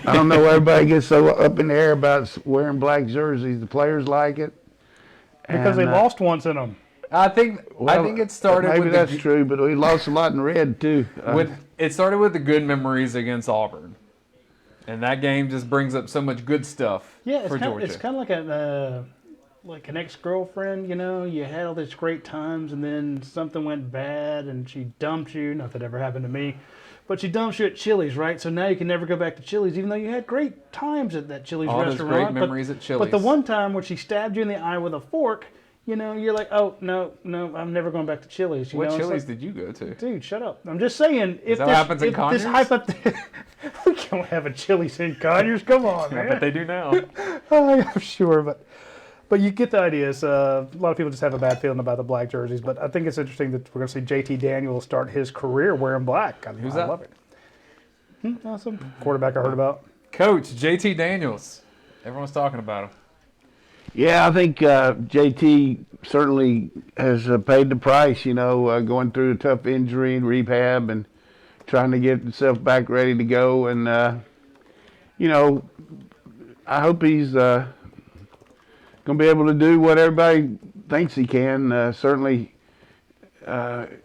I don't know why everybody gets so up in the air about wearing black jerseys. The players like it. Because they lost once in them. I think it started maybe with that's true, but we lost a lot in red too. It started with the good memories against Auburn, and that game just brings up so much good stuff for Georgia. It's kind of like an ex-girlfriend, you had all these great times and then something went bad and she dumped you. Not that ever happened to me, but she dumps you at Chili's, right? So now you can never go back to Chili's, even though you had great times at that Chili's restaurant. All those great memories at Chili's. But the one time when she stabbed you in the eye with a fork, you're like, oh, no, I'm never going back to Chili's. What Chili's did you go to? Dude, shut up. I'm just saying, if this hype up there, we can't have a Chili's in Conyers. Come on, man. But they do now. I'm sure, but you get the idea. A lot of people just have a bad feeling about the black jerseys, but I think it's interesting that we're going to see JT Daniels start his career wearing black. Who's that? I love it. Awesome. Quarterback I heard about. Coach, JT Daniels. Everyone's talking about him. Yeah, I think JT certainly has paid the price, going through a tough injury and rehab and trying to get himself back ready to go. And, I hope he's going to be able to do what everybody thinks he can. Certainly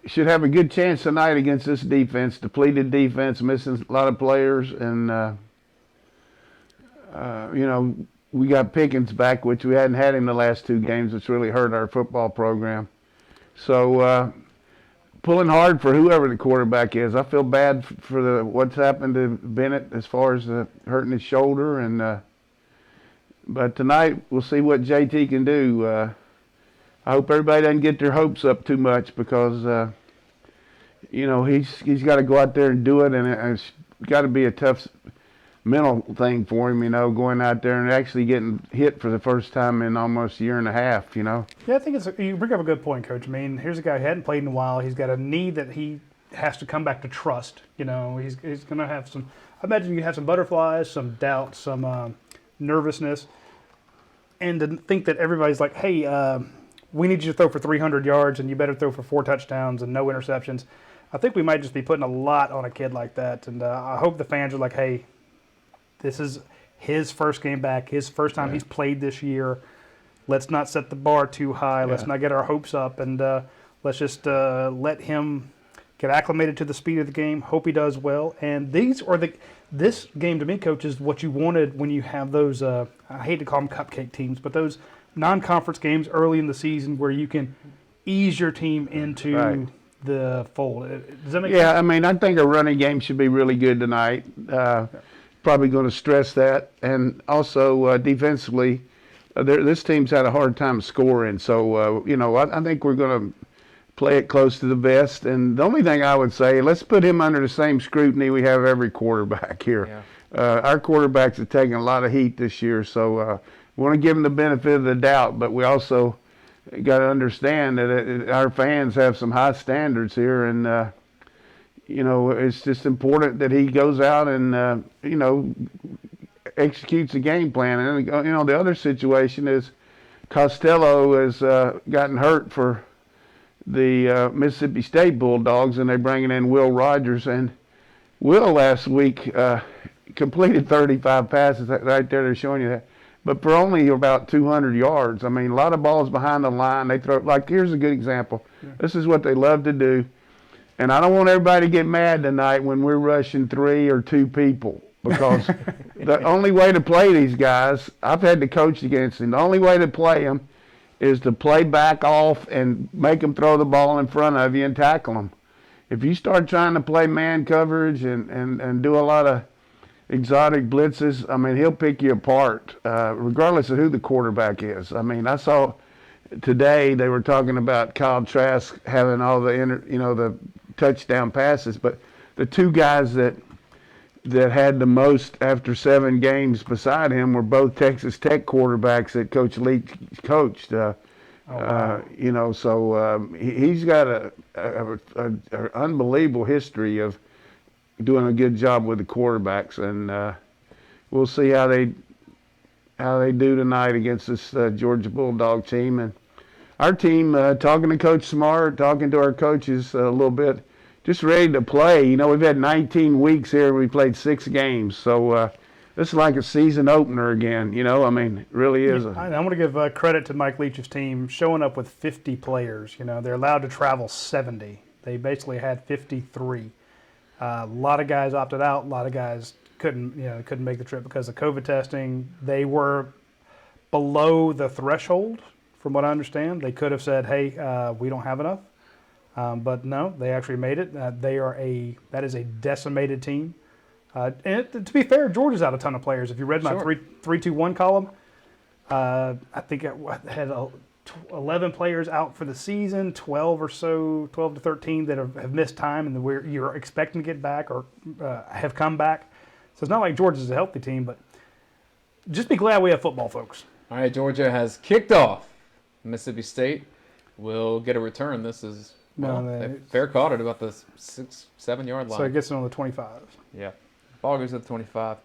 should have a good chance tonight against this defense, depleted defense, missing a lot of players. And, we got Pickens back, which we hadn't had him the last two games, which really hurt our football program. So pulling hard for whoever the quarterback is. I feel bad for what's happened to Bennett as far as hurting his shoulder. And but tonight we'll see what JT can do. I hope everybody doesn't get their hopes up too much because he's got to go out there and do it, and it's got to be a tough mental thing for him, going out there and actually getting hit for the first time in almost a year and a half, Yeah, I think you bring up a good point, Coach. I mean, here's a guy who hadn't played in a while. He's got a knee that he has to come back to trust. He's going to have some, I imagine you have some butterflies, some doubt, some nervousness. And to think that everybody's like, hey, we need you to throw for 300 yards and you better throw for 4 touchdowns and no interceptions. I think we might just be putting a lot on a kid like that. And I hope the fans are like, hey, this is his first game back, his first time he's played this year. Let's not set the bar too high. Let's not get our hopes up, and let's just let him get acclimated to the speed of the game. Hope he does well. And this game to me, Coach, is what you wanted when you have those. I hate to call them cupcake teams, but those non-conference games early in the season where you can ease your team into the fold. Does that make sense? Yeah, I mean, I think a running game should be really good tonight. Probably going to stress that, and also defensively, this team's had a hard time scoring. So I think we're going to play it close to the vest. And the only thing I would say, let's put him under the same scrutiny we have every quarterback here. Yeah. Our quarterbacks are taking a lot of heat this year, so we want to give them the benefit of the doubt. But we also got to understand that our fans have some high standards here, and it's just important that he goes out and, executes a game plan. And, the other situation is Costello has gotten hurt for the Mississippi State Bulldogs, and they're bringing in Will Rogers. And Will last week completed 35 passes. Right there, they're showing you that. But for only about 200 yards. I mean, a lot of balls behind the line. They throw, here's a good example. Yeah. This is what they love to do. And I don't want everybody to get mad tonight when we're rushing 3 or 2 people, because the only way to play these guys, I've had to coach against them, the only way to play them is to play back off and make them throw the ball in front of you and tackle them. If you start trying to play man coverage and do a lot of exotic blitzes, I mean, he'll pick you apart, regardless of who the quarterback is. I mean, I saw today they were talking about Kyle Trask having all the touchdown passes, but the 2 guys that had the most after 7 games beside him were both Texas Tech quarterbacks that Coach Leach coached. So he's got an unbelievable history of doing a good job with the quarterbacks, and we'll see how they do tonight against this Georgia Bulldog team. And our team, talking to Coach Smart, talking to our coaches a little bit, just ready to play. We've had 19 weeks here. We played 6 games, so this is like a season opener again. You know, I mean, it really is. I want to give credit to Mike Leach's team showing up with 50 players. You know, they're allowed to travel 70. They basically had 53. A lot of guys opted out. A lot of guys couldn't make the trip because of COVID testing. They were below the threshold, from what I understand. They could have said, "Hey, we don't have enough," but no, they actually made it. That is a decimated team. And to be fair, Georgia's out a ton of players. If you read my 3-2-1 column, I think it had 11 players out for the season, 12 to 13 that have missed time, and you're expecting to get back or have come back. So it's not like Georgia's a healthy team, but just be glad we have football, folks. All right, Georgia has kicked off. Mississippi State will get a return. This is fair caught at about the 6-7 yard line. So it gets it on the 25. Yeah, ball goes at the 25.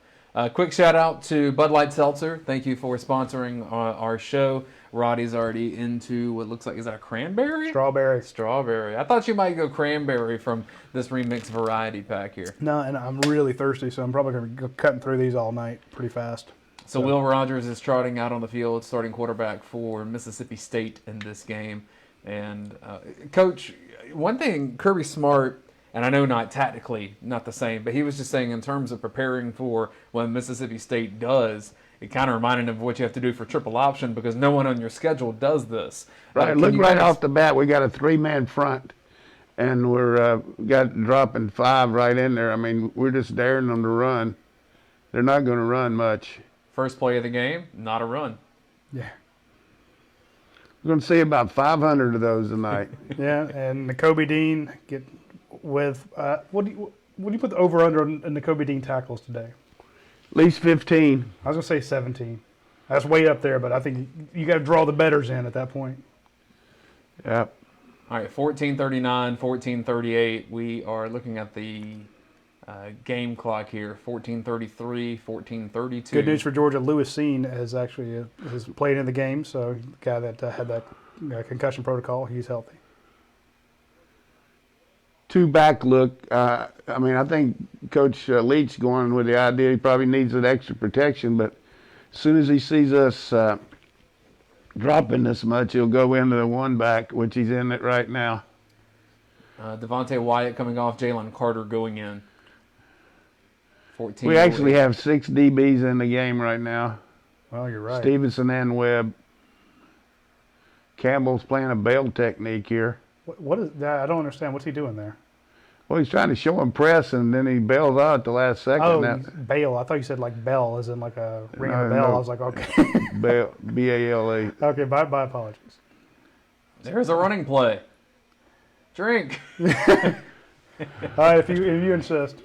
Quick shout out to Bud Light Seltzer. Thank you for sponsoring our show. Roddy's already into what looks like, is that a cranberry? Strawberry. I thought you might go cranberry from this remix variety pack here. No, and I'm really thirsty, so I'm probably going to go cutting through these all night pretty fast. So Will Rogers is trotting out on the field, starting quarterback for Mississippi State in this game. And Coach, one thing, Kirby Smart, and I know not tactically, not the same, but he was just saying in terms of preparing for what Mississippi State does, it kind of reminded him of what you have to do for triple option because no one on your schedule does this. Right, look right off the bat, we got a 3-man front, and we're dropping 5 right in there. I mean, we're just daring them to run. They're not going to run much. First play of the game, not a run. Yeah. We're going to see about 500 of those tonight. Yeah, and Nakobe Dean get with what do you put the over under on Nakobe Dean tackles today? At least 15. I was going to say 17. That's way up there, but I think you got to draw the bettors in at that point. Yep. All right, 14:39, 14:38. We are looking at the game clock here. 14:33, 14:32. Good news for Georgia. Lewis Seen has played in the game, so the guy that had that concussion protocol, he's healthy. 2-back look. I mean, I think Coach Leach going with the idea he probably needs that extra protection, but as soon as he sees us dropping this much, he'll go into the 1-back, which he's in it right now. Devontae Wyatt coming off, Jalen Carter going in. 14. We actually have 6 DBs in the game right now. Well, you're right. Stevenson and Webb. Campbell's playing a bail technique here. What is that? I don't understand. What's he doing there? Well, he's trying to show him press, and then he bails out at the last second. Oh, bail. I thought you said like bell, as in like a ring of a bell. I was like, okay. Bail, B-A-L-E. Okay, my apologies. There's a running play. Drink. All right, if you insist.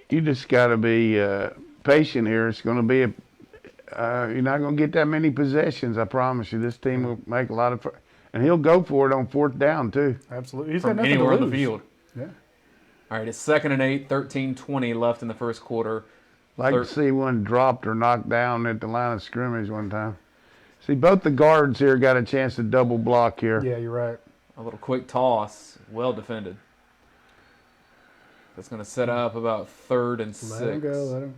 You just got to be patient here. It's going to be you're not going to get that many possessions. I promise you. This team will make a lot of, and he'll go for it on 4th down too. Absolutely, he's From got nothing anywhere to on lose. the field. Yeah. All right, it's 2nd and 8, 13:20 left in the first quarter. Like to see one dropped or knocked down at the line of scrimmage one time. See, both the guards here got a chance to double block here. Yeah, you're right. A little quick toss, well defended. That's going to set up about 3rd and 6. Let him go. Let him.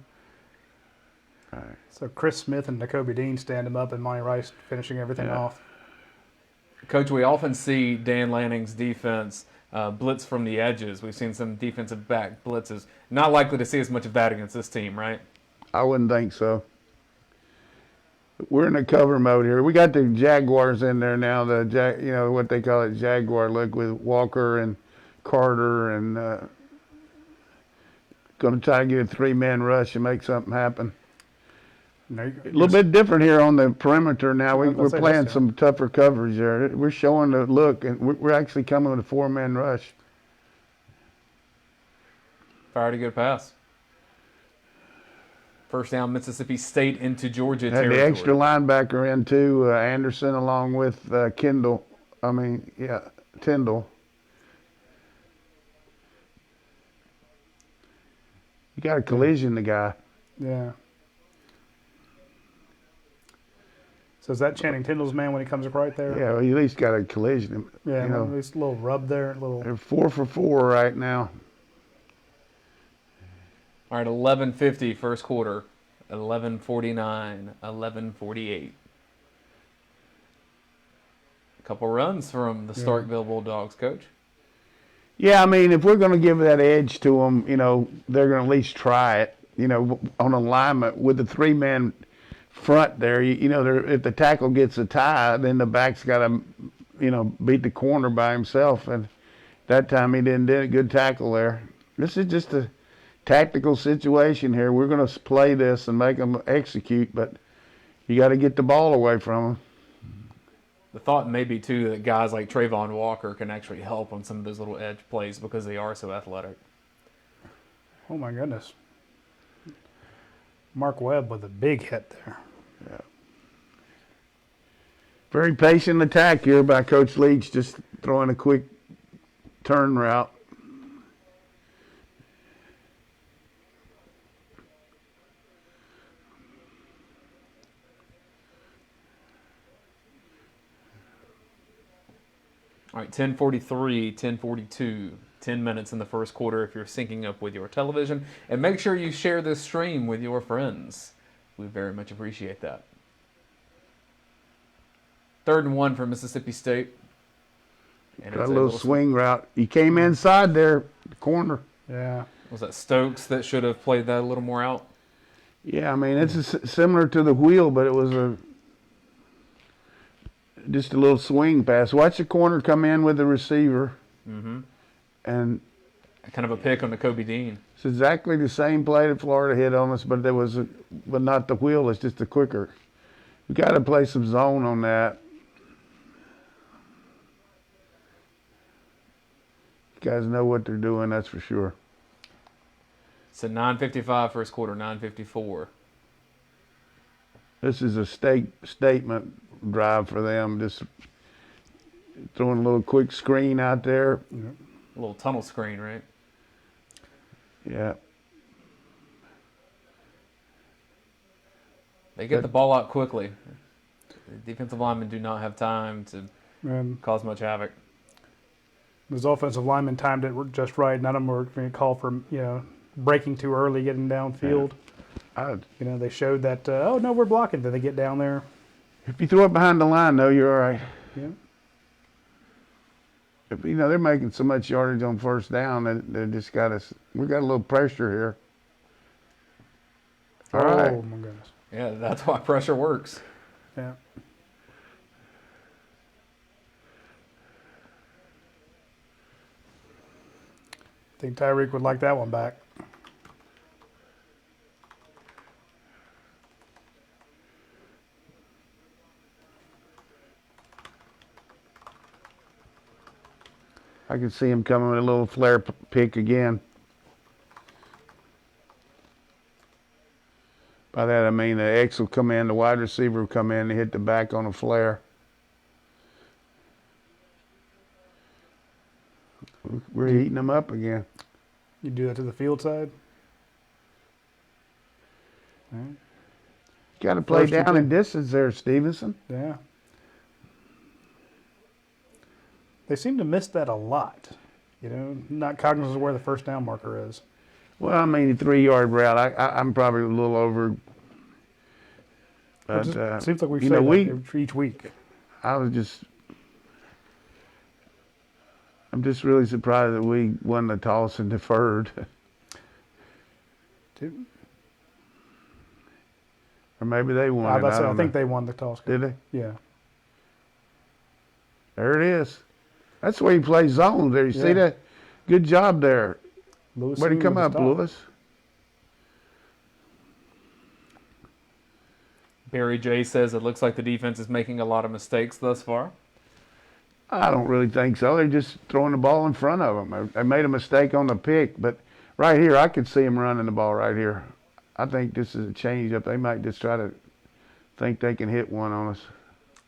All right. So Chris Smith and Nakobe Dean stand him up, and Monty Rice finishing everything off. Coach, we often see Dan Lanning's defense blitz from the edges. We've seen some defensive back blitzes. Not likely to see as much of that against this team, right? I wouldn't think so. We're in a cover mode here. We got the Jaguars in there now. What they call it, Jaguar look with Walker and Carter, and going to try to get a 3-man rush and make something happen. A little bit different here on the perimeter now. We're playing some tougher coverage there. We're showing the look, and we're actually coming with a 4-man rush. Fired a good pass. First down, Mississippi State into Georgia Had territory. the extra linebacker in too, Anderson, along with Tyndall. You got a collision, the guy. Yeah. So is that Channing Tindall's man when he comes up right there? Yeah, well, you at least got a collision. Yeah, at least a little rub there. They're 4 for 4 right now. All right, 11:50 first quarter, 11:49, 11:48. A couple runs from the Starkville Bulldogs, Coach. Yeah, I mean, if we're going to give that edge to them, you know, they're going to at least try it. You know, on alignment with the 3-man front there, you know, if the tackle gets a tie, then the back's got to, you know, beat the corner by himself. And that time he didn't do a good tackle there. This is just a tactical situation here. We're going to play this and make them execute, but you got to get the ball away from them. The thought may be, too, that guys like Trayvon Walker can actually help on some of those little edge plays because they are so athletic. Oh, my goodness. Mark Webb with a big hit there. Yeah. Very patient attack here by Coach Leach, just throwing a quick turn route. All right, 10:43, 10:42, 10 minutes in the first quarter if you're syncing up with your television. And make sure you share this stream with your friends. We very much appreciate that. 3rd and 1 for Mississippi State. And Got a little swing route. He came inside there, the corner. Yeah. Was that Stokes that should have played that a little more out? Yeah, I mean, it's similar to the wheel, but it was just a little swing pass. Watch the corner come in with the receiver. Mm-hmm. And kind of a pick on the Kobe Dean. It's exactly the same play that Florida hit on us, but but not the wheel. It's just a quicker. We got to play some zone on that. You guys know what they're doing, that's for sure. So 9:55 first quarter, 9:54. This is a statement drive for them. Just throwing a little quick screen out there. Yep. A little tunnel screen, right? Yeah. They get the ball out quickly. The defensive linemen do not have time to cause much havoc. Those offensive linemen timed it just right. None of them were going to call for, breaking too early, getting downfield. Yeah. They showed that, oh, no, we're blocking. Then they get down there. If you throw it behind the line, though, you're all right. Yeah. If, they're making so much yardage on first down that they just got us. We got a little pressure here. All right. Oh, my goodness. Yeah, that's why pressure works. Yeah. I think Tyreek would like that one back. I can see him coming with a little flare pick again. By that I mean the X will come in, the wide receiver will come in and hit the back on a flare. We're heating them up again. You do that to the field side? All right. Got to play First and down 10. in distance there, Stevenson. Yeah. They seem to miss that a lot. Not cognizant of where the first down marker is. Well, I mean, 3-yard route. I'm probably a little over. But It seems like we say that each week. I'm just really surprised that we won the toss and deferred. Or maybe they won it. I think they won the toss. Did they? Yeah. There it is. That's where you play zone there. You see that? Good job there. Lewis Where'd he come up, Lewis? Barry J says it looks like the defense is making a lot of mistakes thus far. I don't really think so. They're just throwing the ball in front of them. They made a mistake on the pick, but right here, I could see them running the ball right here. I think this is a change-up. They might just try to think they can hit one on us.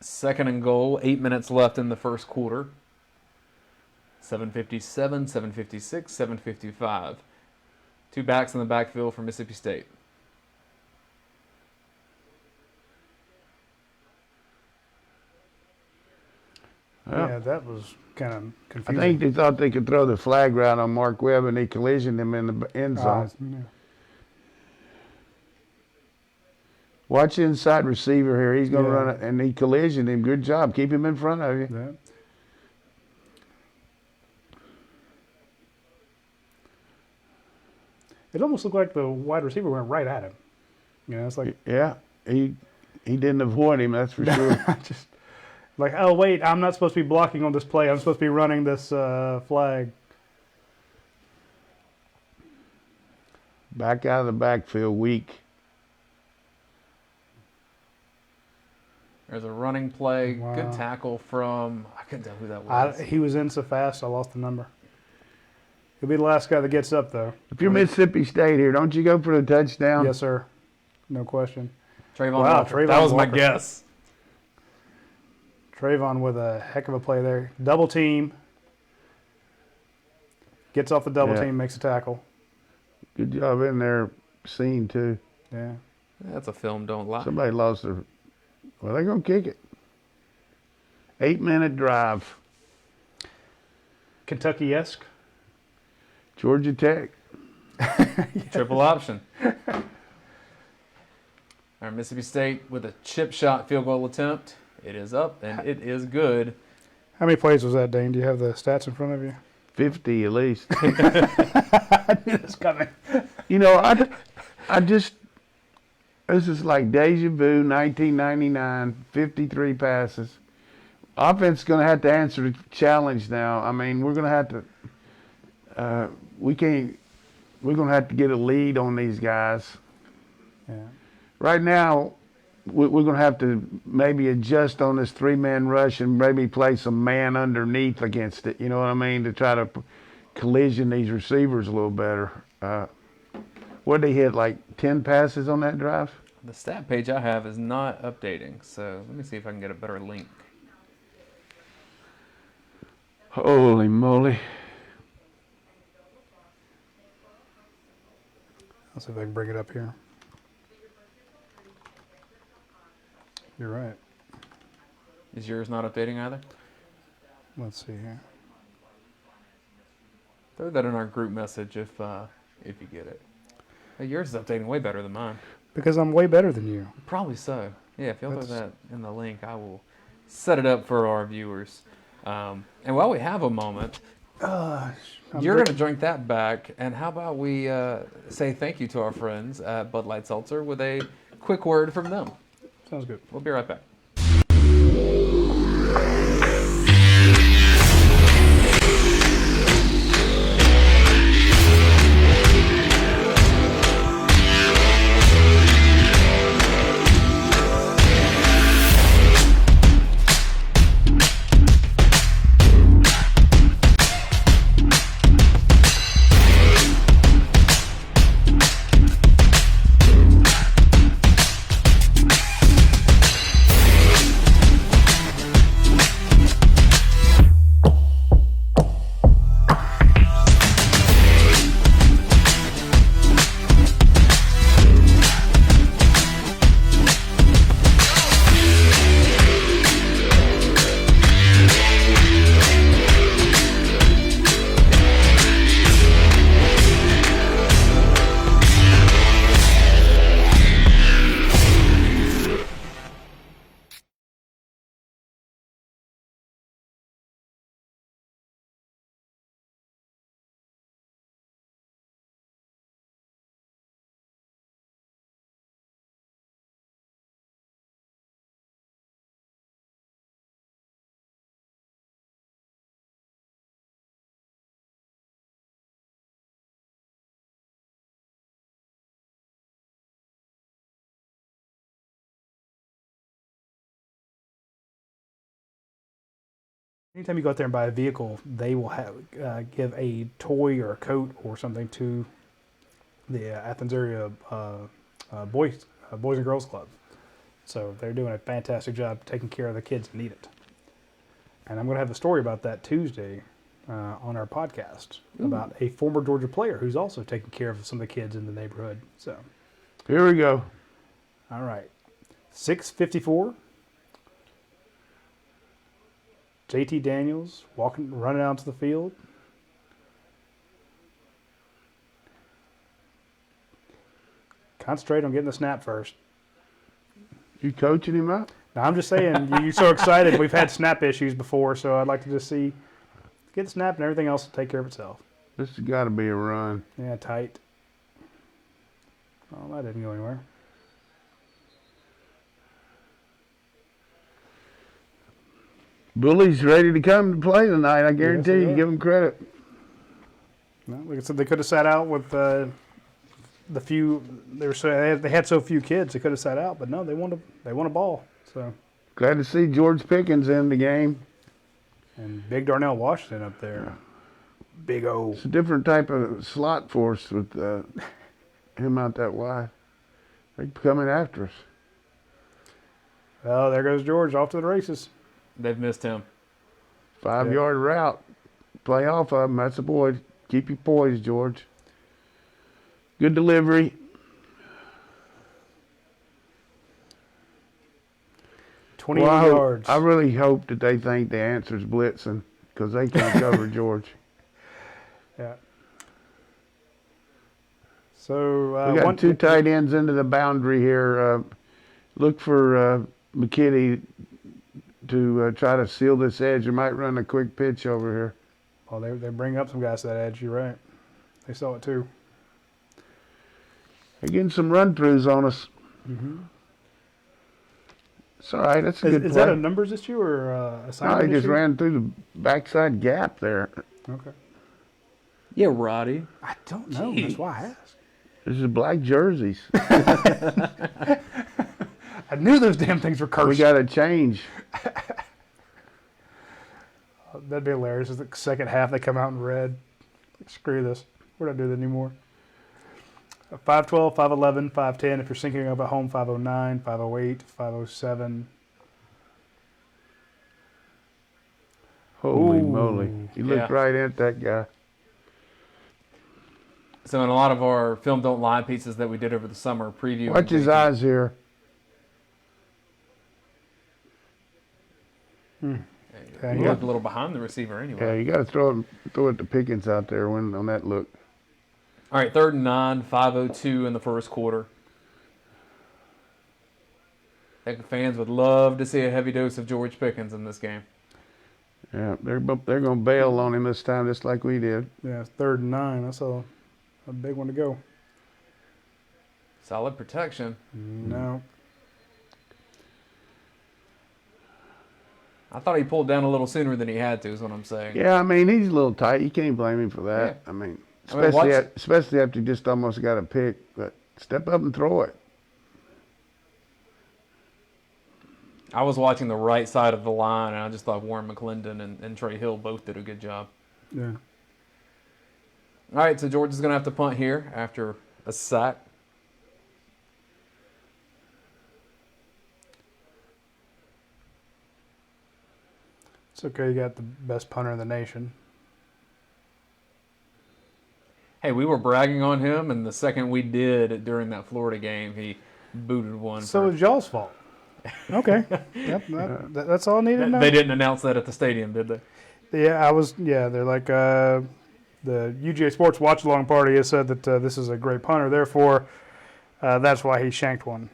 2nd and goal, 8 minutes left in the first quarter. 7:57, 7:56, 7:55. 2 backs in the backfield for Mississippi State. Yeah, that was kind of I confusing. think they thought they could throw the flag route on Mark Webb, and he collisioned him in the end zone. Watch the inside receiver here. He's going to Yeah. run it, and he collisioned him. Good job. Keep him in front of you. Yeah. It almost looked like the wide receiver went right at him. You know, it's like Yeah, he didn't avoid him, that's for sure. just like, oh wait, I'm not supposed to be blocking on this play. I'm supposed to be running this flag. Back out of the backfield, weak. There's a running play. Wow. Good tackle from, I couldn't tell who that was. He was in so fast, I lost the number. He'll be the last guy that gets up, though. If you're Mississippi State here, don't you go for the touchdown? Yes, sir. No question. Trayvon Wow, Walker. Trayvon That was my Walker. guess. Trayvon with a heck of a play there. Double team. Gets off the double Yeah. team, makes a tackle. Good job in there, scene too. Yeah. That's a film, don't lie. Somebody lost their. Well, they're gonna kick it. 8-minute drive. Kentucky-esque. Georgia Tech. Triple option. Our Mississippi State with a chip shot field goal attempt. It is up, and it is good. How many plays was that, Dane? Do you have the stats in front of you? 50 at least. I knew this coming. You know, I just, this is like deja vu, 1999, 53 passes. Offense is going to have to answer the challenge now. I mean, we're going to have to, we're going to have to get a lead on these guys. Yeah. Right now, we're going to have to maybe adjust on this 3-man rush and maybe play some man underneath against it. You know what I mean? To try to collision these receivers a little better. What did they hit, like 10 passes on that drive? The stat page I have is not updating, so let me see if I can get a better link. Holy moly. I'll see if I can bring it up here. You're right. Is yours not updating either? Let's see here. Throw that in our group message if you get it. Hey, yours is updating way better than mine. Because I'm way better than you. Probably so. Yeah, if you'll throw That's- that in the link, I will set it up for our viewers. And while we have a moment, you're going to drink that back. And how about we say thank you to our friends at Bud Light Seltzer with a quick word from them. Sounds good. We'll be right back. Anytime you go out there and buy a vehicle, they will have give a toy or a coat or something to the Athens area boys and girls club. So they're doing a fantastic job taking care of the kids that need it. And I'm going to have a story about that Tuesday on our podcast about a former Georgia player who's also taking care of some of the kids in the neighborhood. So Here we go. all right, 6:54. JT Daniels running out to the field. Concentrate on getting the snap first. You coaching him up? Now, I'm just saying, you're so excited. We've had snap issues before, so I'd like to just get the snap and everything else will take care of itself. This has got to be a run. Yeah, tight. Oh, that didn't go anywhere. Bully's ready to come to play tonight. I guarantee Yes, they you. are. Give them credit. No, like I said, they could have sat out with the few. They had so few kids. They could have sat out, but no, they won a ball. So Glad to see George Pickens in the game. and Big Darnell Washington up there, big O. It's a different type of slot force with him out that wide. They're coming after us. Well, there goes George off to the races. They've missed him. 5-yard route. Play off of him. That's a boy. Keep your poise, George. Good delivery. Twenty Well, yards. I really hope that they think the answer's blitzing because they can't cover George. Yeah. So We got two tight ends into the boundary here. Look for McKinney to try to seal this edge. They might run a quick pitch over here. Well, they bring up some guys to that edge. You're right. They saw it too. They're getting some run-throughs on us. Mm-hmm. It's all right. That's a good Is play. that a numbers issue or a No, assignment he just issue? ran through the backside gap there. Okay. Yeah, Roddy. I don't know. Gee. That's why I asked. This is black jerseys. I knew those damn things were cursed. We got to change. That'd be hilarious. It's the second half they come out in red. Like, screw this. We're not doing that anymore. 5'12", 5'11", 5'10". If you're syncing up at home, 5'09", 5'08", 5'07". Holy Ooh. moly. He looked Yeah. right at that guy. So in a lot of our Film Don't Lie pieces that we did over the summer, previewing Watch his JT, eyes here. Okay, He yeah. looked a little behind the receiver Yeah, anyway. you got to throw it to Pickens out there on that look. All right, 3rd and 9, 5:02 in the first quarter. I think fans would love to see a heavy dose of George Pickens in this game. Yeah, they're going to bail on him this time just like we did. Yeah, 3rd and 9. That's a big one to go. Solid protection. No. I thought he pulled down a little sooner than he had to, is what I'm saying. Yeah, I mean, he's a little tight. You can't blame him for that. Yeah. I mean, I mean, especially after he just almost got a pick. But step up and throw it. I was watching the right side of the line, and I just thought Warren McClendon and Trey Hill both did a good job. Yeah. All right, so George is going to have to punt here after a sack. It's okay. You got the best punter in the nation. Hey, we were bragging on him, and the second we did during that Florida game, he booted one. So it's y'all's fault. Okay. Yep. That's all I needed to know. They didn't announce that at the stadium, did they? Yeah, they're like, the UGASports Watch Along party has said that this is a great punter. Therefore, that's why he shanked one.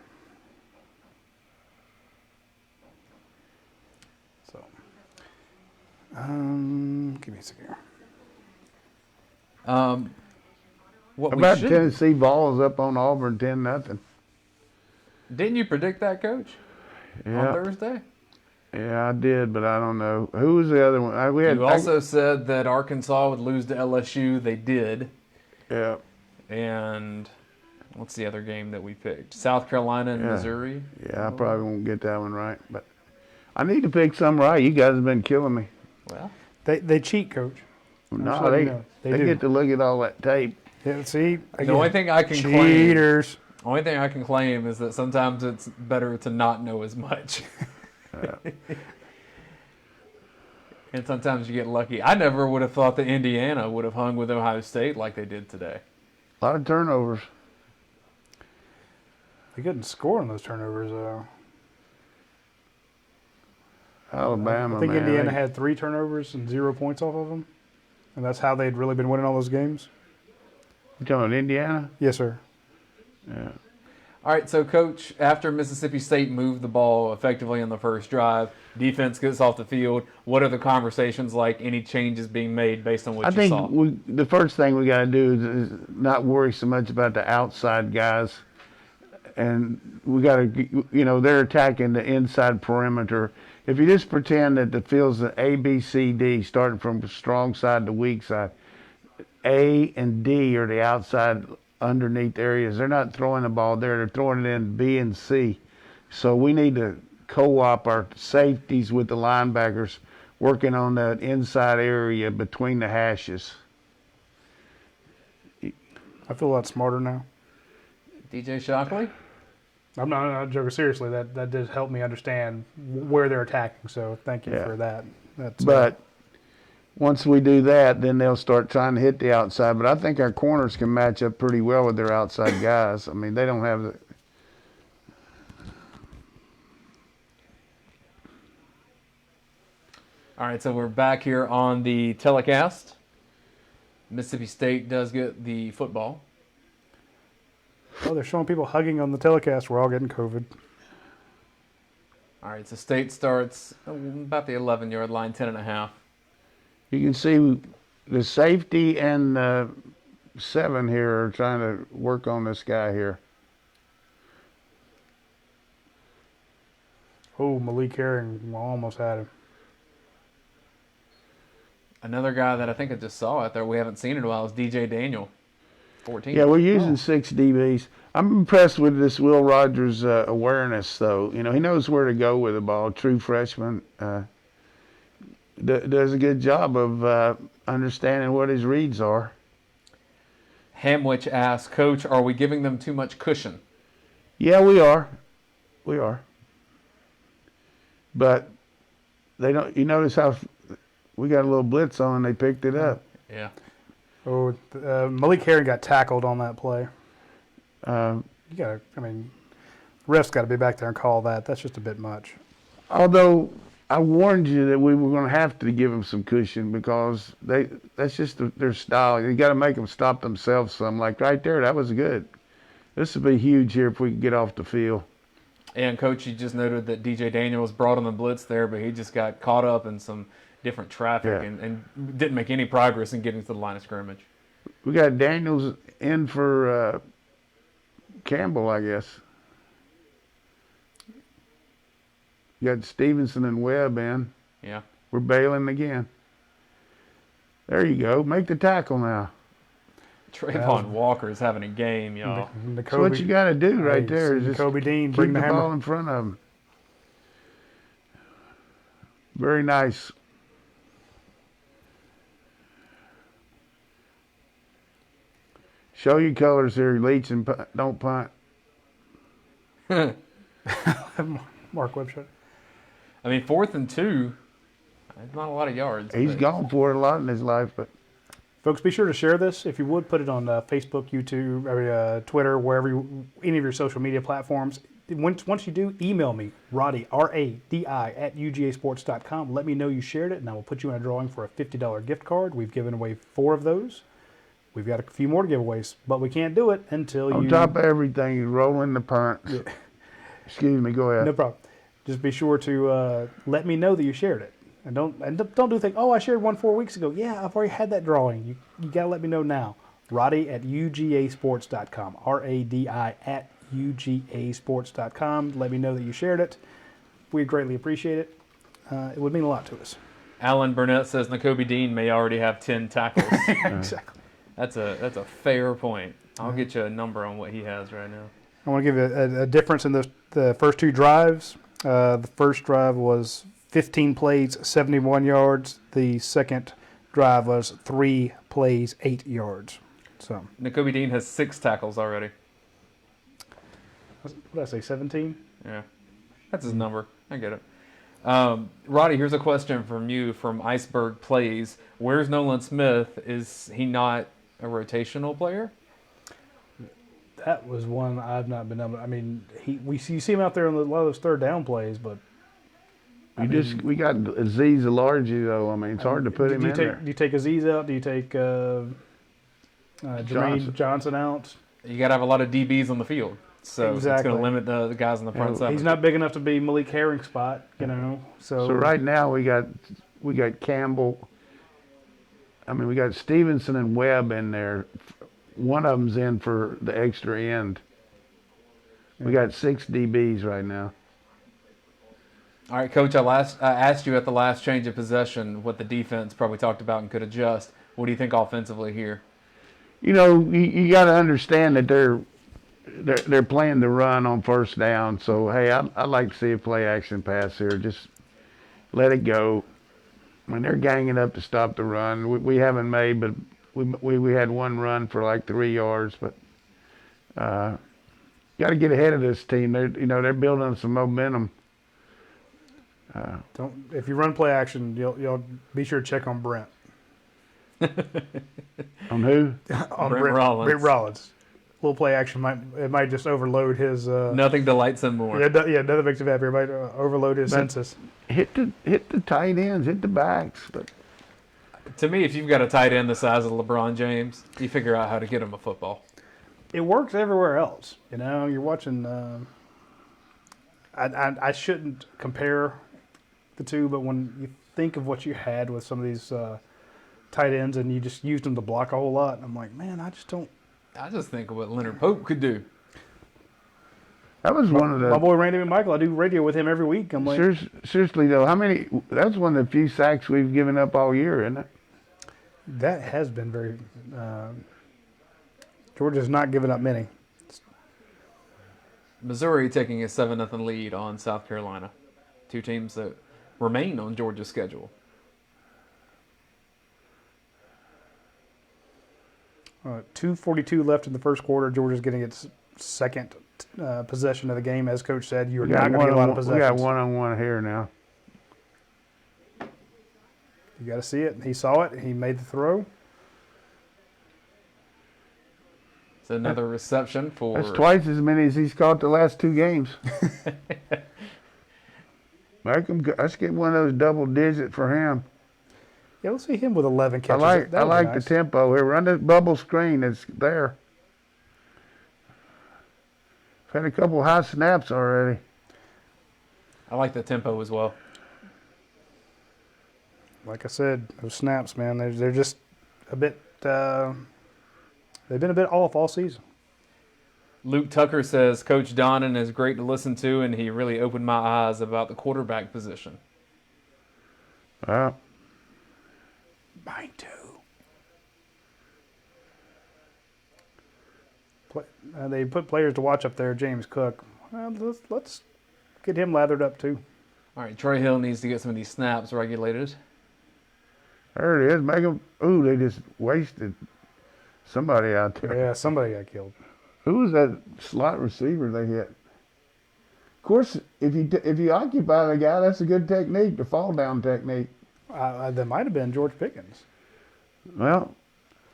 So, give me a second here. What How we about should, Tennessee Vols up on Auburn 10-0? didn't you predict that, Coach, on Yeah, Thursday? yeah, I did, but I don't know who was the other one. We had You also said that Arkansas would lose to LSU. They did. yeah, And what's the other game that we picked? South Carolina and Yeah. Missouri. yeah. I probably won't get that one right, but I need to pick some right. You guys have been killing me. Well, They cheat, Coach. No, letting they you know. They they do. get to look at all that tape. Yeah, see, the only thing I can claim, cheaters. only thing I can claim is that sometimes it's better to not know as much. And sometimes you get lucky. I never would have thought that Indiana would have hung with Ohio State like they did today. A lot of turnovers. They couldn't score on those turnovers, though. Alabama, I think man. Indiana they- had 3 turnovers and 0 points off of them. And that's how they'd really been winning all those games. You talking about Indiana? Yes, sir. Yeah. All right, so Coach, after Mississippi State moved the ball effectively in the first drive, defense gets off the field. What are the conversations like? Any changes being made based on what you saw? I think the first thing we got to do is not worry so much about the outside guys. And we got to, they're attacking the inside perimeter. If you just pretend that the field's an A, B, C, D, starting from strong side to weak side, A and D are the outside underneath areas. They're not throwing the ball there. They're throwing it in B and C. So we need to co-op our safeties with the linebackers, working on that inside area between the hashes. I feel a lot smarter now. DJ Shockley? I'm not joking. Seriously, that did help me understand where they're attacking. So thank you for that. But once we do that, then they'll start trying to hit the outside. But I think our corners can match up pretty well with their outside guys. I mean, they don't have the. All right, so we're back here on the telecast. Mississippi State does get the football. Oh, they're showing people hugging on the telecast. We're all getting COVID. All right, so State starts about the 11-yard line, 10.5. You can see the safety and 7 here are trying to work on this guy here. Oh, Malik Herring almost had him. Another guy that I think I just saw out there we haven't seen in a while is DJ Daniel, 14. Yeah, we're using 6 DBs. I'm impressed with this Will Rogers awareness, though. He knows where to go with the ball. True freshman. Does a good job of understanding what his reads are. Hamwich asks, Coach, are we giving them too much cushion? Yeah, we are. We are. But they don't. You notice how we got a little blitz on, they picked it up. Yeah. Oh, Malik Herring got tackled on that play. Ref's got to be back there and call that. That's just a bit much. Although I warned you that we were going to have to give them some cushion because that's just their style. You got to make them stop themselves some. Like right there, that was good. This would be huge here if we could get off the field. And, Coach, you just noted that DJ Daniel was brought on the blitz there, but he just got caught up in some different traffic and didn't make any progress in getting to the line of scrimmage. We got Daniels in for Campbell, I guess. You got Stevenson and Webb in. Yeah. We're bailing again. There you go. Make the tackle now. Trayvon Walker is having a game, y'all. That's what you got to do right there. Is just Kobe Dean, keep bring the the ball hammer. in front of him. Very nice. Show your colors here, Leach, and don't punt. Mark Webb shot. I mean, 4th and 2, not a lot of yards. He's gone for it a lot in his life, but Folks, be sure to share this. If you would, put it on Facebook, YouTube, Twitter, wherever any of your social media platforms. Once you do, email me, Roddy, R-A-D-I, at UGASports.com. Let me know you shared it, and I will put you in a drawing for a $50 gift card. We've given away 4 of those. We've got a few more giveaways, but we can't do it until on top of everything, you're rolling the punts. Yeah. Excuse me, go ahead. No problem. Just be sure to let me know that you shared it. And don't do think, oh, I shared one 4 weeks ago. Yeah, I've already had that drawing. You got to let me know now. Roddy at UGAsports.com. R-A-D-I at UGAsports.com. Let me know that you shared it. We'd greatly appreciate it. It would mean a lot to us. Alan Burnett says Nakobe Dean may already have 10 tackles. Exactly. That's a fair point. I'll get you a number on what he has right now. I want to give you a difference in the first 2 drives. The first drive was 15 plays, 71 yards. The second drive was 3 plays, 8 yards. So Nakobe Dean has 6 tackles already. What did I say, 17? Yeah, that's his number. I get it. Roddy, here's a question from you from Iceberg Plays. Where's Nolan Smith? Is he not a rotational player? That was one I've not been able to. I mean, you see him out there on a lot of those third down plays, but We got Aziz Alarji, though. I mean, it's hard to put him in there. Do you take Aziz out? Do you take Jermaine Johnson out? You got to have a lot of DBs on the field. So it's Exactly. going to limit the guys in the front seven. He's not big enough to be Malik Herring's spot, you know. So right now we got Campbell. I mean, we got Stevenson and Webb in there. One of them's in for the extra end. We got 6 DBs right now. All right, Coach, I asked you at the last change of possession what the defense probably talked about and could adjust. What do you think offensively here? You know, you got to understand that they're playing the run on first down. So, hey, I'd like to see a play action pass here. Just let it go. When they're ganging up to stop the run, we haven't made, but we had one run for like 3 yards. But got to get ahead of this team. They're building some momentum. if you run play action, you'll be sure to check on Brent. On who? On Brent Rollins. Brent Rollins. Little play action might just overload his. Nothing delights him more. Yeah, nothing makes him happy. It might overload his senses. Hit the tight ends, hit the backs. But To me, if you've got a tight end the size of LeBron James, you figure out how to get him a football. It works everywhere else. You know, you're watching. I shouldn't compare the two, but when you think of what you had with some of these tight ends and you just used them to block a whole lot, I'm like, man, I just don't. I just think of what Leonard Pope could do. that was one of the. My boy Randy McMichael, I do radio with him every week. I'm like, Seriously though, how many? That's one of the few sacks we've given up all year, isn't it? that has been very. Georgia's not giving up many. Missouri taking a 7-0 lead on South Carolina. Two teams that remain on Georgia's schedule. 2:42 left in the first quarter. Georgia's getting its second possession of the game. As Coach said, you're We not going to get a lot of we possessions. got one here now. You got to see it. He saw it. He made the throw. It's another reception for. That's twice as many as he's caught the last 2 games. Let's get one of those double digit for him. Yeah, let's see him with 11 I catches. like That would be the nice. tempo here. Run this bubble screen. It's there. I've had a couple high snaps already. I like the tempo as well. Like I said, those snaps, man, they're just a bit. They've been a bit off all season. Luke Tucker says Coach Donnan is great to listen to, and he really opened my eyes about the quarterback position. Well, Mine too. They put players to watch up there. James Cook. Well, let's get him lathered up too. All right, Troy Hill needs to get some of these snaps regulated. there it is. Make them. Ooh, they just wasted somebody out there. Yeah, somebody got killed. Who was that slot receiver they hit? Of course, if you occupy the guy, that's a good technique, the fall down technique. That might have been George Pickens. Well,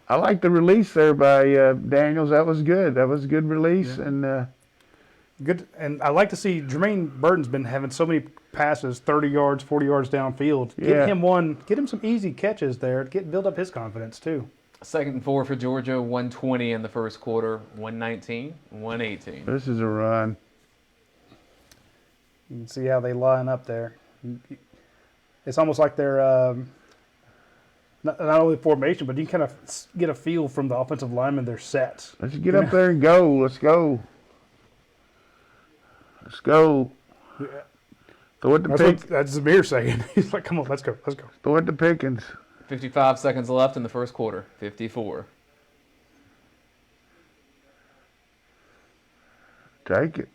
I like the release there by Daniels. That was good. That was a good release. Yeah. And Good, and I like to see Jermaine Burton's been having so many passes, 30 yards, 40 yards downfield. Yeah. Get him some easy catches there. Build up his confidence too. 2nd and 4 for Georgia, 120 in the first quarter, 119, 118. this is a run. You can see how they line up there. It's almost like they're not only formation, but you can kind of get a feel from the offensive linemen, their sets. Let's get up there and go. Let's go. Let's go. Yeah. Throw it to That's Zamir saying. He's like, come on, let's go. Throw it to Pickens. 55 seconds left in the first quarter, 54. Take it.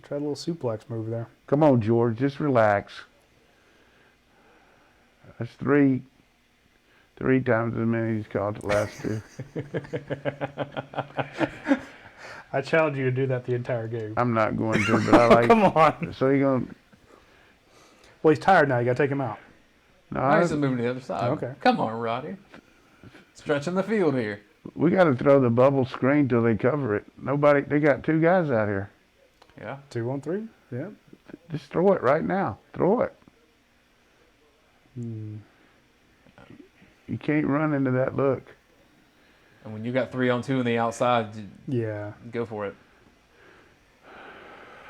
Try a little suplex move there. Come on, George. Just relax. That's three times as many he's caught the last 2. I challenge you to do that the entire game. I'm not going to, but I like. Come on. So you're going to. Well, he's tired now. You got to take him out. Nice and moving to the other side. Okay. Come on, Roddy. Stretching the field here. We got to throw the bubble screen till they cover it. They got 2 guys out here. Yeah. 2-on-3. Yeah. Just throw it right now. Throw it. You can't run into that look. And when you got 3-on-2 on the outside, Yeah. go for it.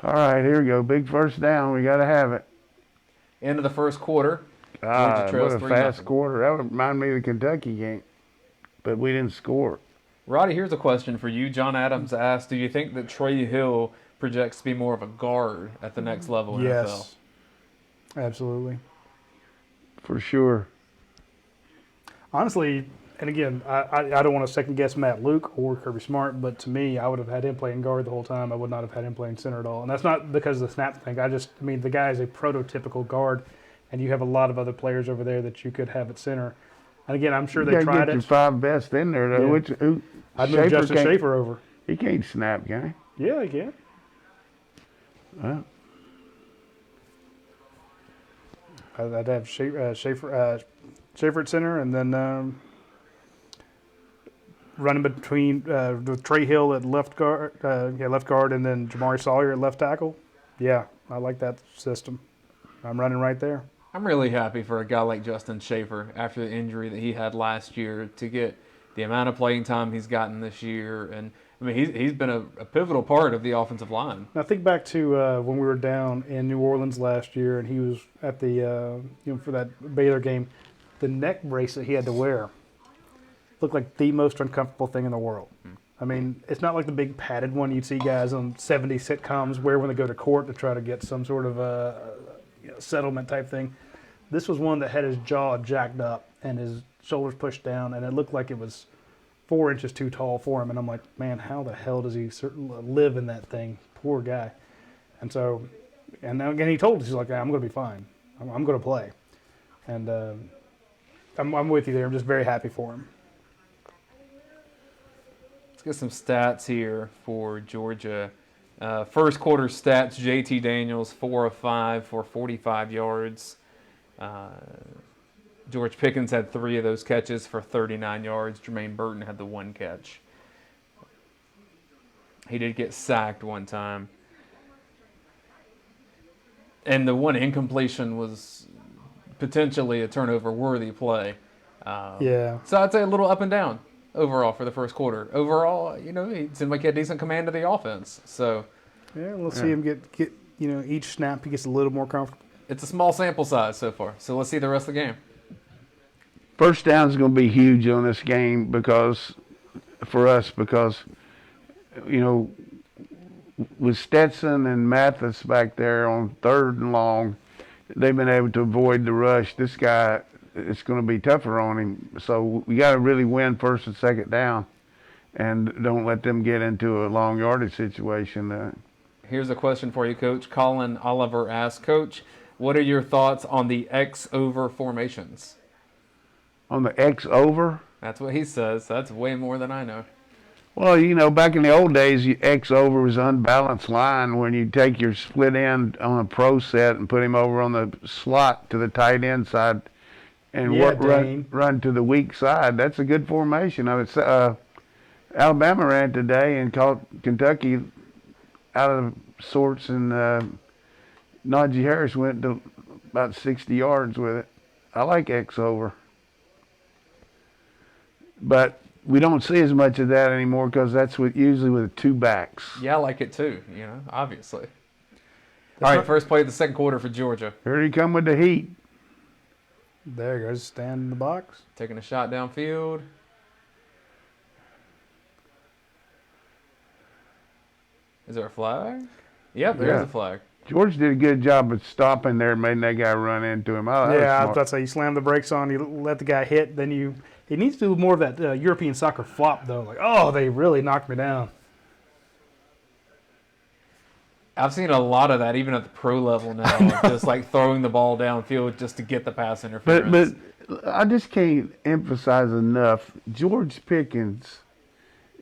All right, here we go. Big first down. We got to have it. End of the first quarter. Ah, trails what a 3-0. fast quarter. That would remind me of the Kentucky game. But we didn't score. Roddy, here's a question for you. John Adams asked, do you think that Trey Hill projects to be more of a guard at the next level in NFL? Yes. Absolutely. For sure. Honestly, and again, I don't want to second guess Matt Luke or Kirby Smart, but to me, I would have had him playing guard the whole time. I would not have had him playing center at all. And that's not because of the snap thing. The guy is a prototypical guard, and you have a lot of other players over there that you could have at center. And again, I'm sure You they gotta tried get your it. 5 best in there, though. Yeah. I'd move Justin can't- Schaefer over. He can't snap, can Yeah, he can. he? Well, I'd have Schaefer at center, and then running between with Trey Hill at left guard, and then Jamari Sawyer at left tackle. Yeah, I like that system. I'm running right there. I'm really happy for a guy like Justin Schaefer after the injury that he had last year to get the amount of playing time he's gotten this year. And I mean, he's been a pivotal part of the offensive line. Now think back to when we were down in New Orleans last year, and he was at the for that Baylor game. The neck brace that he had to wear looked like the most uncomfortable thing in the world. I mean, it's not like the big padded one you'd see guys on 70 sitcoms wear when they go to court to try to get some sort of settlement type thing. This was one that had his jaw jacked up and his shoulders pushed down, and it looked like it was 4 inches too tall for him. And I'm like, man, how the hell does he live in that thing? Poor guy. And so, and now again, he told us, he's like, I'm going to be fine. I'm going to play. And I'm with you there. I'm just very happy for him. Let's get some stats here for Georgia. First quarter stats, JT Daniels, 4 of 5 for 45 yards. George Pickens had 3 of those catches for 39 yards. Jermaine Burton had the 1 catch. He did get sacked one time. And the one incompletion was potentially a turnover-worthy play. Yeah. So I'd say a little up and down overall for the first quarter. Overall, he seemed like he had decent command of the offense. So Yeah, let's see him get each snap he gets a little more comfortable. it's a small sample size so far. So let's see the rest of the game. first down is going to be huge on this game because with Stetson and Mathis back there on 3rd and long, they've been able to avoid the rush. This guy, it's going to be tougher on him. So we got to really win 1st and 2nd down, and don't let them get into a long yardage situation. Here's a question for you, Coach. Colin Oliver asked, Coach, what are your thoughts on the X over formations? On the X over. That's what he says. That's way more than I know. Well, back in the old days, X over was unbalanced line when you take your split end on a pro set and put him over on the slot to the tight end side and run to the weak side. That's a good formation. Alabama ran today and caught Kentucky out of sorts, and Najee Harris went to about 60 yards with it. I like X over. But we don't see as much of that anymore because that's usually with 2 backs. Yeah, I like it too, obviously. All right, first play of the second quarter for Georgia. Here he come with the heat. There he goes, stand in the box. Taking a shot downfield. Is there a flag? Yep, there's a flag. George did a good job of stopping there and making that guy run into him. I was about to say, you slam the brakes on, you let the guy hit, then he needs to do more of that European soccer flop, though. Like, oh, they really knocked me down. I've seen a lot of that, even at the pro level now, just like throwing the ball downfield just to get the pass interference. But I just can't emphasize enough, George Pickens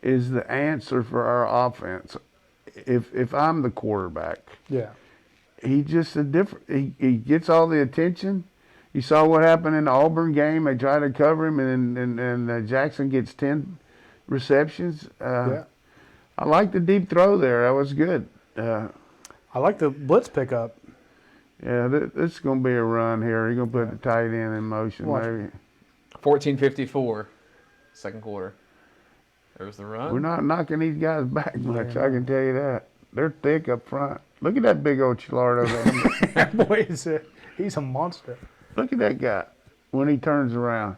is the answer for our offense. If I'm the quarterback. Yeah. He just he gets all the attention. You saw what happened in the Auburn game. They tried to cover him, and Jackson gets 10 receptions. I like the deep throw there. That was good. I like the blitz pickup. Yeah, this is going to be a run here. He's going to put the tight end in motion. Maybe. 14:54, second quarter. There's the run. We're not knocking these guys back much, I can tell you that. They're thick up front. Look at that big old Chilardo there. Boy, he's a monster. Look at that guy when he turns around.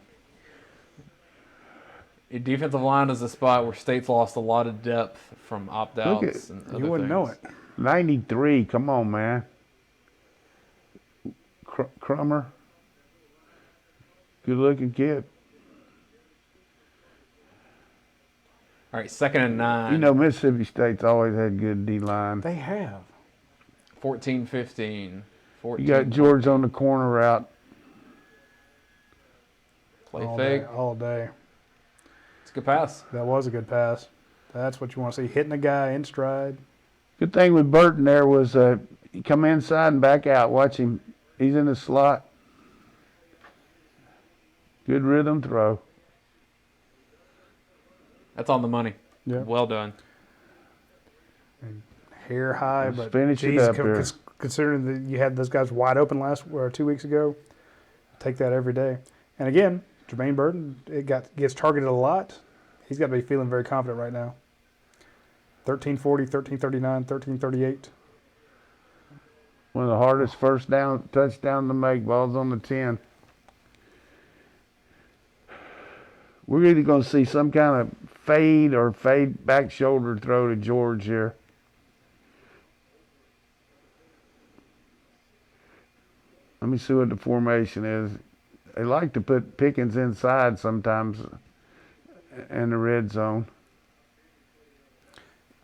Your defensive line is a spot where State's lost a lot of depth from opt-outs and other You wouldn't know it. 93, come on, man. Crummer. Good-looking kid. All right, 2nd and 9. You know, Mississippi State's always had good D-line. They have. 14-15. You got George on the corner route. Play All fake. day, all day. It's a good pass. That was a good pass. That's what you want to see. Hitting a guy in stride. Good thing with Burton there was he come inside and back out. Watch him. He's in the slot. Good rhythm throw. That's on the money. Yeah. Well done. Hair high, Let's but finish it geez, up here. considering that you had those guys wide open last or 2 weeks ago, take that every day. And again, Jermaine Burton gets targeted a lot. He's got to be feeling very confident right now. 1340, 1339, 1338. One of the hardest first down touchdown to make. Ball's on the 10. We're either going to see some kind of fade or fade back shoulder throw to George here. Let me see what the formation is. They like to put Pickens inside sometimes in the red zone.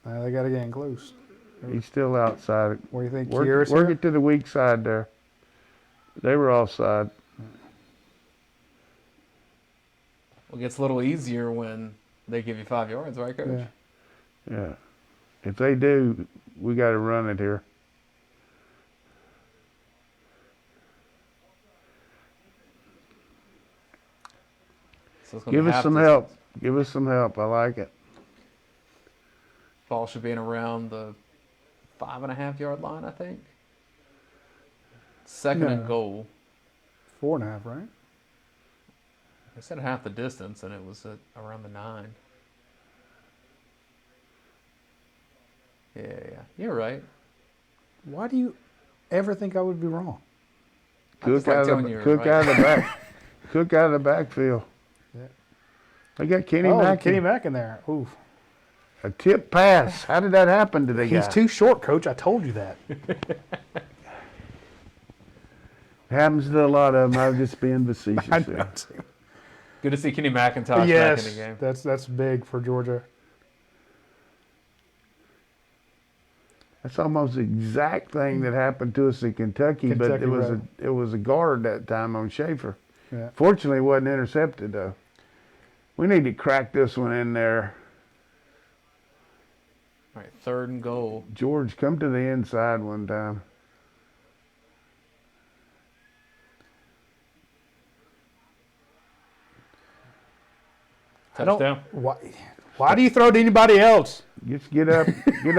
They got to get in close. He's still outside. What do you think? Work it to the weak side there. They were offside. Well, it gets a little easier when they give you 5 yards, right, Coach? Yeah. Yeah. If they do, we got to run it here. So it's gonna Give be us half some distance. help. Give us some help. I like it. Ball should be in around the 5.5-yard line, I think. 2nd and No. goal. 4.5, right? I said half the distance, and it was at around the 9. Yeah. You're right. Why do you ever think I would be wrong? I just Cook like out telling of you the you're cook right. out of the back. Cook out of the backfield. Yeah. They got Kenny Oh, Mack. Kenny Mack in there. Ooh. A tip pass. How did that happen to the guy? He's too short, Coach. I told you that. Happens to a lot of them. I'm just being facetious I there. know. Good to see Kenny McIntosh back in Yes, the game. that's big for Georgia. That's almost the exact thing that happened to us in Kentucky, but Kentucky, right. it was a guard that time on Schaefer. Yeah. Fortunately, it wasn't intercepted though. We need to crack this one in there. All right, 3rd and goal. George, come to the inside one time. I don't- Touchdown. Why do you throw to anybody else? Just get up, get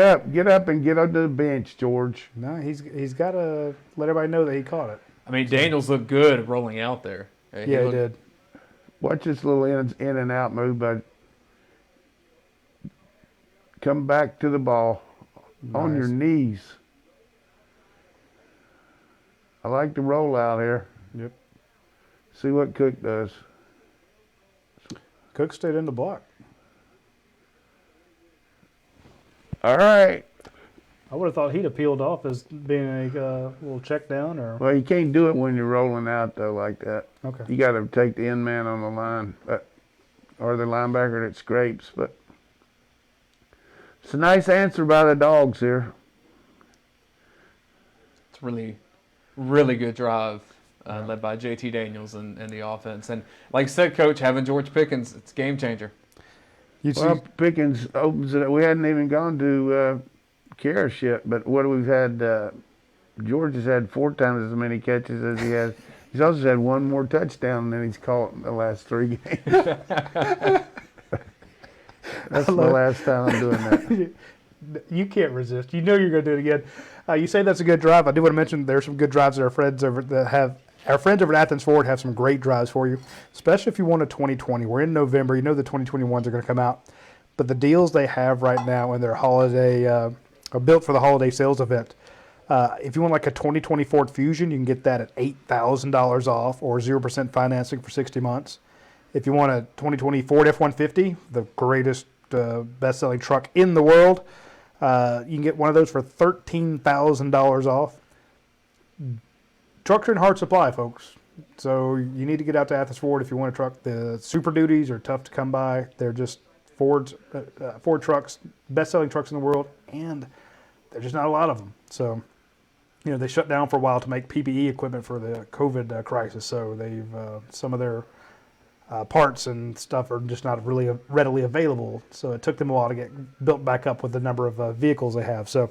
up, and get onto the bench, George. No, he's got to let everybody know that he caught it. I mean, Daniels looked good rolling out there. Yeah, he looked- did. Watch this little in and out move, bud. Come back to the ball on your Nice. knees. I like the rollout here. Yep. See what Cook does. Cook stayed in the block. All right. I would have thought he'd have peeled off as being a little check down or. Well, you can't do it when you're rolling out though like that. Okay. You got to take the end man on the line, or the linebacker that scrapes. But it's a nice answer by the Dogs here. It's really, really good drive led by JT Daniels and the offense. And like I said, Coach, having George Pickens, it's a game changer. You see, Well, Pickens opens it. We hadn't even gone to Karras yet, but what we've had, George has had 4 times as many catches as he has. He's also had 1 more touchdown than he's caught in the last 3 games. That's the last time I'm doing that. you can't resist. You know you're going to do it again. You say that's a good drive. I do want to mention there's some good drives that our friends over at Athens Forward have some great drives for you, especially if you want a 2020. We're in November. You know the 2021s are going to come out. but the deals they have right now in their holiday are built for the holiday sales event. If you want like a 2020 Ford Fusion, you can get that at $8,000 off or 0% financing for 60 months. If you want a 2020 Ford F-150, the greatest best-selling truck in the world, you can get one of those for $13,000 off. Trucks are in hard supply, folks. So you need to get out to Athens Ford if you want a truck. The Super Duties are tough to come by. They're just Ford trucks, best-selling trucks in the world, and there's just not a lot of them. So, they shut down for a while to make PPE equipment for the COVID crisis. So they've some of their parts and stuff are just not really readily available. So it took them a while to get built back up with the number of vehicles they have. So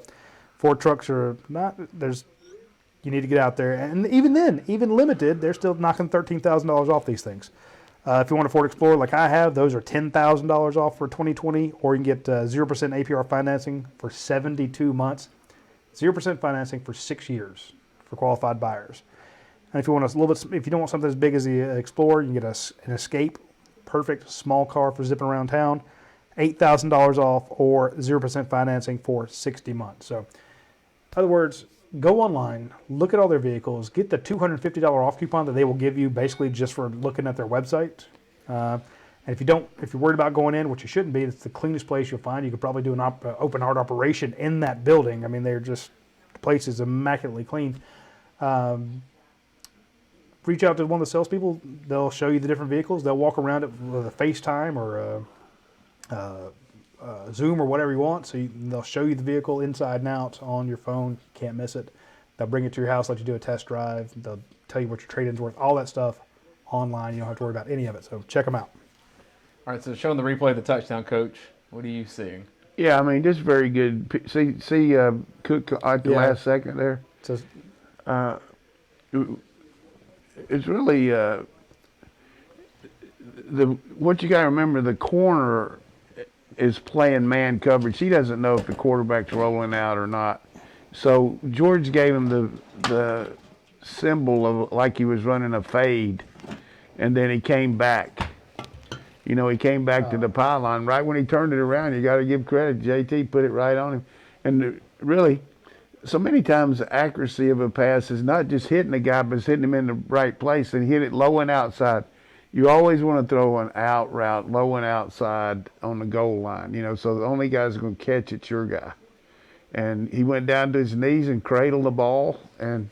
Ford trucks are not, you need to get out there. And even then, even limited, they're still knocking $13,000 off these things. If you want a Ford Explorer like I have, those are $10,000 off for 2020, or you can get 0% APR financing for 72 months, 0% financing for 6 years for qualified buyers. And if you want a little bit, if you don't want something as big as the Explorer, you can get an Escape, perfect small car for zipping around town, $8,000 off or 0% financing for 60 months. So, in other words, go online, look at all their vehicles, get the $250 off coupon that they will give you basically just for looking at their website. And if you're worried about going in, which you shouldn't be, it's the cleanest place you'll find. You could probably do an open heart operation in that building. I mean, the place is immaculately clean. Reach out to one of the salespeople. They'll show you the different vehicles. They'll walk around it with a FaceTime or Zoom or whatever you want. So they'll show you the vehicle inside and out on your phone. Can't miss it. They'll bring it to your house, let you do a test drive. They'll tell you what your trade-in's worth. All that stuff online. You don't have to worry about any of it. So check them out. All right, so showing the replay of the touchdown, Coach, what are you seeing? Yeah, I mean, just very good. See, Cook at the last second there. So, it's really what you got to remember. The corner is playing man coverage. He doesn't know if the quarterback's rolling out or not. So George gave him the symbol of like he was running a fade, and then he came back. He came back to the pylon. Right when he turned it around, you got to give credit. JT put it right on him. And really, so many times the accuracy of a pass is not just hitting the guy, but it's hitting him in the right place and hit it low and outside. You always want to throw an out route, low and outside on the goal line, so the only guy's going to catch it's your guy. And he went down to his knees and cradled the ball, and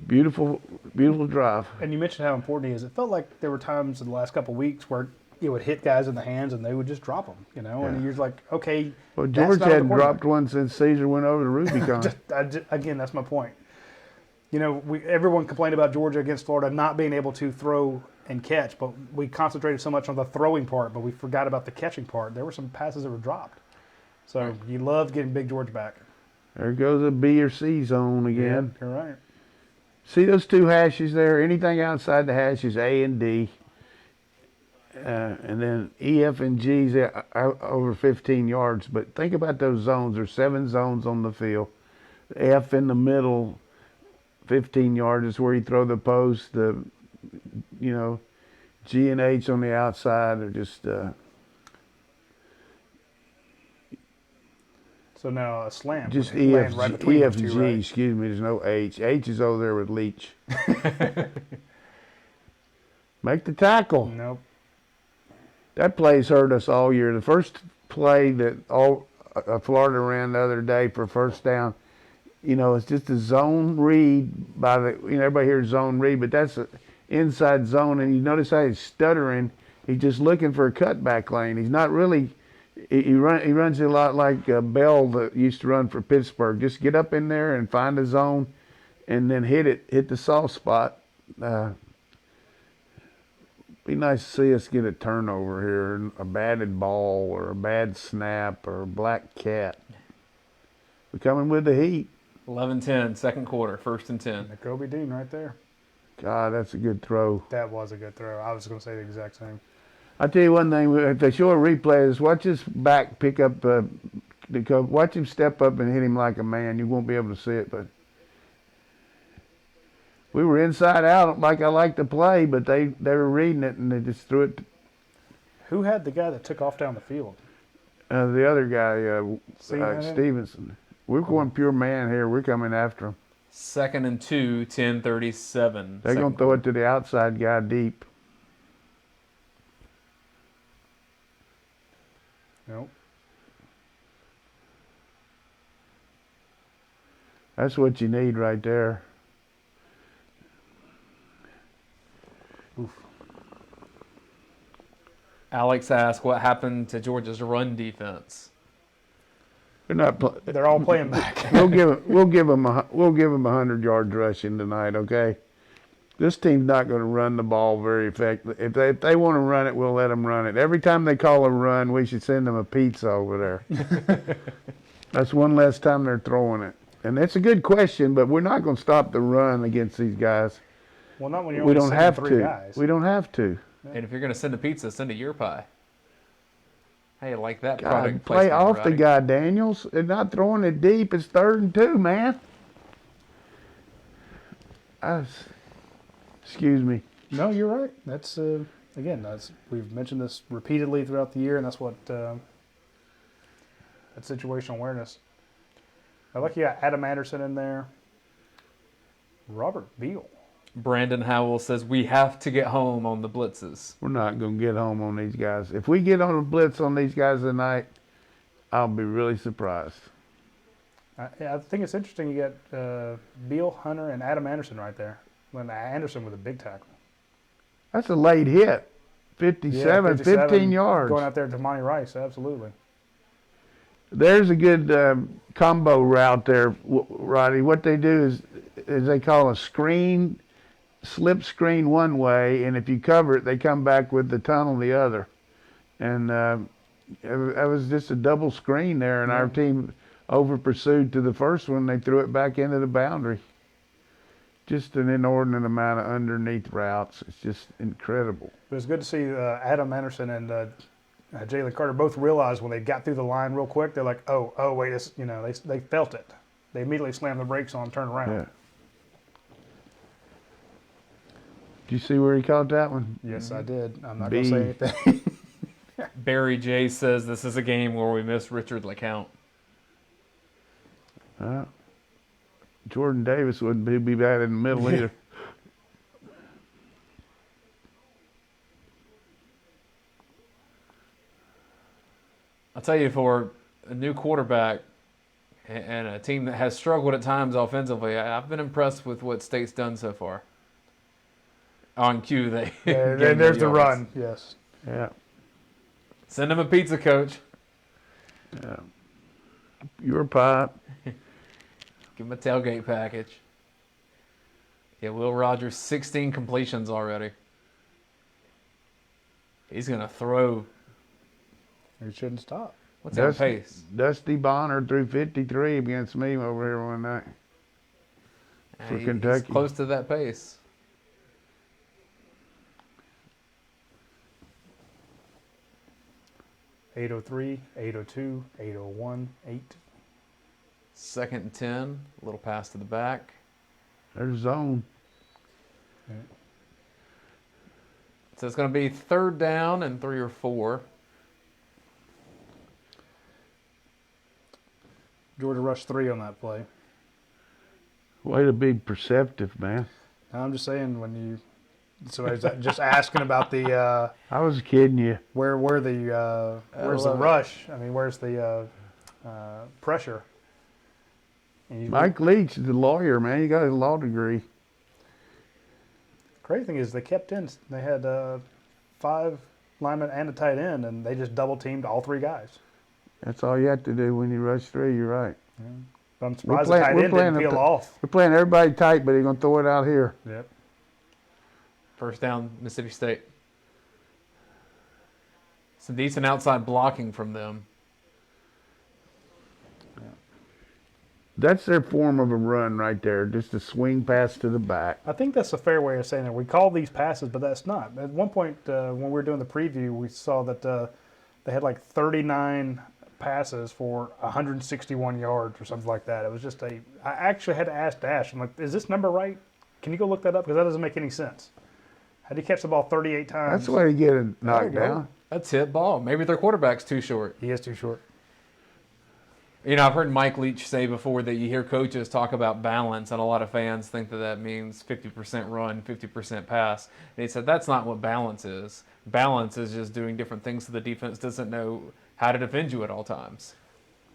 beautiful, beautiful drive. And you mentioned how important he is. It felt like there were times in the last couple of weeks where it would hit guys in the hands and they would just drop them, and you're like, okay. Well, George hadn't dropped one since Caesar went over the Rubicon. Again, that's my point. Everyone complained about Georgia against Florida not being able to throw and catch, but we concentrated so much on the throwing part, but we forgot about the catching part. There were some passes that were dropped. So you loved getting Big George back. There goes a B or C zone again. Yeah, you're right. See those two hashes there? Anything outside the hash is A and D. And then E, F, and G's over 15 yards. But think about those zones. There's 7 zones on the field. F in the middle, 15 yards is where you throw the post. The, G and H on the outside are just. So now a slam. Just E, F, right E, F, two, G. right? Excuse me. There's no H. H is over there with Leach. Make the tackle. Nope. That play's hurt us all year. The first play that Florida ran the other day for first down, it's just a zone read by the. Everybody hears zone read, but that's an inside zone. And you notice how he's stuttering. He's just looking for a cutback lane. He's not really. He runs a lot like Bell that used to run for Pittsburgh. Just get up in there and find a zone, and then hit the soft spot. Be nice to see us get a turnover here, a batted ball or a bad snap or a black cat. We're coming with the heat. 11-10, second quarter, 1st and 10. Kobe Dean right there. God, that's a good throw. That was a good throw. I was going to say the exact same. I'll tell you one thing. If they show a replay, is watch his back pick up. Watch him step up and hit him like a man. You won't be able to see it, but we were inside out like I like to play, but they were reading it and they just threw it. Who had the guy that took off down the field? The other guy, Stevenson? Stevenson. We're going pure man here. We're coming after him. 2nd and 2, 10:37. They're going to throw it to the outside guy deep. Nope. That's what you need right there. Oof. Alex asked, what happened to Georgia's run defense? They're not. They're all playing back. We'll give them 100 yards rushing tonight. Okay. This team's not going to run the ball very effectively. If they want to run it, we'll let them run it. Every time they call a run, we should send them a pizza over there. That's one less time they're throwing it. And that's a good question, but we're not going to stop the run against these guys. Well, not when you're We only don't sending have 3 to. guys. We don't have to. And if you're going to send a pizza, send a year pie. Hey, I like that God, product play placement, off the Roddy. guy, Daniels. They're not throwing it deep. It's 3rd and 2, man. Excuse me. No, you're right. That's again. We've mentioned this repeatedly throughout the year, and that's what that situational awareness. I like you got Adam Anderson in there. Robert Beal. Brandon Howell says, we have to get home on the blitzes. We're not going to get home on these guys. If we get on a blitz on these guys tonight, I'll be really surprised. I think it's interesting. You got Beal, Hunter, and Adam Anderson right there. When Anderson with a big tackle. That's a late hit. 57, 15 yards. Going out there to Monty Rice, absolutely. There's a good combo route there, Roddy. What they do is they call a screen, slip screen one way, and if you cover it, they come back with the tunnel the other. And it was just a double screen there, and our team over pursued to the first one. They threw it back into the boundary. Just an inordinate amount of underneath routes. It's just incredible. But it's good to see Adam Anderson and Jalen Carter both realized when they got through the line real quick, they're like, oh, wait, they felt it. They immediately slammed the brakes on, turned around. Yeah. Did you see where he caught that one? Yes, I did. I'm not going to say anything. Barry J says, this is a game where we miss Richard LeCount. Jordan Davis wouldn't be bad in the middle either. I'll tell you, for a new quarterback and a team that has struggled at times offensively, I've been impressed with what State's done so far. On cue, There's the run, yes. Yeah. Send him a pizza, coach. Yeah. Your pipe. Give him a tailgate package. Yeah, Will Rogers, 16 completions already. He's going to throw. He shouldn't stop. What's that pace? Dusty Bonner threw 53 against me over here one night for Kentucky. He's close to that pace. .803, 802, 801, 8. 2nd and 10, a little pass to the back. There's zone. Yeah. So it's going to be 3rd down and 3 or 4. Georgia rushed 3 on that play. Way to be perceptive, man. I'm just saying somebody's just asking about the I was kidding you. where's the rush? I mean, where's the pressure? And Mike Leach is a lawyer, man. He got his law degree. Crazy thing is they kept in. They had 5 linemen and a tight end, and they just double teamed all 3 guys. That's all you have to do when you rush 3. You're right. Yeah. But I'm surprised the tight end didn't peel off. We're playing everybody tight, but he's going to throw it out here. Yep. 1st down, Mississippi State. Some decent outside blocking from them. That's their form of a run right there, just a swing pass to the back. I think that's a fair way of saying it. We call these passes, but that's not. At one point, when we were doing the preview, we saw that they had like 39 passes for 161 yards or something like that. It was just I actually had to ask Dash, I'm like, is this number right? Can you go look that up? Because that doesn't make any sense. How do you catch the ball 38 times? That's the way to get it knocked down. A tip ball. Maybe their quarterback's too short. He is too short. You know, I've heard Mike Leach say before that you hear coaches talk about balance, and a lot of fans think that means 50% run, 50% pass. And he said that's not what balance is. Balance is just doing different things so the defense doesn't know how to defend you at all times.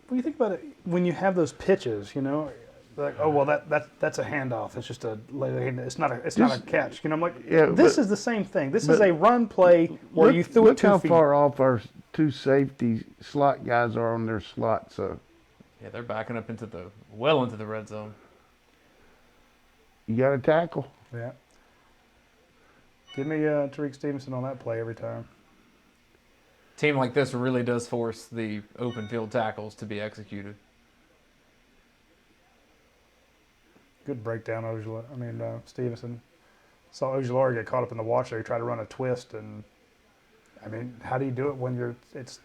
When you think about it, when you have those pitches, you know, like, oh well, that's a handoff. It's just it's not a catch. You know, I'm like, this is the same thing. This is a run play where you threw it 2 feet. Look how far off our two safety slot guys are on their slot. So yeah, they're backing up into the red zone. you got to tackle. Yeah. Give me Tariq Stevenson on that play every time. Team like this really does force the open field tackles to be executed. Good breakdown, Stevenson. Saw Ojulari get caught up in the watch there. He tried to run a twist, and I mean, how do you do it when it's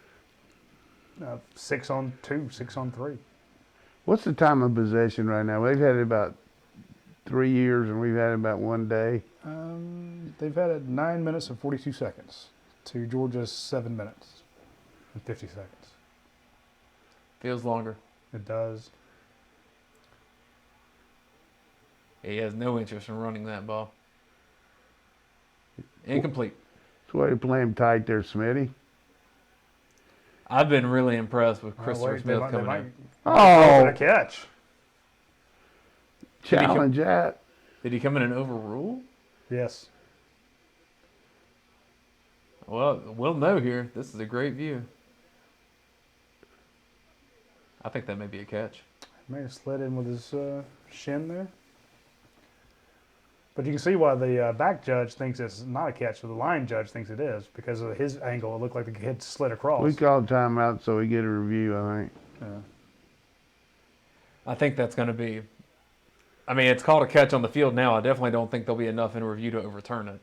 6 on 2, 6 on 3? What's the time of possession right now? They've had it about 3 years, and we've had it about 1 day. They've had it 9 minutes and 42 seconds to Georgia's 7 minutes and 50 seconds. Feels longer. It does. He has no interest in running that ball. Incomplete. That's why you play him tight there, Smitty. I've been really impressed with Christopher Smith coming in. Oh, a catch. Challenge that. Did he come in and overrule? Yes. Well, we'll know here. This is a great view. I think that may be a catch. May have slid in with his shin there. But you can see why the back judge thinks it's not a catch, or the line judge thinks it is, because of his angle. It looked like the kid slid across. We called timeout so we get a review, I think. Yeah. I think that's going to be... I mean, it's called a catch on the field now. I definitely don't think there'll be enough in review to overturn it.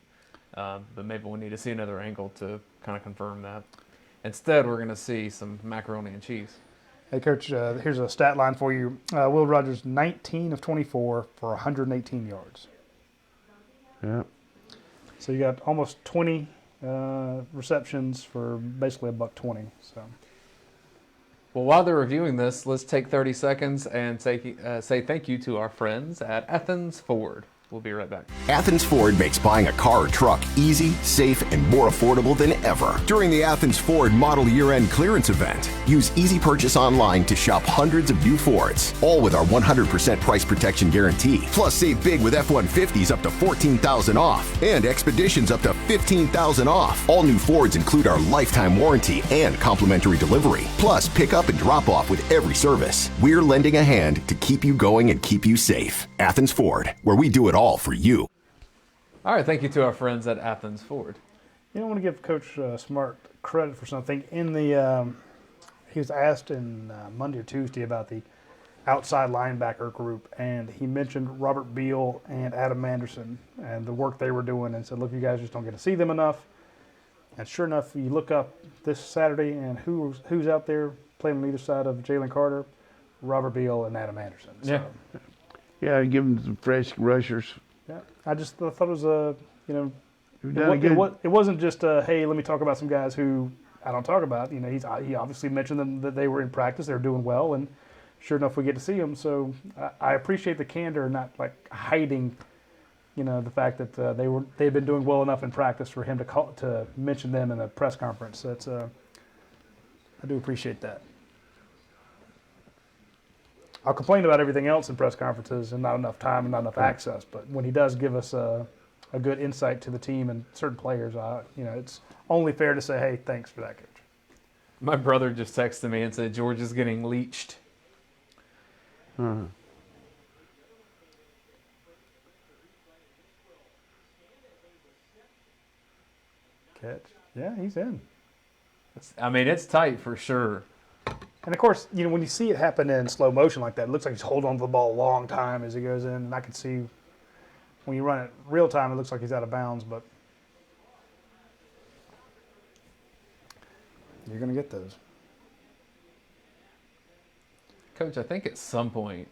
But maybe we'll need to see another angle to kind of confirm that. Instead, we're going to see some macaroni and cheese. Hey, Coach, here's a stat line for you. Will Rogers, 19 of 24 for 118 yards. Yeah. So you got almost 20 receptions for basically $120. So. Well, while they're reviewing this, let's take 30 seconds and say thank you to our friends at Athens Ford. We'll be right back. Athens Ford makes buying a car or truck easy, safe, and more affordable than ever. During the Athens Ford Model Year-End Clearance Event, use Easy Purchase online to shop hundreds of new Fords, all with our 100% price protection guarantee. Plus, save big with F-150s up to $14,000 off and Expeditions up to $15,000 off. All new Fords include our lifetime warranty and complimentary delivery. Plus, pick up and drop off with every service. We're lending a hand to keep you going and keep you safe. Athens Ford, where we do it all for you. All right, thank you to our friends at Athens Ford. You know, I want to give Coach Smart credit for something. In the he was asked in Monday or Tuesday about the outside linebacker group, and he mentioned Robert Beal and Adam Anderson and the work they were doing, and said, look, you guys just don't get to see them enough. And sure enough, you look up this Saturday, and who's out there playing on either side of Jalen Carter? Robert Beal and Adam Anderson. So, Yeah. Yeah, give them some fresh rushers. yeah, I just thought it was We've done a good. it wasn't just hey, let me talk about some guys who I don't talk about. You know, he obviously mentioned them that they were in practice, they were doing well, and sure enough, we get to see them. So I appreciate the candor, not like hiding, the fact that they've been doing well enough in practice for him to mention them in a press conference. That's I do appreciate that. I'll complain about everything else in press conferences and not enough time and not enough access. But when he does give us a good insight to the team and certain players, it's only fair to say, hey, thanks for that, Coach. My brother just texted me and said Georgia's getting leached. Uh-huh. Catch. Yeah, he's in. It's tight for sure. And, of course, when you see it happen in slow motion like that, it looks like he's holding on to the ball a long time as he goes in. And I can see when you run it real time, it looks like he's out of bounds. But you're going to get those. Coach, I think at some point,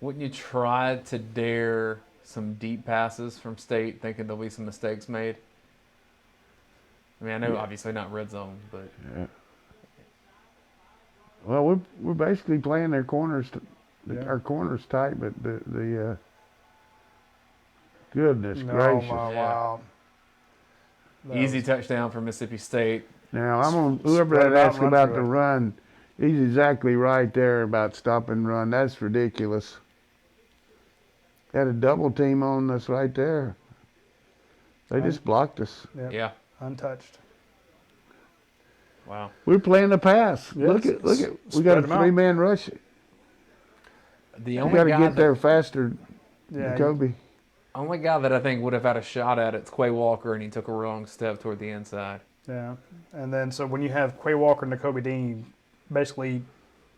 wouldn't you try to dare some deep passes from State, thinking there'll be some mistakes made? I mean, I know obviously not red zone, but Yeah. Well, we're basically playing their corners, our corners tight, but the goodness gracious. Wow. easy touchdown for Mississippi State. Now I'm on whoever Spread that it out asked and run about through the it. run. He's exactly right there about stop and run. That's ridiculous. Had a double team on us right there. They just blocked us. Yep. Yeah. Untouched. Wow. We're playing the pass. Yeah, Look at we spread got a them out. 3-man rush. The We only got to guy get there faster, Yeah. Kobe. only guy that I think would have had a shot at it's Quay Walker, and he took a wrong step toward the inside. Yeah. And then so when you have Quay Walker and Nakobe Dean basically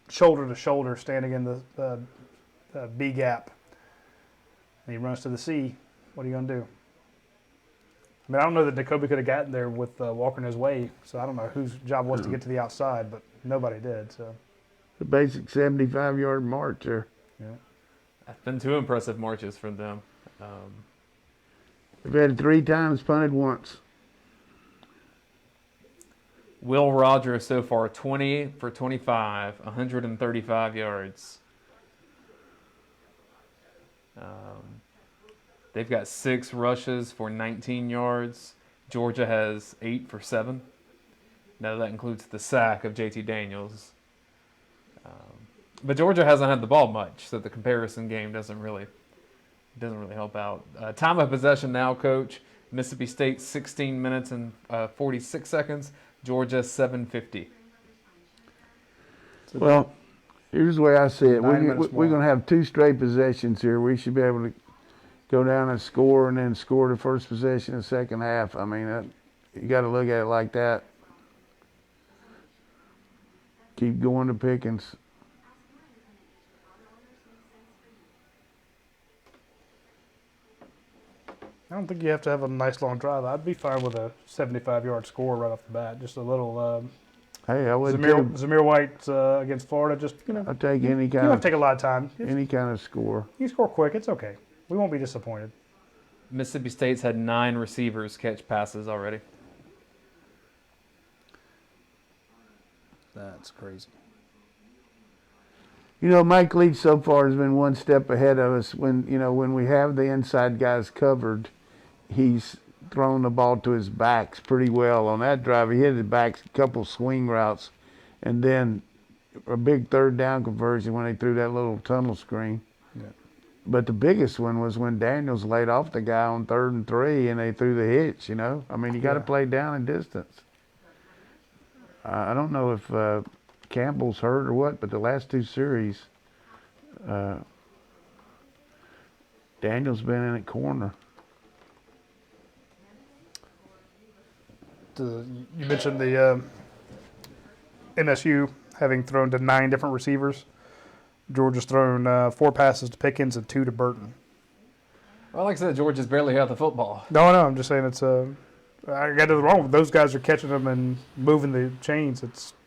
shoulder to shoulder standing in the B gap, and he runs to the C, what are you going to do? I mean, I don't know that Nakobe could have gotten there with Walker in his way, so I don't know whose job was to get to the outside, but nobody did. So The basic 75-yard march there. yeah. That's been 2 impressive marches from them. They've had 3 times, punted once. Will Rogers so far 20 for 25, 135 yards. They've got 6 rushes for 19 yards. Georgia has 8 for 7. Now that includes the sack of JT Daniels. But Georgia hasn't had the ball much, so the comparison game doesn't really help out. Time of possession now, Coach. Mississippi State 16 minutes and 46 seconds. Georgia 7:50. Well, here's the way I see it. 9 minutes We're more. going to have 2 straight possessions here. We should be able to go down and score, and then score the first possession in the second half. I mean, you got to look at it like that. Keep going to Pickens. I don't think you have to have a nice long drive. I'd be fine with a 75-yard score right off the bat. Just a little Hey, I would Zamir White against Florida. Just I'll take any you kind don't have of to take a lot of time. any kind of score. You score quick. It's okay. We won't be disappointed. Mississippi State's had 9 receivers catch passes already. That's crazy. You know, Mike Leach so far has been one step ahead of us. When we have the inside guys covered, he's thrown the ball to his backs pretty well. On that drive, he hit his backs a couple swing routes, and then a big 3rd down conversion when they threw that little tunnel screen. Yeah. But the biggest one was when Daniels laid off the guy on 3rd and 3, and they threw the hitch. I mean, you got to play down and distance. I don't know if Campbell's hurt or what, but the last 2 series, Daniel's been in at corner. You mentioned the MSU having thrown to 9 different receivers. Georgia's thrown 4 passes to Pickens and 2 to Burton. Well, like I said, Georgia's barely had the football. No, I'm just saying it's I got nothing wrong with those guys are catching them and moving the chains.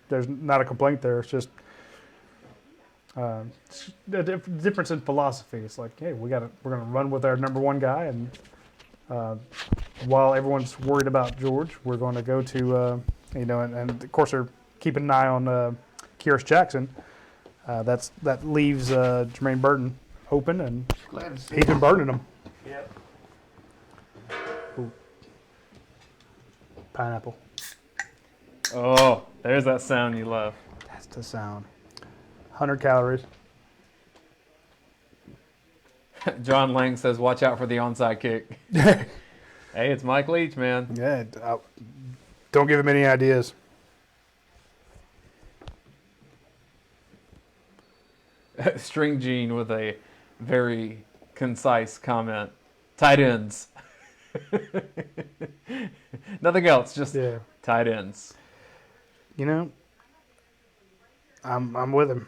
There's not a complaint there. It's just a difference in philosophy. It's like, hey, we're gonna run with our number 1 guy, and while everyone's worried about George, we're going to go to and of course they're keeping an eye on Kyrus Jackson. That leaves Jermaine Burton open, and he's been burning them. Yep. Pineapple. Oh, there's that sound you love. That's the sound. 100 calories. John Lang says, watch out for the onside kick. Hey, it's Mike Leach, man. Yeah, don't give him any ideas. String Gene with a very concise comment. Tight ends. Nothing else, just Yeah. tight ends. I'm with him.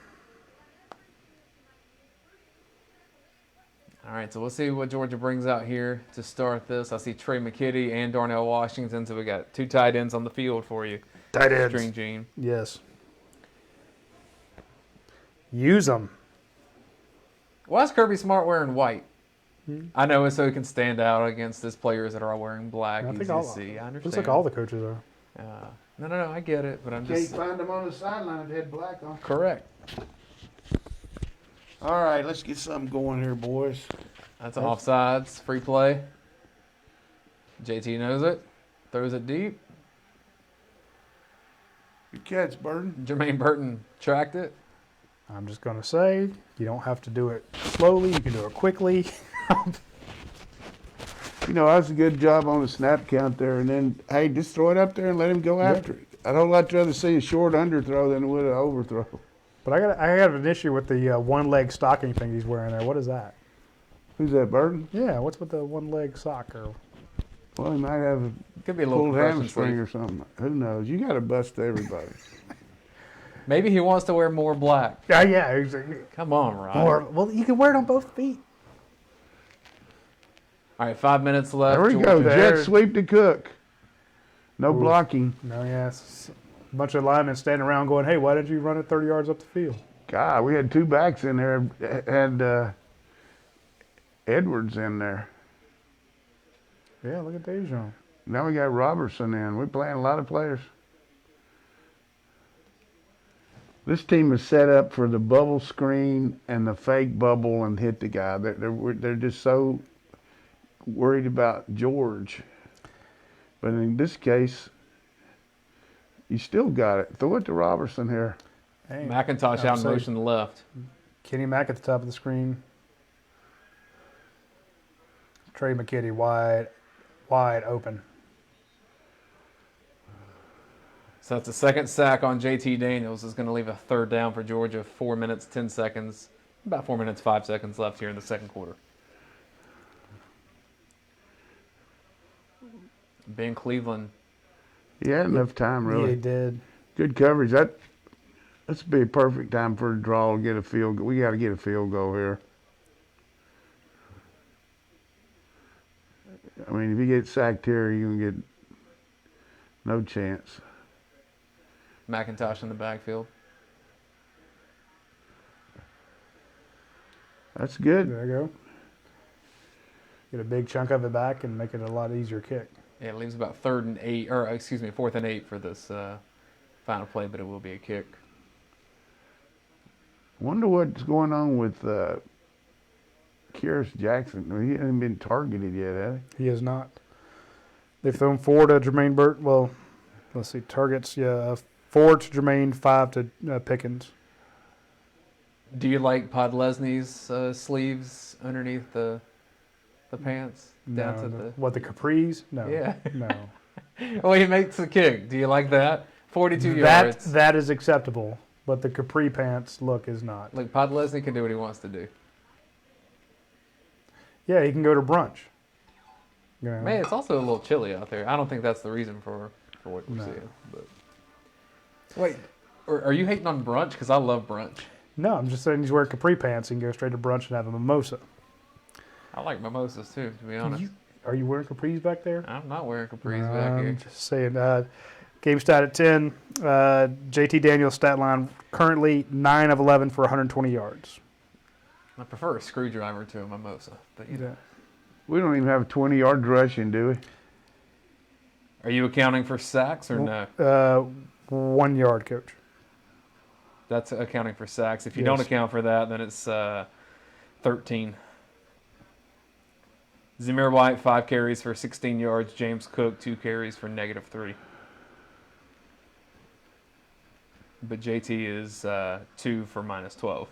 All right, so we'll see what Georgia brings out here to start this. I see Trey McKitty and Darnell Washington, so we got 2 tight ends on the field for you. Tight ends. String Gene. Yes. Use them. Why is Kirby Smart wearing white? I know it's so he can stand out against his players that are all wearing black. I Easy think to all. see. I understand. Looks like all the coaches are. No, I get it, but I'm Can't just find them on the sideline that had black on. correct. All right, let's get something going here, boys. That's offsides, free play. JT knows it, throws it deep. Good catch, Burton. Jermaine Burton tracked it. I'm just going to say, you don't have to do it slowly. You can do it quickly. You know, that was a good job on the snap count there. And then, hey, just throw it up there and let him go after it. I'd a whole lot rather see a short underthrow than would an overthrow. But I got an issue with the one-leg stocking thing he's wearing there. What is that? Who's that, Burton? Yeah, what's with the one-leg sock? Or Well, he might have a Could be a little pulled compression hamstring sleeve. or something. Who knows? You got to bust everybody. Maybe he wants to wear more black. yeah, exactly. Come on, Ryan. Or well, you can wear it on both feet. All right, 5 minutes left. There we go. Georgia- Jet sweep to Cook. No blocking. No, yes. A bunch of linemen standing around going, "Hey, why didn't you run it 30 yards up the field?" God, we had two backs in there. Had Edwards in there. Yeah, look at Dejon. Now we got Robertson in. We're playing a lot of players. This team is set up for the bubble screen and the fake bubble and hit the guy. They're just so worried about George. But in this case, you still got it. Throw it to Robertson here. Hey, McIntosh I'll out in say- motion left. Kenny Mack at the top of the screen. Trey McKitty wide open. So that's a second sack on JT Daniels. Is going to leave a third down for Georgia. 4 minutes, 10 seconds. About 4 minutes, 5 seconds left here in the second quarter. Ben Cleveland. He had enough time, Yeah, he really. did. Good coverage. That's be a perfect time for a draw to get a field goal. We got to get a field goal here. I mean, if you get sacked here, you're going to get no chance. McIntosh in the backfield. That's good. There you go. Get a big chunk of it back and make it a lot easier kick. Yeah, it leaves about 4th and 8 for this final play, but it will be a kick. Wonder what's going on with Kyrus Jackson. He hasn't been targeted yet, has he? He is not. They've thrown 4 to Jermaine Burt. Well, let's see. Targets, 4 to Jermaine, 5 to Pickens. Do you like Podlesny's sleeves underneath the pants? Down to the What, the capris? No. Yeah. No. Well, he makes a kick. Do you like that? 42 yards. That is acceptable, but the capri pants look is not. Look, Podlesny can do what he wants to do. Yeah, he can go to brunch. You know? Man, it's also a little chilly out there. I don't think that's the reason for what we're No. seeing. But wait, are you hating on brunch? Because I love brunch. No, I'm just saying he's wearing capri pants and go straight to brunch and have a mimosa. I like mimosas too, to be honest. Are you wearing capris back there? I'm not wearing capris back here. I'm just saying. Game stat at 10. JT Daniels stat line currently 9 of 11 for 120 yards. I prefer a screwdriver to a mimosa. But you know. We don't even have a 20-yard rushing, do we? Are you accounting for sacks or no? 1 yard, coach. That's accounting for sacks. If you Yes. don't account for that, then it's 13. Zamir White, 5 carries for 16 yards. James Cook, 2 carries for -3. But JT is 2 for -12.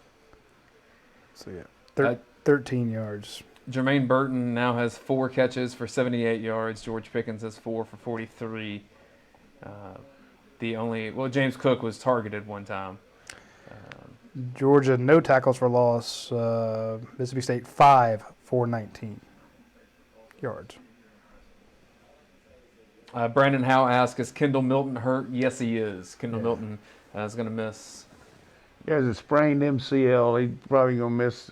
So, yeah. 13 yards. Jermaine Burton now has 4 catches for 78 yards. George Pickens has 4 for 43. James Cook was targeted one time. Georgia, no tackles for loss. Mississippi State, 5 for 19 yards. Brandon Howe asks, is Kendall Milton hurt? Yes, he is. Kendall Milton is going to miss. He has a sprained MCL. He's probably going to miss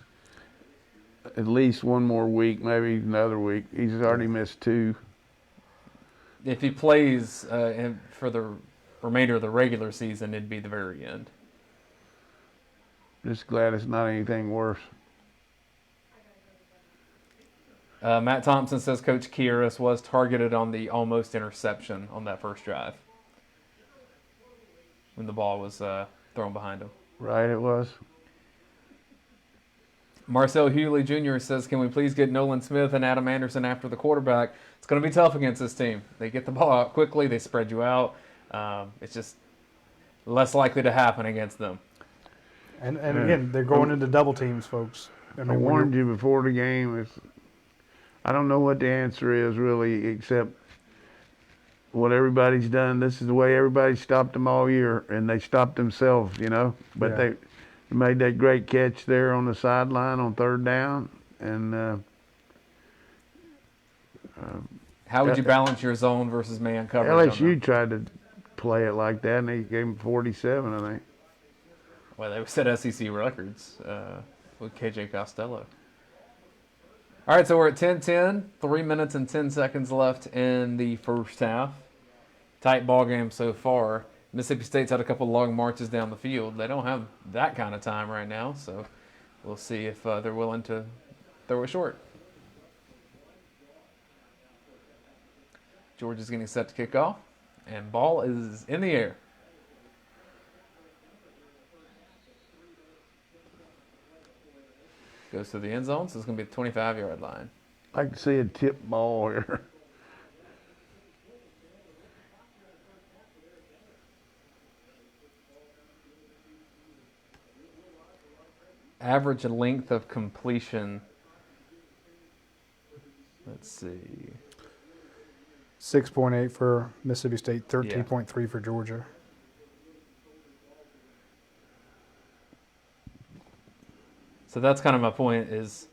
at least one more week, maybe another week. He's already missed 2. If he plays for the remainder of the regular season, it'd be the very end. Just glad it's not anything worse. Matt Thompson says Coach Kyrus was targeted on the almost interception on that first drive. when the ball was thrown behind him. Right, it was. Marcel Hewley Jr. says, can we please get Nolan Smith and Adam Anderson after the quarterback? It's going to be tough against this team. They get the ball out quickly. They spread you out. It's just less likely to happen against them. And again, they're going into double teams, folks. I warned you before the game. I don't know what the answer is really, except what everybody's done. This is the way everybody stopped them all year, and they stopped themselves, you know. But they made that great catch there on the sideline on third down. And how would you balance your zone versus man coverage? LSU tried to play it like that, and they gave them 47, I think. Well, they set SEC records with KJ Costello. All right, so we're at 10-10, 3 minutes and 10 seconds left in the first half. Tight ball game so far. Mississippi State's had a couple long marches down the field. They don't have that kind of time right now, so we'll see if they're willing to throw it short. Georgia's getting set to kick off, and ball is in the air. Goes to the end zone, so it's going to be the 25-yard line. I'd like to see a tip ball here. Average length of completion. Let's see. 6.8 for Mississippi State, 13.3 for Georgia. So that's kind of my point is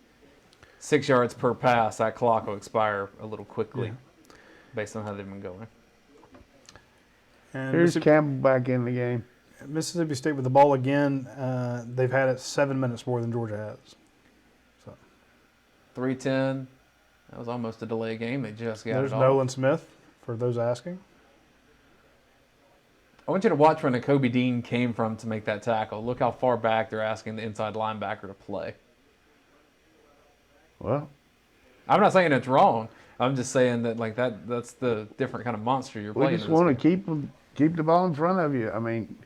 6 yards per pass, that clock will expire a little quickly based on how they've been going. And Here's Campbell back in the game. Mississippi State with the ball again. They've had it 7 minutes more than Georgia has. So 3:10. That was almost a delay game. They just got there's it off. Nolan Smith, for those asking. I want you to watch where Nakobe Dean came from to make that tackle. Look how far back they're asking the inside linebacker to play. Well, I'm not saying it's wrong. I'm just saying that that's the different kind of monster you're playing. we just want to keep the ball in front of you. I mean,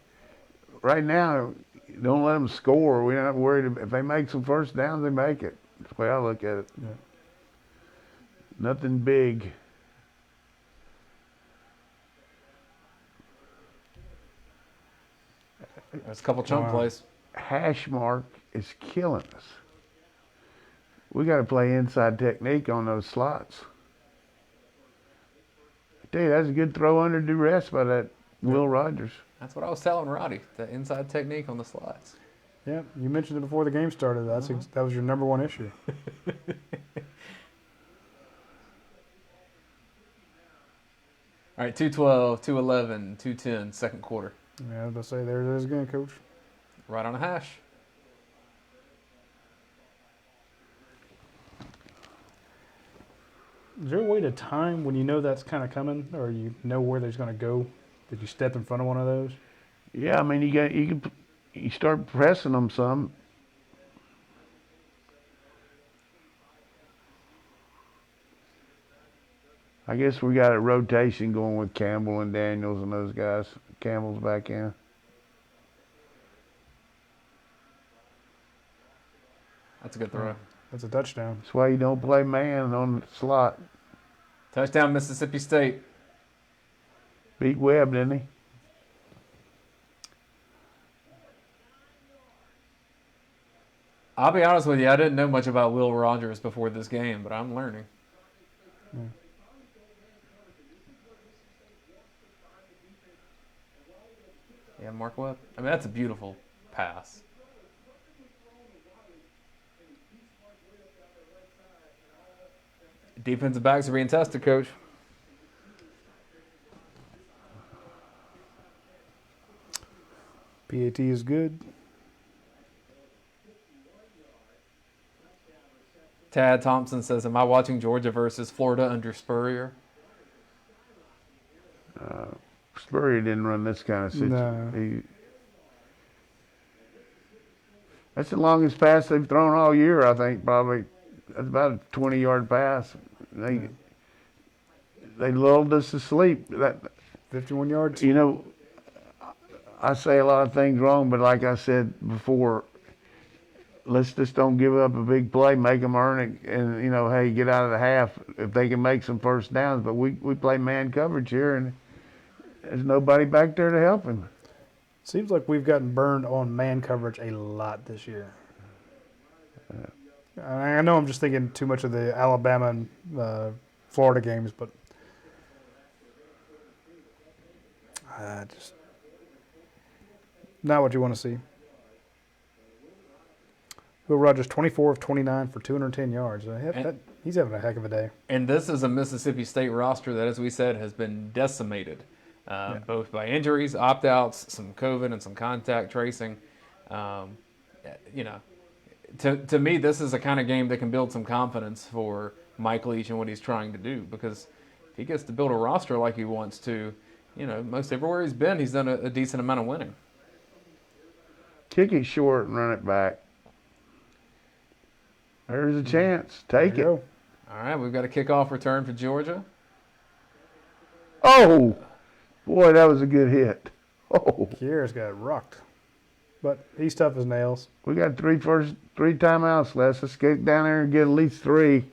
right now, don't let them score. We're not worried. If they make some first downs, they make it. That's the way I look at it. Yeah. Nothing big. There's a couple chunk plays. Hash mark is killing us. We got to play inside technique on those slots. Dude, that's a good throw under duress by that Will Rogers. That's what I was telling Roddy, the inside technique on the slots. Yeah, you mentioned it before the game started. That was your number one issue. All right, 2:12, 2:11, 2:10, second quarter. Yeah, I was about to say, there it is again, Coach. Right on a hash. Is there a way to time when you know that's kind of coming, or you know where there's going to go? Did you step in front of one of those? Yeah, I mean, you start pressing them some. I guess we got a rotation going with Campbell and Daniels and those guys. Campbell's back in. That's a good throw. That's a touchdown. That's why you don't play man on the slot. Touchdown, Mississippi State. Beat Webb, didn't he? I'll be honest with you, I didn't know much about Will Rogers before this game, but I'm learning. Yeah. Yeah, Mark Webb. I mean, that's a beautiful pass. Defensive backs are being tested, Coach. PAT is good. Tad Thompson says, am I watching Georgia versus Florida under Spurrier? Spurrier didn't run this kind of situation. No. That's the longest pass they've thrown all year, I think, probably. That's about a 20-yard pass. They lulled us to sleep. 51 yards. You know, I say a lot of things wrong, but like I said before, let's just don't give up a big play, make them earn it, and hey, get out of the half if they can make some first downs. But we play man coverage here, and there's nobody back there to help him. Seems like we've gotten burned on man coverage a lot this year. I know I'm just thinking too much of the Alabama and Florida games, but just not what you want to see. Will Rogers, 24 of 29 for 210 yards. He's having a heck of a day. And this is a Mississippi State roster that, as we said, has been decimated, both by injuries, opt-outs, some COVID, and some contact tracing. To me, this is a kind of game that can build some confidence for Mike Leach and what he's trying to do, because if he gets to build a roster like he wants to, most everywhere he's been, he's done a decent amount of winning. Kick it short and run it back. There's a chance. Take it. All right, we've got a kickoff return for Georgia. Oh, boy, that was a good hit. Oh, Kiera's got rocked, but he's tough as nails. We got three timeouts left. Let's get down there and get at least 3.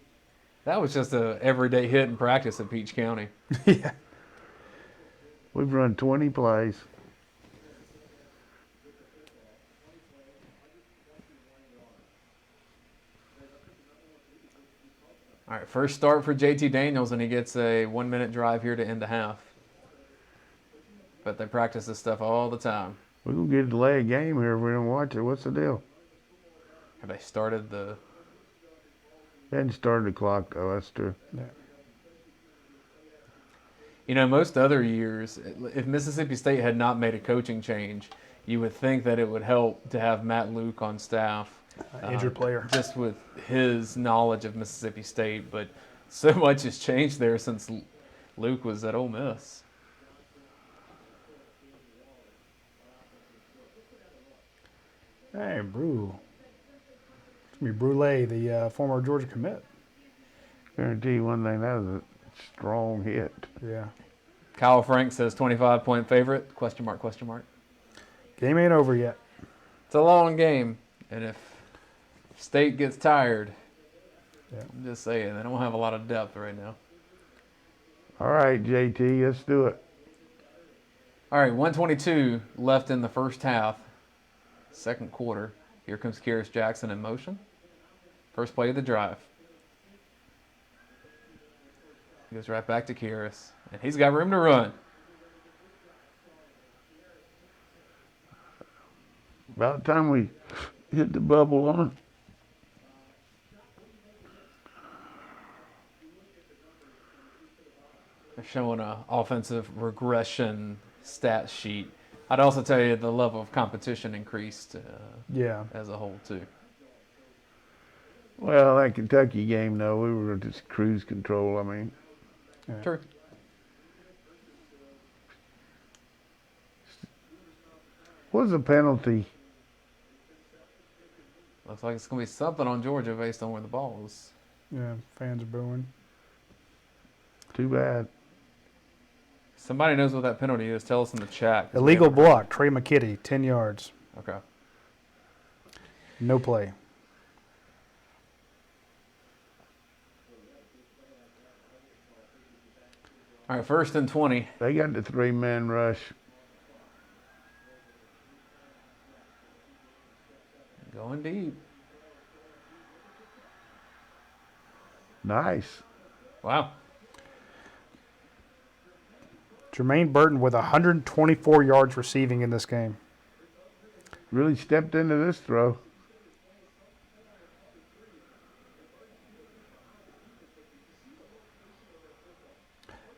That was just a everyday hit in practice at Peach County. Yeah. We've run 20 plays. All right, first start for JT Daniels, and he gets a 1-minute drive here to end the half. But they practice this stuff all the time. We're going to get a delay a game here if we don't watch it. What's the deal? Have they started the... They hadn't started the clock, though. That's true. Yeah. Most other years, if Mississippi State had not made a coaching change, you would think that it would help to have Matt Luke on staff. Injured player. Just with his knowledge of Mississippi State, but so much has changed there since Luke was at Ole Miss. Hey, Brew. It's going to be Brule, the former Georgia commit. Guarantee you one thing, that was a strong hit. Yeah. Kyle Frank says 25-point favorite, question mark. Game ain't over yet. It's a long game, and if State gets tired, I'm just saying, they don't have a lot of depth right now. All right, JT, let's do it. All right, 1:22 left in the first half, second quarter. Here comes Kyrus Jackson in motion. First play of the drive. He goes right back to Kyrus, and he's got room to run. About the time we hit the bubble on it. They're showing an offensive regression stat sheet. I'd also tell you the level of competition increased as a whole, too. Well, that Kentucky game, though, we were just cruise control, True. What was the penalty? Looks like it's going to be something on Georgia based on where the ball is. Yeah, fans are booing. Too bad. Somebody knows what that penalty is. Tell us in the chat. Illegal block, Trey McKitty, 10 yards. Okay. No play. All right, 1st and 20. They got the 3-man rush. Going deep. Nice. Wow. Jermaine Burton with 124 yards receiving in this game. Really stepped into this throw.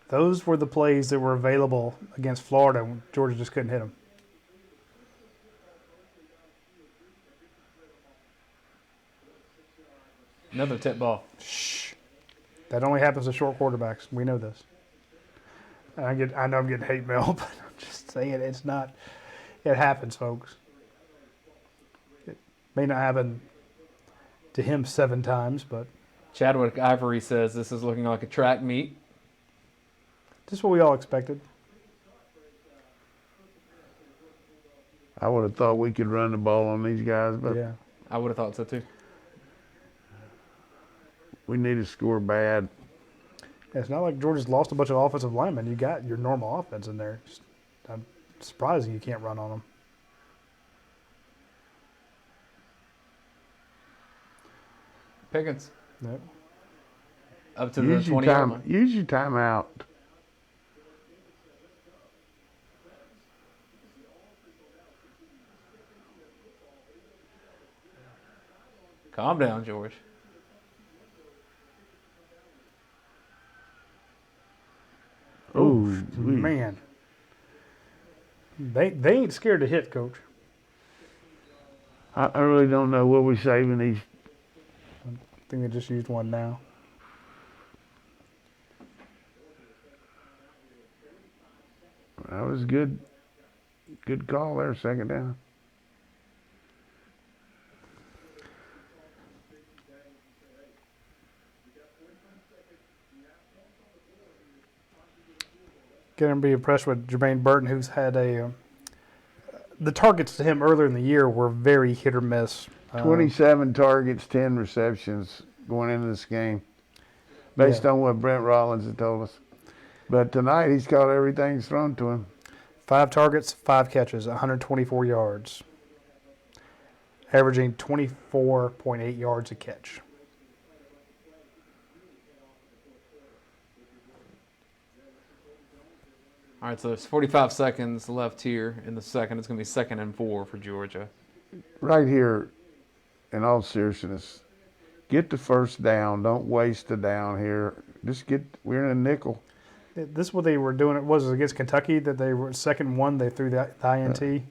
Those were the plays that were available against Florida when Georgia just couldn't hit them. Another tip ball. Shh. That only happens to short quarterbacks. We know this. I know I'm getting hate mail, but I'm just saying it's not. It happens, folks. It may not happen to him 7 times, but Chadwick Ivory says this is looking like a track meet. just what we all expected. I would have thought we could run the ball on these guys, but Yeah. I would have thought so too. we need to score bad. It's not like Georgia's lost a bunch of offensive linemen. You got your normal offense in there. I'm surprised you can't run on them. Pickens Yep. up to the Use your 20 time. Use your timeout. Calm down, George. Oh, Man. They ain't scared to hit, Coach. I really don't know what we're saving these. I think they just used one now. That was good. Good call there, second down. Gonna be impressed with Jermaine Burton, who's had the targets to him earlier in the year were very hit or miss. 27 targets, 10 receptions going into this game, based on what Brent Rollins had told us. But tonight he's caught everything that's thrown to him. 5 targets, 5 catches, 124 yards, averaging 24.8 yards a catch. All right, so there's 45 seconds left here in the second. It's going to be 2nd and 4 for Georgia. Right here, in all seriousness, get the first down. Don't waste a down here. We're in a nickel. This is what they were doing. It was against Kentucky that they were 2nd and 1. They threw the INT.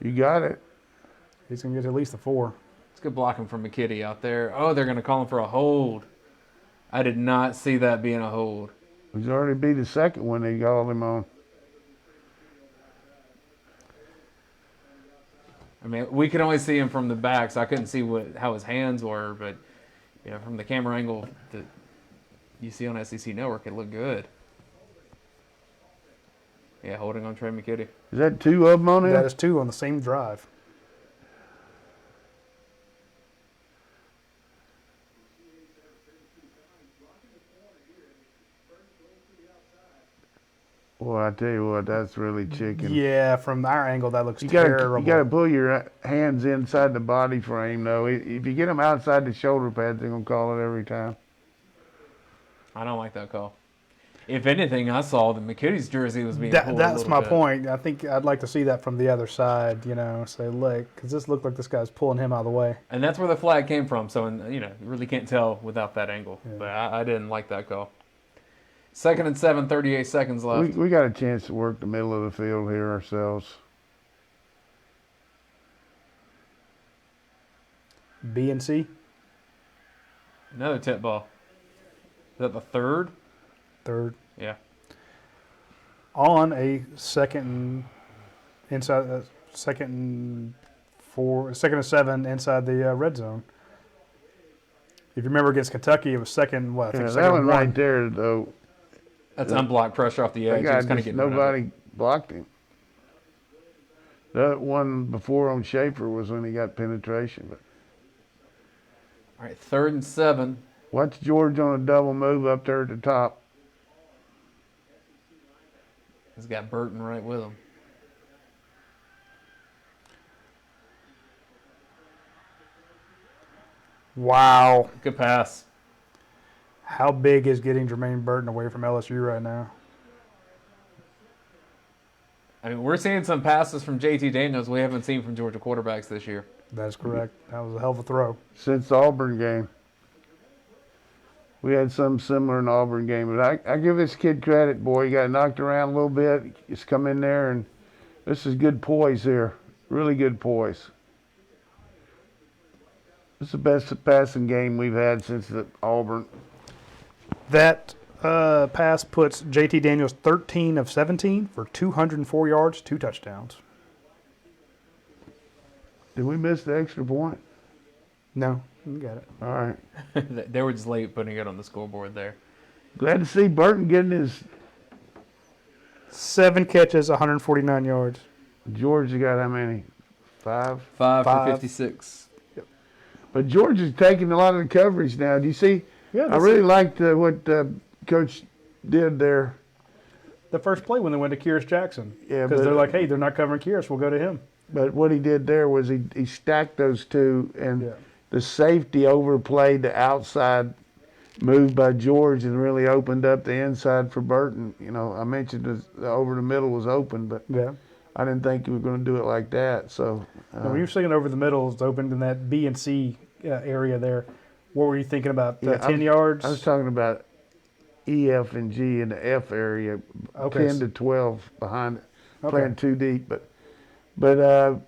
You got it. He's going to get at least a 4. It's good blocking from McKitty out there. Oh, they're going to call him for a hold. I did not see that being a hold. He's already beat the second one they called him on. I mean, we could only see him from the back, so I couldn't see how his hands were. But from the camera angle that you see on SEC Network, it looked good. Yeah, holding on Trey McKitty. Is that 2 of them on him? That is 2 on the same drive. Boy, I tell you what, that's really chicken. Yeah, from our angle, that looks You terrible. got to pull your hands inside the body frame, though. If you get them outside the shoulder pads, they're going to call it every time. I don't like that call. If anything, I saw that McKitty's jersey was being pulled That's a my little bit. point. I think I'd like to see that from the other side, say, look, because this looked like this guy's pulling him out of the way. And that's where the flag came from. So, you really can't tell without that angle. Yeah. But I didn't like that call. 2nd and 7, 38 seconds left. We got a chance to work the middle of the field here ourselves. B and C, Another tip ball. Is that the 3rd? 3rd. Yeah. On a 2nd and inside, 2nd and 4, 2nd and 7 inside the red zone. If you remember against Kentucky, it was second. What? I think Yeah, second that and one right there, though. That's unblocked pressure off the That edge. guy It's kind of just, getting nobody blocked him. That one before on Schaefer was when he got penetration. But All right, 3rd and 7. watch George on a double move up there at the top. He's got Burton right with him. Wow. Good pass. How big is getting Jermaine Burton away from LSU right now? I mean, we're seeing some passes from JT Daniels we haven't seen from Georgia quarterbacks this year. That's correct. That was a hell of a throw. Since the Auburn game. We had something similar in the Auburn game. But I give this kid credit, boy. He got knocked around a little bit. He's come in there, and this is good poise here. Really good poise. This is the best passing game we've had since the Auburn. That pass puts JT Daniels 13 of 17 for 204 yards, 2 touchdowns. Did we miss the extra point? No, you got it. All right. They were just late putting it on the scoreboard there. Glad to see Burton getting his. 7 catches, 149 yards. Georgia got how many? 5? 5 for Five. 56. But Georgia's taking a lot of the coverage now. Do you see? Yeah, I really liked what Coach did there. the first play when they went to Kyrus Jackson. Yeah, Because but- they're like, hey, they're not covering Kyrus, we'll go to him. But what he did there was he stacked those two, and Yeah. the safety overplayed the outside move by George and really opened up the inside for Burton. You know, I mentioned the over the middle was open, but Yeah. I didn't think he was going to do it like that. So And when you're saying over the middle, it's open in that B and C area there. What were you thinking about? Yeah, 10 yards? I was talking about E, F, and G in the F area, Okay. 10 to 12 behind it, Okay. playing too deep. But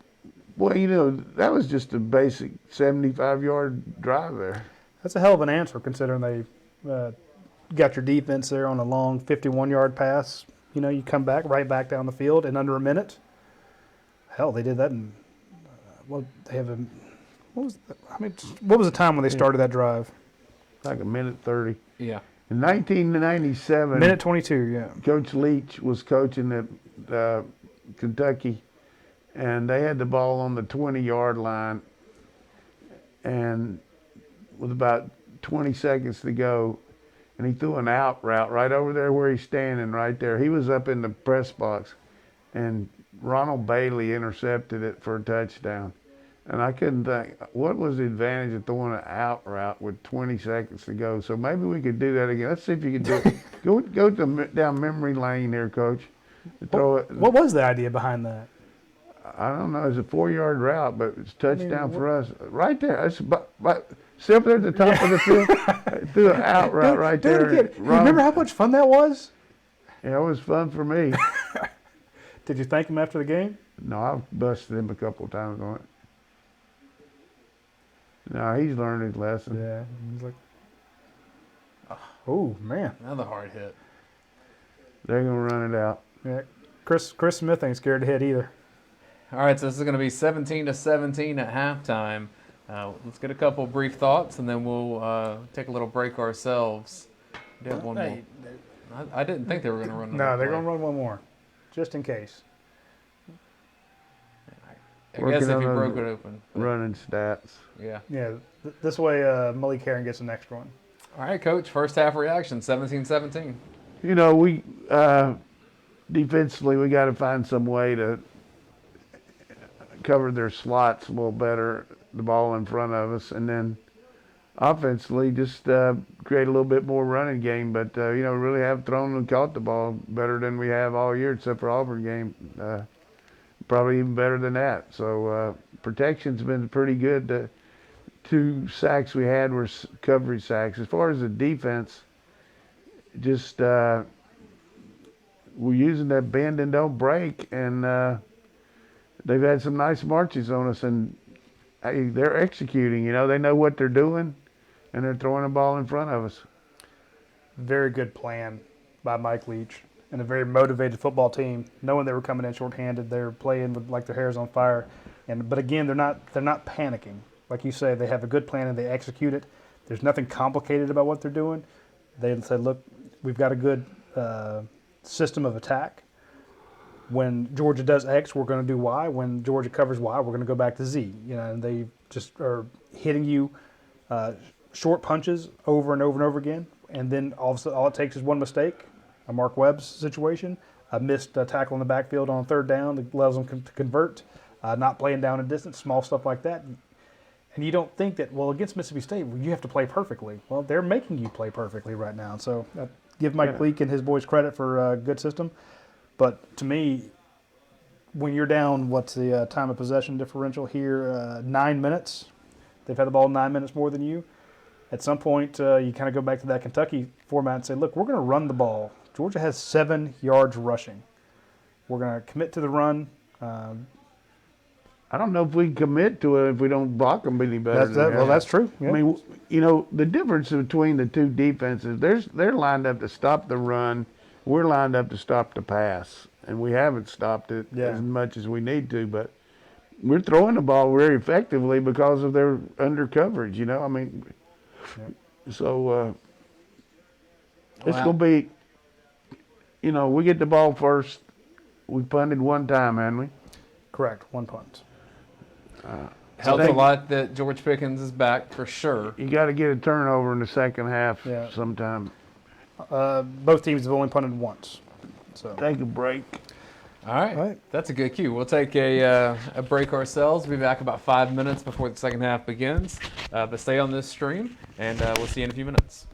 boy, you know, that was just a basic 75-yard drive there. That's a hell of an answer considering they got your defense there on a long 51-yard pass. You know, you come back down the field in under a minute. Hell, they did that in what was the time when they started that drive? Like a minute 30. Yeah. In 1997, Minute 22, yeah. Coach Leach was coaching at Kentucky, and they had the ball on the 20-yard line, and with about 20 seconds to go, and he threw an out route right over there where he's standing right there. He was up in the press box, and Ronald Bailey intercepted it for a touchdown. And I couldn't think, what was the advantage of throwing an out route with 20 seconds to go? So maybe we could do that again. Let's see if you can do it. Go down memory lane here, Coach. Throw it. What was the idea behind that? I don't know. It's a 4-yard route, but it's a touchdown for us. Right there. That's see up there at the top of the field? Threw an out route right Do it there. again. You remember how much fun that was? Yeah, it was fun for me. Did you thank him after the game? No, I've busted him a couple of times on it. No, he's learned his lesson. Yeah. He's like, oh, man. Another hard hit. They're going to run it out. Yeah. Chris Smith ain't scared to hit either. All right, so this is going to be 17-17 at halftime. Let's get a couple brief thoughts, and then we'll take a little break ourselves. We have one more. I didn't think they were going to run. No, they're going to run one more, just in case. I Working guess if on you those broke it open. but- Running stats. Yeah. Yeah, this way Malik Herring gets an extra one. All right, Coach. First half reaction, 17-17. You know, we defensively, we got to find some way to cover their slots a little better, the ball in front of us, and then offensively just create a little bit more running game. But, you know, really have thrown and caught the ball better than we have all year, except for Auburn game. Probably even better than that. So protection's been pretty good. The 2 sacks we had were coverage sacks. As far as the defense, just we're using that bend and don't break, and they've had some nice marches on us, and hey, they're executing. You know, they know what they're doing, and they're throwing the ball in front of us. Very good plan by Mike Leach and a very motivated football team, knowing they were coming in shorthanded. They're playing with like their hair's on fire, but again, they're not panicking. Like you say, they have a good plan and they execute it. There's nothing complicated about what they're doing. They said, look, we've got a good system of attack. When Georgia does X, we're going to do Y. When Georgia covers Y, we're going to go back to Z. You know, and they just are hitting you short punches over and over and over again. And then all it takes is one mistake, a Mark Webb's situation, a missed tackle in the backfield on 3rd down that allows them to convert, not playing down in distance, small stuff like that. And you don't think that, well, against Mississippi State, you have to play perfectly. Well, they're making you play perfectly right now. So give Mike Leach and his boys credit for a good system. But to me, when you're down, what's the time of possession differential here? 9 minutes. They've had the ball 9 minutes more than you. At some point, you kind of go back to that Kentucky format and say, look, we're going to run the ball. Georgia has 7 yards rushing. We're going to commit to the run. I don't know if we can commit to it if we don't block them any better. Well, that's true. Yeah. I mean, you know, the difference between the two defenses, they're lined up to stop the run. We're lined up to stop the pass. And we haven't stopped it as much as we need to. But we're throwing the ball very effectively because of their under coverage, you know. I mean, so It's Wow. going to be, we get the ball first. We punted one time, haven't we? Correct. 1 punt. Helps a thank- lot that George Pickens is back for sure. You got to get a turnover in the second half Yeah. sometime. Both teams have only punted once. So Take a break. All right. All right. That's a good cue. We'll take a break ourselves. We'll be back about 5 minutes before the second half begins. But stay on this stream, and we'll see you in a few minutes.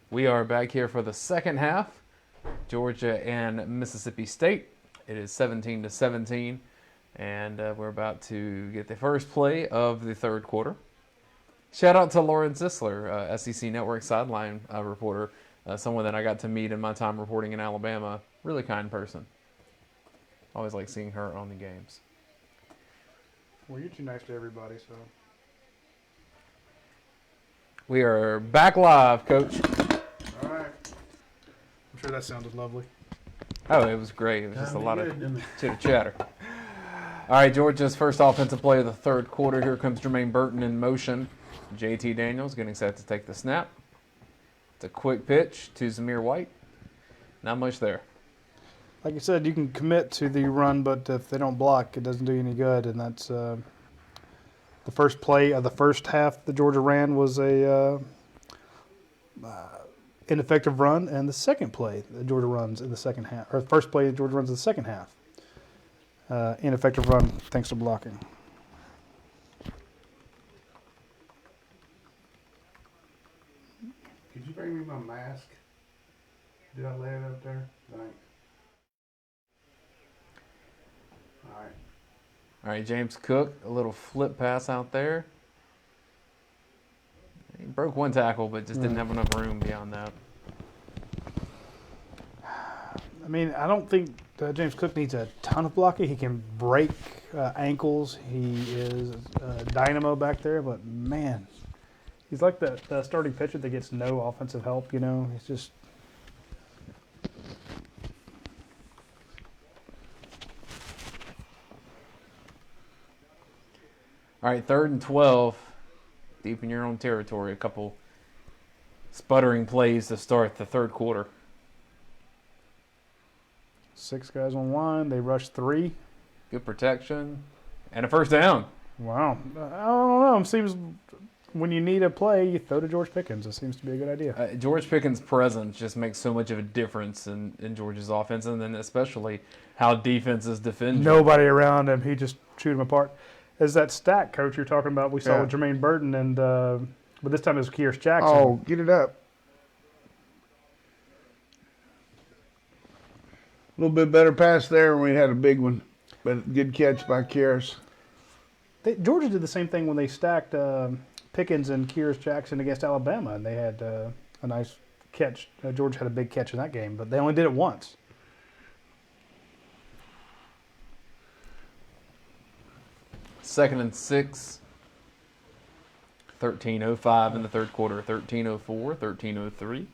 We are back here for the second half. Georgia and Mississippi State. It is 17-17, and we're about to get the first play of the third quarter. Shout out to Lauren Zisler, SEC Network sideline reporter, someone that I got to meet in my time reporting in Alabama. Really kind person. Always like seeing her on the games. Well, you're too nice to everybody, so. We are back live, Coach. All right. I'm sure that sounded lovely. Oh, it was great. It was just a lot of chitter-chatter. All right, Georgia's first offensive play of the third quarter. Here comes Jermaine Burton in motion. JT Daniels getting set to take the snap. It's a quick pitch to Zamir White. Not much there. Like you said, you can commit to the run, but if they don't block, it doesn't do you any good. And that's the first play of the first half that Georgia ran was a ineffective run, and the second play that Georgia runs in the second half, or the first play that Georgia runs in the second half, ineffective run thanks to blocking. Could you bring me my mask? Did I lay it up there? Thanks. All right. All right, James Cook, a little flip pass out there. He broke one tackle, but just didn't have enough room beyond that. I mean, I don't think James Cook needs a ton of blocking. He can break ankles. He is a dynamo back there, but man, he's like the starting pitcher that gets no offensive help, you know. He's just... All right, 3rd and 12, deep in your own territory. A couple sputtering plays to start the third quarter. 6 guys on line. They rush 3. Good protection. And a first down. Wow. I don't know. It seems when you need a play, you throw to George Pickens. It seems to be a good idea. George Pickens' presence just makes so much of a difference in Georgia's offense, and then especially how defenses defend. Nobody around him. He just chewed him apart. Is that stack, Coach, you're talking about? We saw with Jermaine Burton, and but this time it was Kearse Jackson. Oh, get it up. A little bit better pass there, and we had a big one. But good catch by Kearse. Georgia did the same thing when they stacked Pickens and Kearse Jackson against Alabama, and they had a nice catch. Georgia had a big catch in that game, but they only did it once. Second and 6. 13:05 in the third quarter. 13:04, 13:03.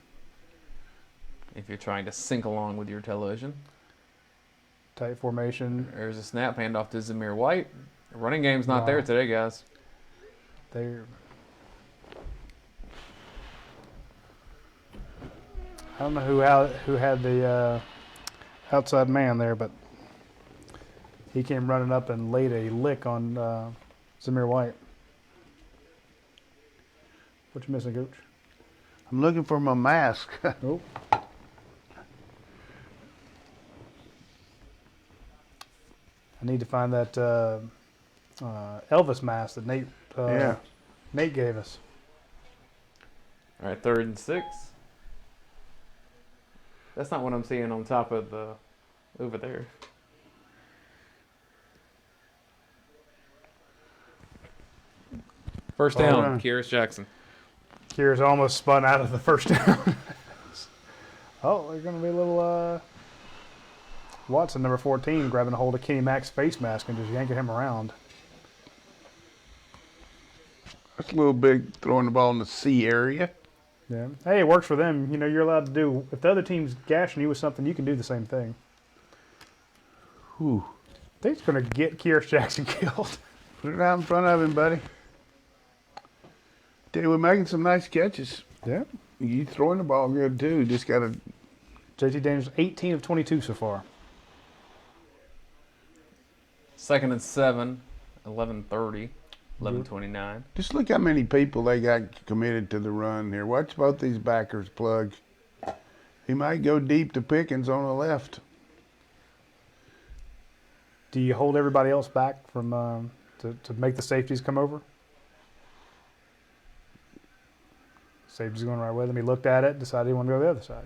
If you're trying to sync along with your television. Tight formation. There's a snap handoff to Zamir White. The running game's not there today, guys. I don't know who had the outside man there, but he came running up and laid a lick on Zamir White. What you missing, Coach? I'm looking for my mask. Nope. I need to find that Elvis mask that Nate gave us. All right, 3rd and 6. That's not what I'm seeing on top of the over there. First down, Kearse Jackson. Kearse almost spun out of the first down. Oh, there's going to be a little Watson, number 14, grabbing a hold of Kenny Mack's face mask and just yanking him around. That's a little big, throwing the ball in the C area. Yeah. Hey, it works for them. You know, you're allowed to do. If the other team's gashing you with something, you can do the same thing. Whew. I think it's going to get Kearse Jackson killed. Put it out in front of him, buddy. Tell you, we're making some nice catches. Yeah. You throwing the ball good, too. Just got to... JT Daniels, 18 of 22 so far. 2nd and 7, 11:30, 11:29. Just look how many people they got committed to the run here. Watch both these backers plug. He might go deep to Pickens on the left. Do you hold everybody else back from to make the safeties come over? Safety's going right with him. He looked at it, decided he wanted to go the other side.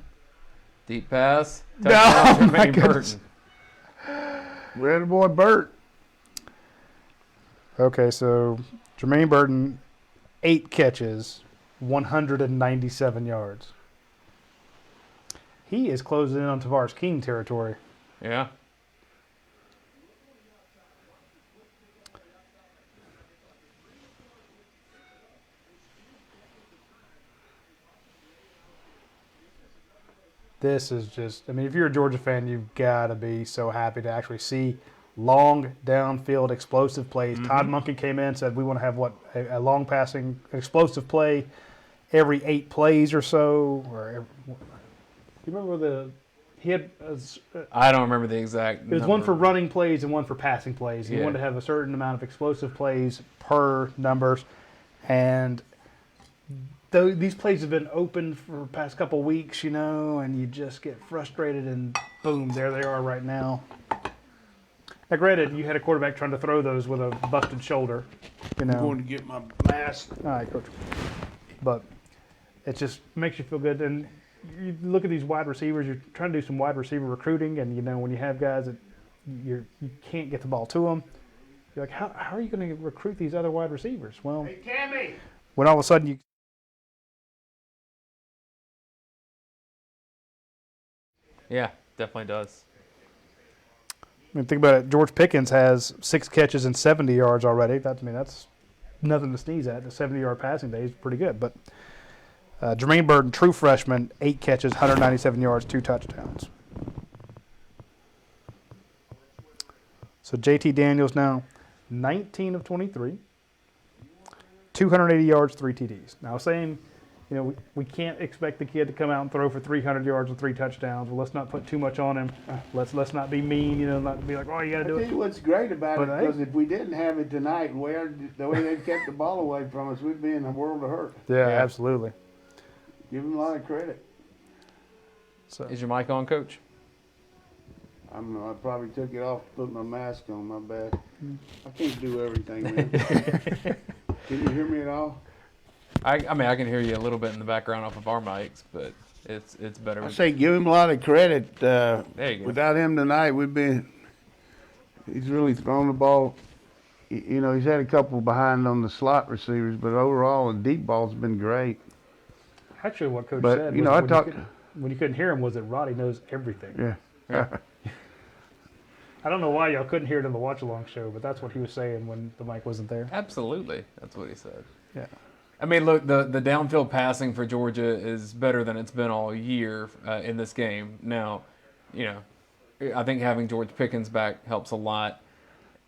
Deep pass. No, Touchdown, my Jermaine goodness. Burton. Where's the boy Bert? Okay, so Jermaine Burton, 8 catches, 197 yards. He is closing in on Tavares King territory. Yeah. This is just, I mean, if you're a Georgia fan, you've got to be so happy to actually see long downfield explosive plays. Todd Monken came in and said, we want to have a long passing explosive play every 8 plays or so. You remember he had, I don't remember the exact it was number. one for running plays and one for passing plays. He Yeah. wanted to have a certain amount of explosive plays per numbers. And these plays have been open for the past couple weeks, and you just get frustrated, and boom, there they are right now. Now, granted, you had a quarterback trying to throw those with a busted shoulder, I'm going to get my mask. All right, coach. But it just makes you feel good. And you look at these wide receivers, you're trying to do some wide receiver recruiting, and, when you have guys that you can't get the ball to them, you're like, how are you going to recruit these other wide receivers? Well, Hey, Cammy. when all of a sudden you Yeah, definitely does. I mean, think about it. George Pickens has 6 catches and 70 yards already. That's nothing to sneeze at. The 70-yard passing day is pretty good. But Jermaine Burton, true freshman, 8 catches, 197 yards, 2 touchdowns. So JT Daniels now 19 of 23, 280 yards, 3 TDs. Now, I was saying, we can't expect the kid to come out and throw for 300 yards and 3 touchdowns. Well, let's not put too much on him. Let's not be mean, not be like, oh, you got to I do tell it. you what's great about it, But, because if we didn't have it tonight, the way they kept the ball away from us, we'd be in a world of hurt. Yeah, absolutely. Give them a lot of credit. So, Is your mic on, Coach? I don't know. I probably took it off, put my mask on. My bad. I can't do everything, man. Can you hear me at all? I mean, I can hear you a little bit in the background off of our mics, but it's better. I say give him a lot of credit. There you go. Without him tonight, he's really thrown the ball. He's had a couple behind on the slot receivers, but overall, the deep ball's been great. actually, what Coach But, said I was talked. when you couldn't hear him was that Roddy knows everything. Yeah. I don't know why y'all couldn't hear it in the Watch Along show, but that's what he was saying when the mic wasn't there. Absolutely. That's what he said. Yeah. I mean, look, the downfield passing for Georgia is better than it's been all year in this game. Now, I think having George Pickens back helps a lot.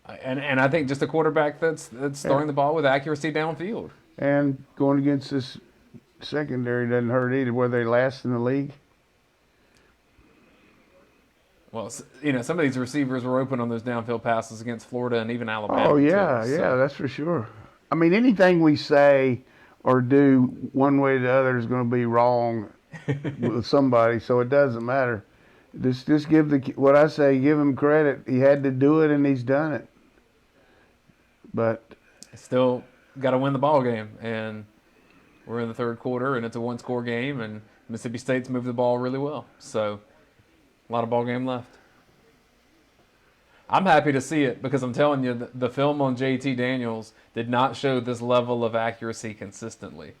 And I think just a quarterback that's throwing the ball with accuracy downfield. And going against this secondary doesn't hurt either. Were they last in the league? Well, some of these receivers were open on those downfield passes against Florida and even Alabama. Oh, yeah, too, yeah, that's for sure. I mean, anything we say or do one way or the other is going to be wrong with somebody, so it doesn't matter. Just give what I say, give him credit. He had to do it, and he's done it. But Still got to win the ball game, and we're in the third quarter, and it's a one-score game, and Mississippi State's moved the ball really well. So a lot of ball game left. I'm happy to see it because I'm telling you, the film on JT Daniels did not show this level of accuracy consistently.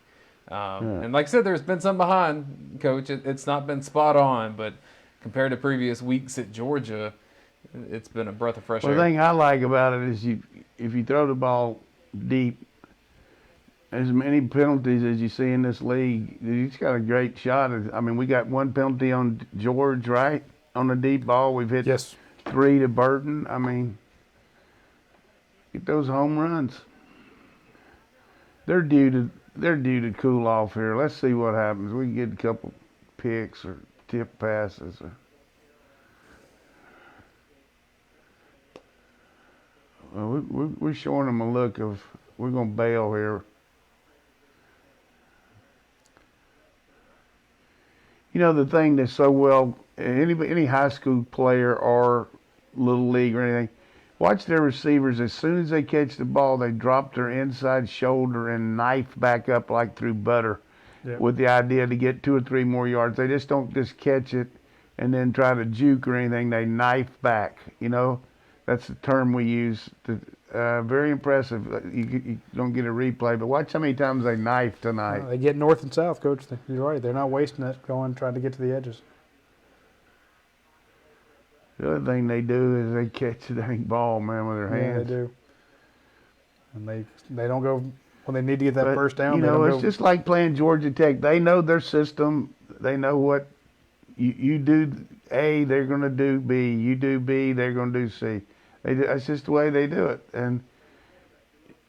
And like I said, there's been some behind, Coach. It's not been spot on, but compared to previous weeks at Georgia, it's been a breath of fresh air. the thing I like about it is if you throw the ball deep, as many penalties as you see in this league, he's got a great shot. I mean, we got 1 penalty on George, right? On the deep ball. We've hit 3 to Burton. I mean, get those home runs. They're due to cool off here. Let's see what happens. We can get a couple picks or tip passes. Well, we're showing them a look of we're going to bail here. The thing that's so well, any high school player or little league or anything, watch their receivers. As soon as they catch the ball, they drop their inside shoulder and knife back up like through butter. Yep. with the idea to get 2 or 3 more yards. They just don't just catch it and then try to juke or anything. They knife back. That's the term we use. Very impressive. You don't get a replay, but watch how many times they knife tonight. They get north and south, Coach. You're right. They're not wasting it trying to get to the edges. The other thing they do is they catch the dang ball, man, with their hands. Yeah, they do. And they don't go when they need to get that first down. It's just like playing Georgia Tech. They know their system. They know what you do A, they're going to do B. You do B, they're going to do C. That's just the way they do it. And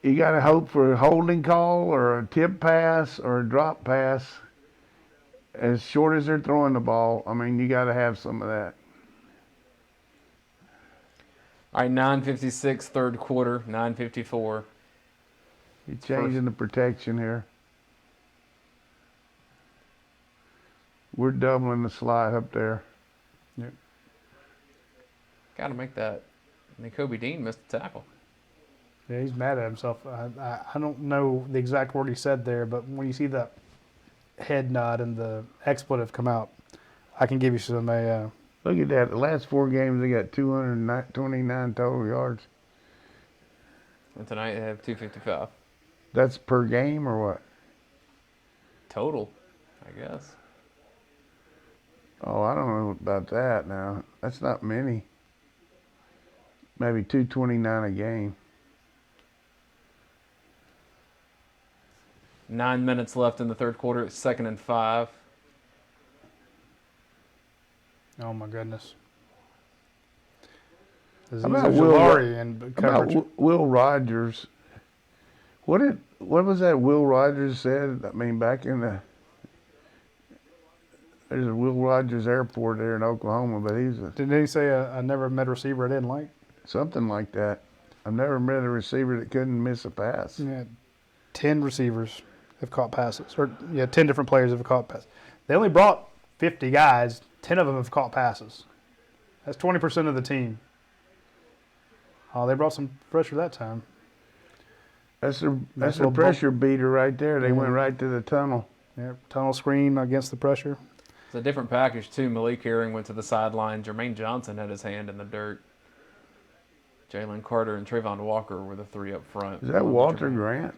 you got to hope for a holding call or a tip pass or a drop pass. As short as they're throwing the ball, I mean, you got to have some of that. All right, 9:56, third quarter, 9:54. You're changing the protection here. We're doubling the slide up there. Yep. Got to make that. Kobe Dean missed the tackle. Yeah, he's mad at himself. I don't know the exact word he said there, but when you see the head nod and the expletive come out, I can give you some. Look at that. The last 4 games, they got 229 total yards. And tonight they have 255. That's per game or what? Total, I guess. Oh, I don't know about that now. That's not many. Maybe 229 a game. 9 minutes left in the third quarter. It's 2nd and 5. Oh my goodness. How about Will and coverage. Will Rogers? What was that Will Rogers said? I mean, back in there's a Will Rogers Airport there in Oklahoma, but Didn't he say I never met a receiver I didn't like? Something like that. I've never met a receiver that couldn't miss a pass. Yeah, 10 receivers have caught passes, 10 different players have caught passes. They only brought 50 guys. 10 of them have caught passes. That's 20% of the team. Oh, they brought some pressure that time. That's their pressure beater right there. They went right to the tunnel. Yeah, tunnel screen against the pressure. It's a different package, too. Malik Herring went to the sideline. Jermaine Johnson had his hand in the dirt. Jalen Carter and Trayvon Walker were the 3 up front. Is that Walter Grant?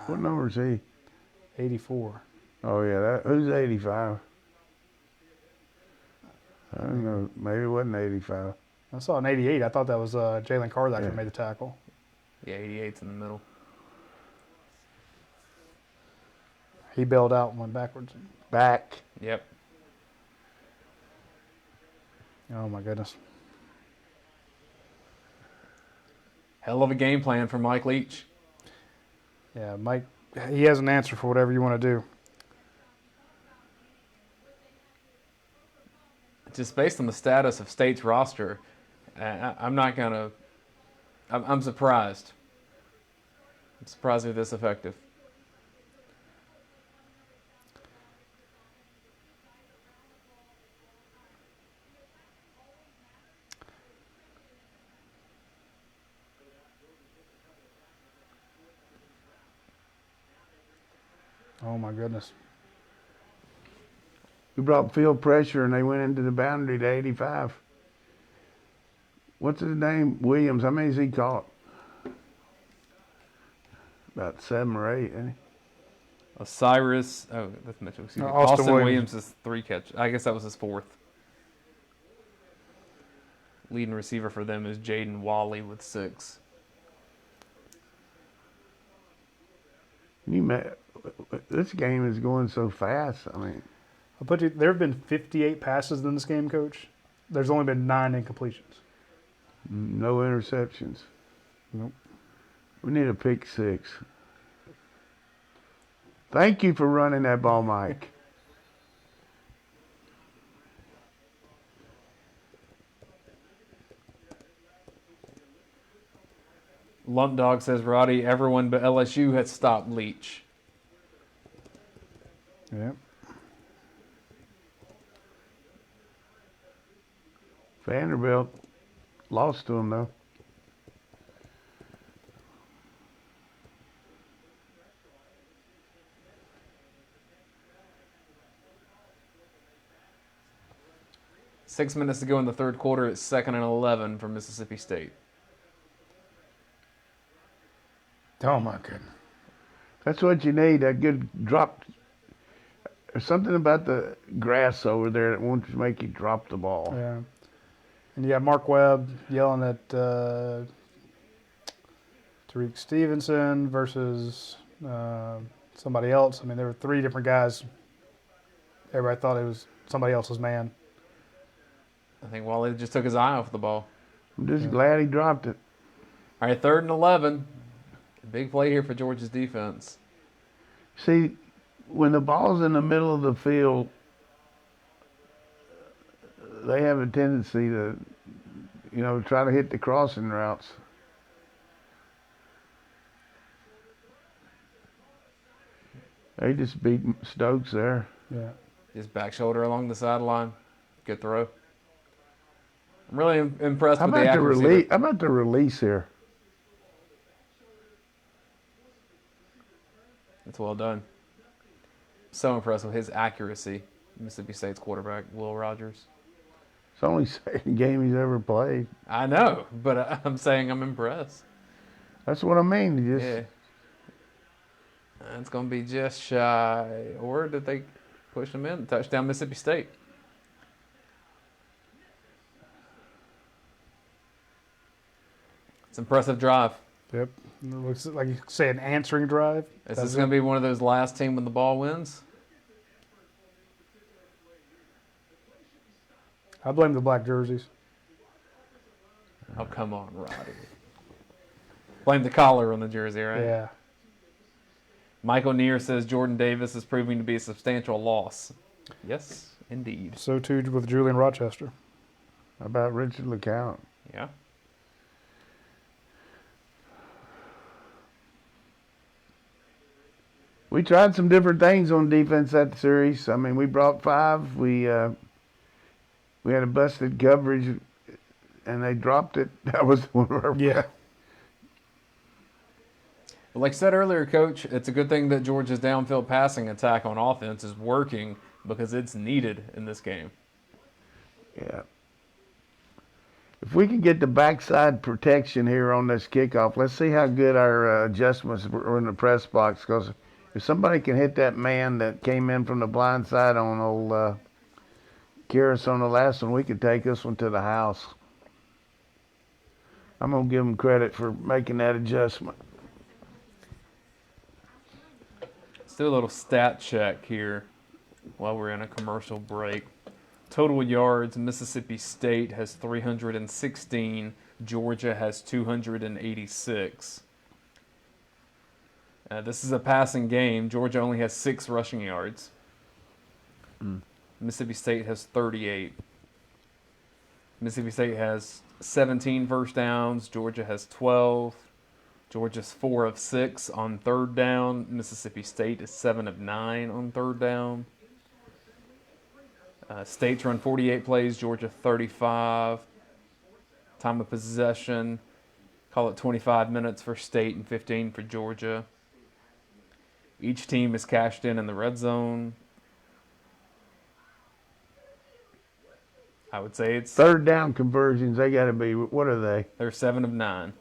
What number is he? 84. Oh, yeah. Who's 85? I don't know. Maybe it wasn't 85. I saw an 88. I thought that was Jalen Carter that actually made the tackle. Yeah, 88's in the middle. He bailed out and went backwards. Back. Yep. Oh, my goodness. Hell of a game plan for Mike Leach. Yeah, Mike, he has an answer for whatever you want to do. Just based on the status of State's roster, I'm not going to... I'm surprised. I'm surprised they're this effective. Oh, my goodness. We brought field pressure, and they went into the boundary to 85. What's his name? Williams. How many has he caught? About 7 or 8, isn't he? Osiris. Oh, that's Mitchell. Excuse me. Austin Austin Williams Williams is 3 catch. I guess that was his 4th. Leading receiver for them is Jaden Wally with 6. This game is going so fast. I mean, I'll put you. There have been 58 passes in this game, Coach. There's only been 9 incompletions. no interceptions. Nope. We need a pick 6. Thank you for running that ball, Mike. Lump Dog says, Roddy, everyone but LSU has stopped Leach. Yeah. Vanderbilt lost to him, though. 6 minutes to go in the third quarter. It's 2nd and 11 for Mississippi State. Oh, my goodness. That's what you need, a good drop. There's something about the grass over there that won't make you drop the ball. Yeah. And you got Mark Webb yelling at Tariq Stevenson versus somebody else. I mean, there were 3 different guys. Everybody thought it was somebody else's man. I think Wally just took his eye off the ball. I'm just glad he dropped it. All right, 3rd and 11. Big play here for Georgia's defense. See, when the ball's in the middle of the field, they have a tendency to, try to hit the crossing routes. They just beat Stokes there. Yeah. His back shoulder along the sideline. Good throw. I'm really impressed How with the about the accuracy. release? How about the release here? It's well done. So impressed with his accuracy. Mississippi State's quarterback, Will Rogers. It's the only second game he's ever played. I know, but I'm saying I'm impressed. That's what I mean. You just, Yeah. It's going to be just shy. Or did they push him in? Touchdown, Mississippi State. It's an impressive drive. Yep. It looks like you say an answering drive. Is this going to be one of those last team when the ball wins? I blame the black jerseys. Oh, come on, Roddy. Blame the collar on the jersey, right? Yeah. Michael Neer says Jordan Davis is proving to be a substantial loss. Yes, indeed. So too with Julian Rochester. how about Richard LeCount? Yeah. We tried some different things on defense that series. I mean, we brought 5. We had a busted coverage, and they dropped it. That was one of our. Yeah. But like I said earlier, Coach, it's a good thing that Georgia's downfield passing attack on offense is working because it's needed in this game. Yeah. If we can get the backside protection here on this kickoff, let's see how good our adjustments were in the press box. Because if somebody can hit that man that came in from the blind side on old Karras on the last one, we could take this one to the house. I'm going to give them credit for making that adjustment. Let's do a little stat check here while we're in a commercial break. Total yards, Mississippi State has 316. Georgia has 286. This is a passing game. Georgia only has 6 rushing yards. Mississippi State has 38. Mississippi State has 17 first downs. Georgia has 12. Georgia's 4 of 6 on third down. Mississippi State is 7 of 9 on third down. State's run 48 plays, Georgia 35. Time of possession, call it 25 minutes for State and 15 for Georgia. Each team is cashed in the red zone. I would say it's... Third down conversions, they got to be, what are they? They're 7 of 9.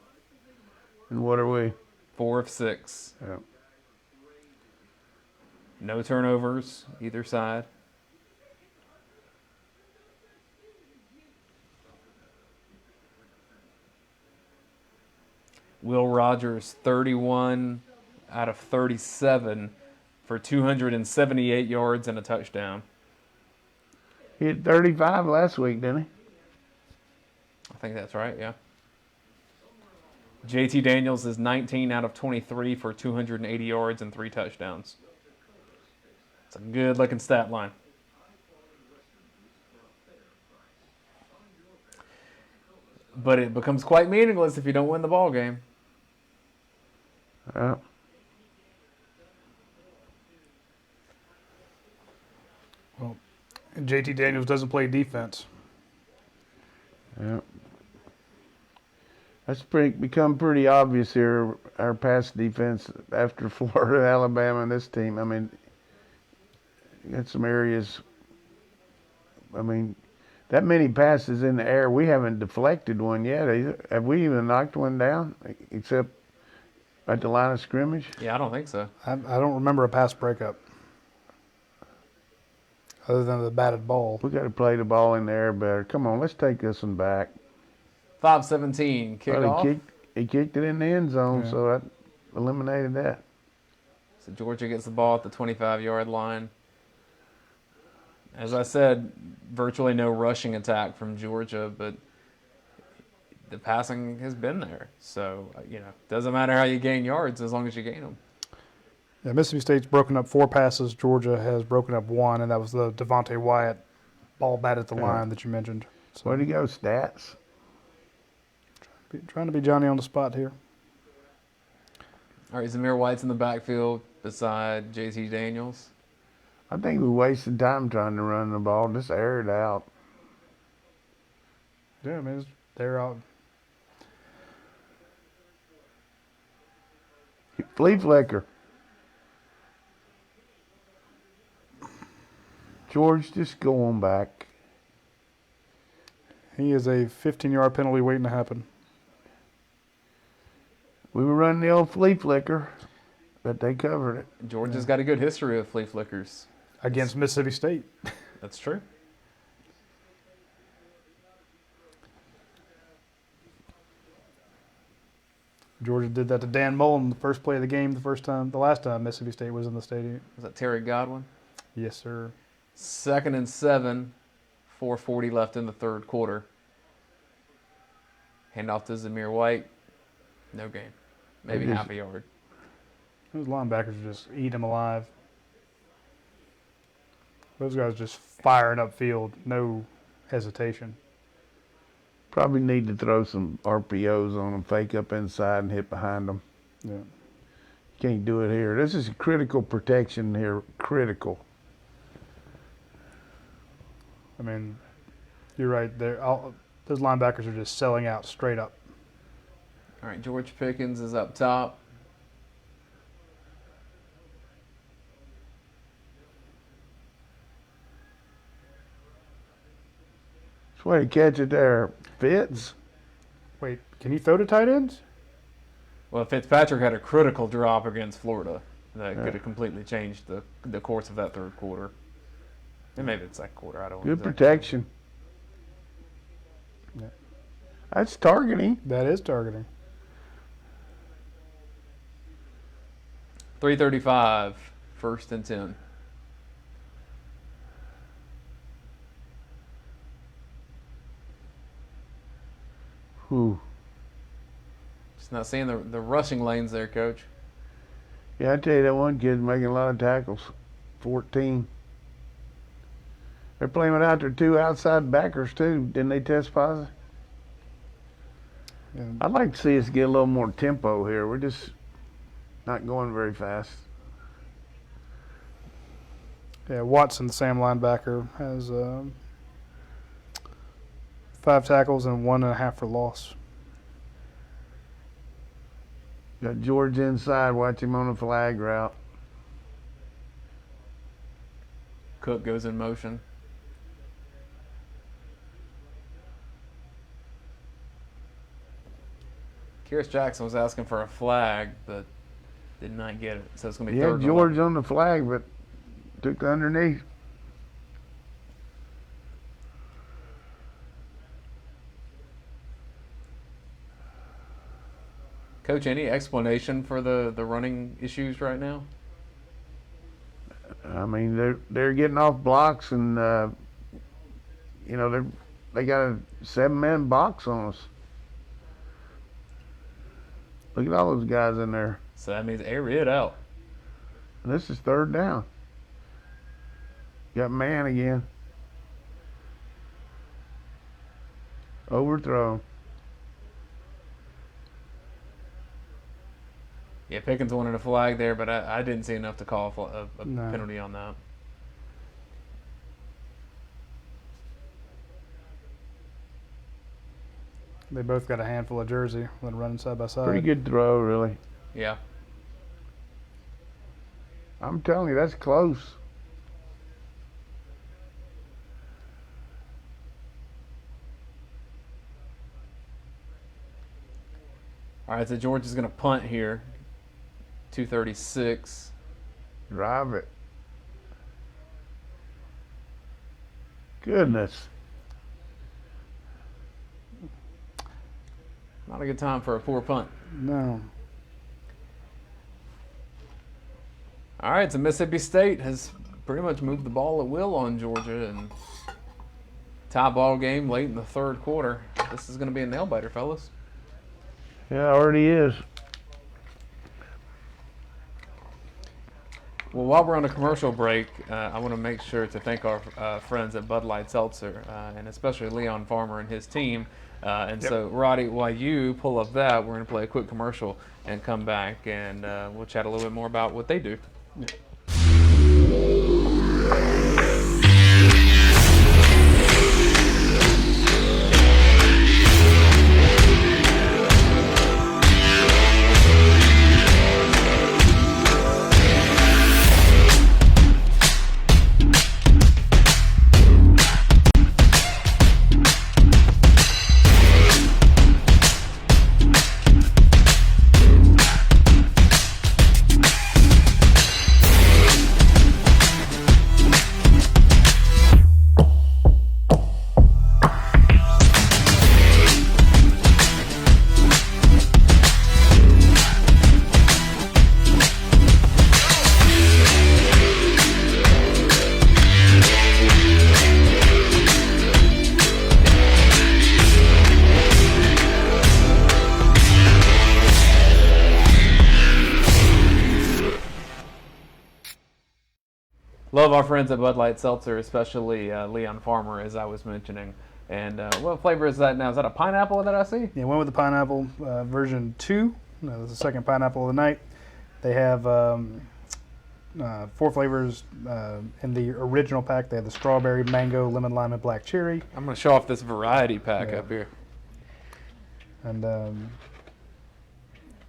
And what are we? 4 of 6. Yeah. No turnovers, either side. Will Rogers, 31 out of 37 for 278 yards and a touchdown. He hit 35 last week, didn't he? I think that's right, yeah. JT Daniels is 19 out of 23 for 280 yards and 3 touchdowns. It's a good-looking stat line. But it becomes quite meaningless if you don't win the ball game. Yeah. Well, JT Daniels doesn't play defense. Yeah. That's become pretty obvious here, our pass defense after Florida, Alabama, and this team. I mean, you got some areas, I mean, that many passes in the air. We haven't deflected one yet. Have we even knocked one down, except at the line of scrimmage? Yeah, I don't think so. I don't remember a pass breakup other than the batted ball. We got to play the ball in the air better. Come on, let's take this one back. 5:17 kickoff. Well, he kicked it in the end zone, Yeah. so that eliminated that. So Georgia gets the ball at the 25-yard line. As I said, virtually no rushing attack from Georgia, but the passing has been there. So, doesn't matter how you gain yards as long as you gain them. Yeah, Mississippi State's broken up 4 passes. Georgia has broken up 1, and that was the Devontae Wyatt ball bat at the line that you mentioned. So, Where'd he go, stats? trying to be Johnny on the spot here. All right, Zamir White's in the backfield beside J.T. Daniels. I think we wasted time trying to run the ball. Just air it out. Yeah, I mean, they're out. Flea flicker. George, just go on back. He is a 15-yard penalty waiting to happen. We were running the old flea flicker, but they covered it. Georgia's got a good history of flea flickers. Against Mississippi State. That's true. Georgia did that to Dan Mullen the first play of the game the last time Mississippi State was in the stadium. Was that Terry Godwin? Yes, sir. 2nd and 7, 4:40 left in the third quarter. Handoff to Zamir White. No gain. Maybe half a yard. Those linebackers just eat him alive. Those guys just firing up field, no hesitation. Probably need to throw some RPOs on them, fake up inside and hit behind them. Yeah. Can't do it here. This is critical protection here. Critical. I mean, you're right. Those linebackers are just selling out straight up. All right, George Pickens is up top. That's why you catch it there. Fitz. Wait, can you throw to tight ends? Well, Fitzpatrick had a critical drop against Florida that could have completely changed the course of that third quarter. And maybe it's second quarter. I don't know. Good protection. Yeah. That's targeting. That is targeting. 3:35, 1st and 10. Whew. Just not seeing the rushing lanes there, Coach. Yeah, I tell you, that one kid's making a lot of tackles. 14. They're playing without their 2 outside backers, too. Didn't they test positive? Yeah. I'd like to see us get a little more tempo here. We're just not going very fast. Yeah, Watson, the Sam linebacker, has 5 tackles and 1.5 for loss. Got George inside. Watch him on the flag route. Cook goes in motion. Kyrus Jackson was asking for a flag, but did not get it. So it's going to be He third had and George 11. on the flag, but took the underneath. Coach, any explanation for the running issues right now? I mean, they're getting off blocks, and they got a 7-man box on us. Look at all those guys in there. So that means air it out. And this is 3rd down. Got man again. Overthrow. Yeah, Pickens wanted a flag there, but I didn't see enough to call a No. penalty on that. They both got a handful of jersey when running side by side. Pretty good throw, really. Yeah. I'm telling you, that's close. All right, so Georgia's going to punt here. 2:36. Drive it. Goodness. Not a good time for a poor punt. No. All right, so Mississippi State has pretty much moved the ball at will on Georgia and tie ball game late in the third quarter. This is going to be a nail biter, fellas. Yeah, already is. Well, while we're on a commercial break, I want to make sure to thank our friends at Bud Light Seltzer, and especially Leon Farmer and his team. So, Roddy, while you pull up that, we're going to play a quick commercial and come back, and we'll chat a little bit more about what they do. Yeah. Love our friends at Bud Light Seltzer, especially Leon Farmer, as I was mentioning. And what flavor is that now? Is that a pineapple that I see? Yeah, went with the pineapple version 2. That's the second pineapple of the night. They have 4 flavors in the original pack. They have the strawberry, mango, lemon, lime, and black cherry. I'm going to show off this variety pack up here. And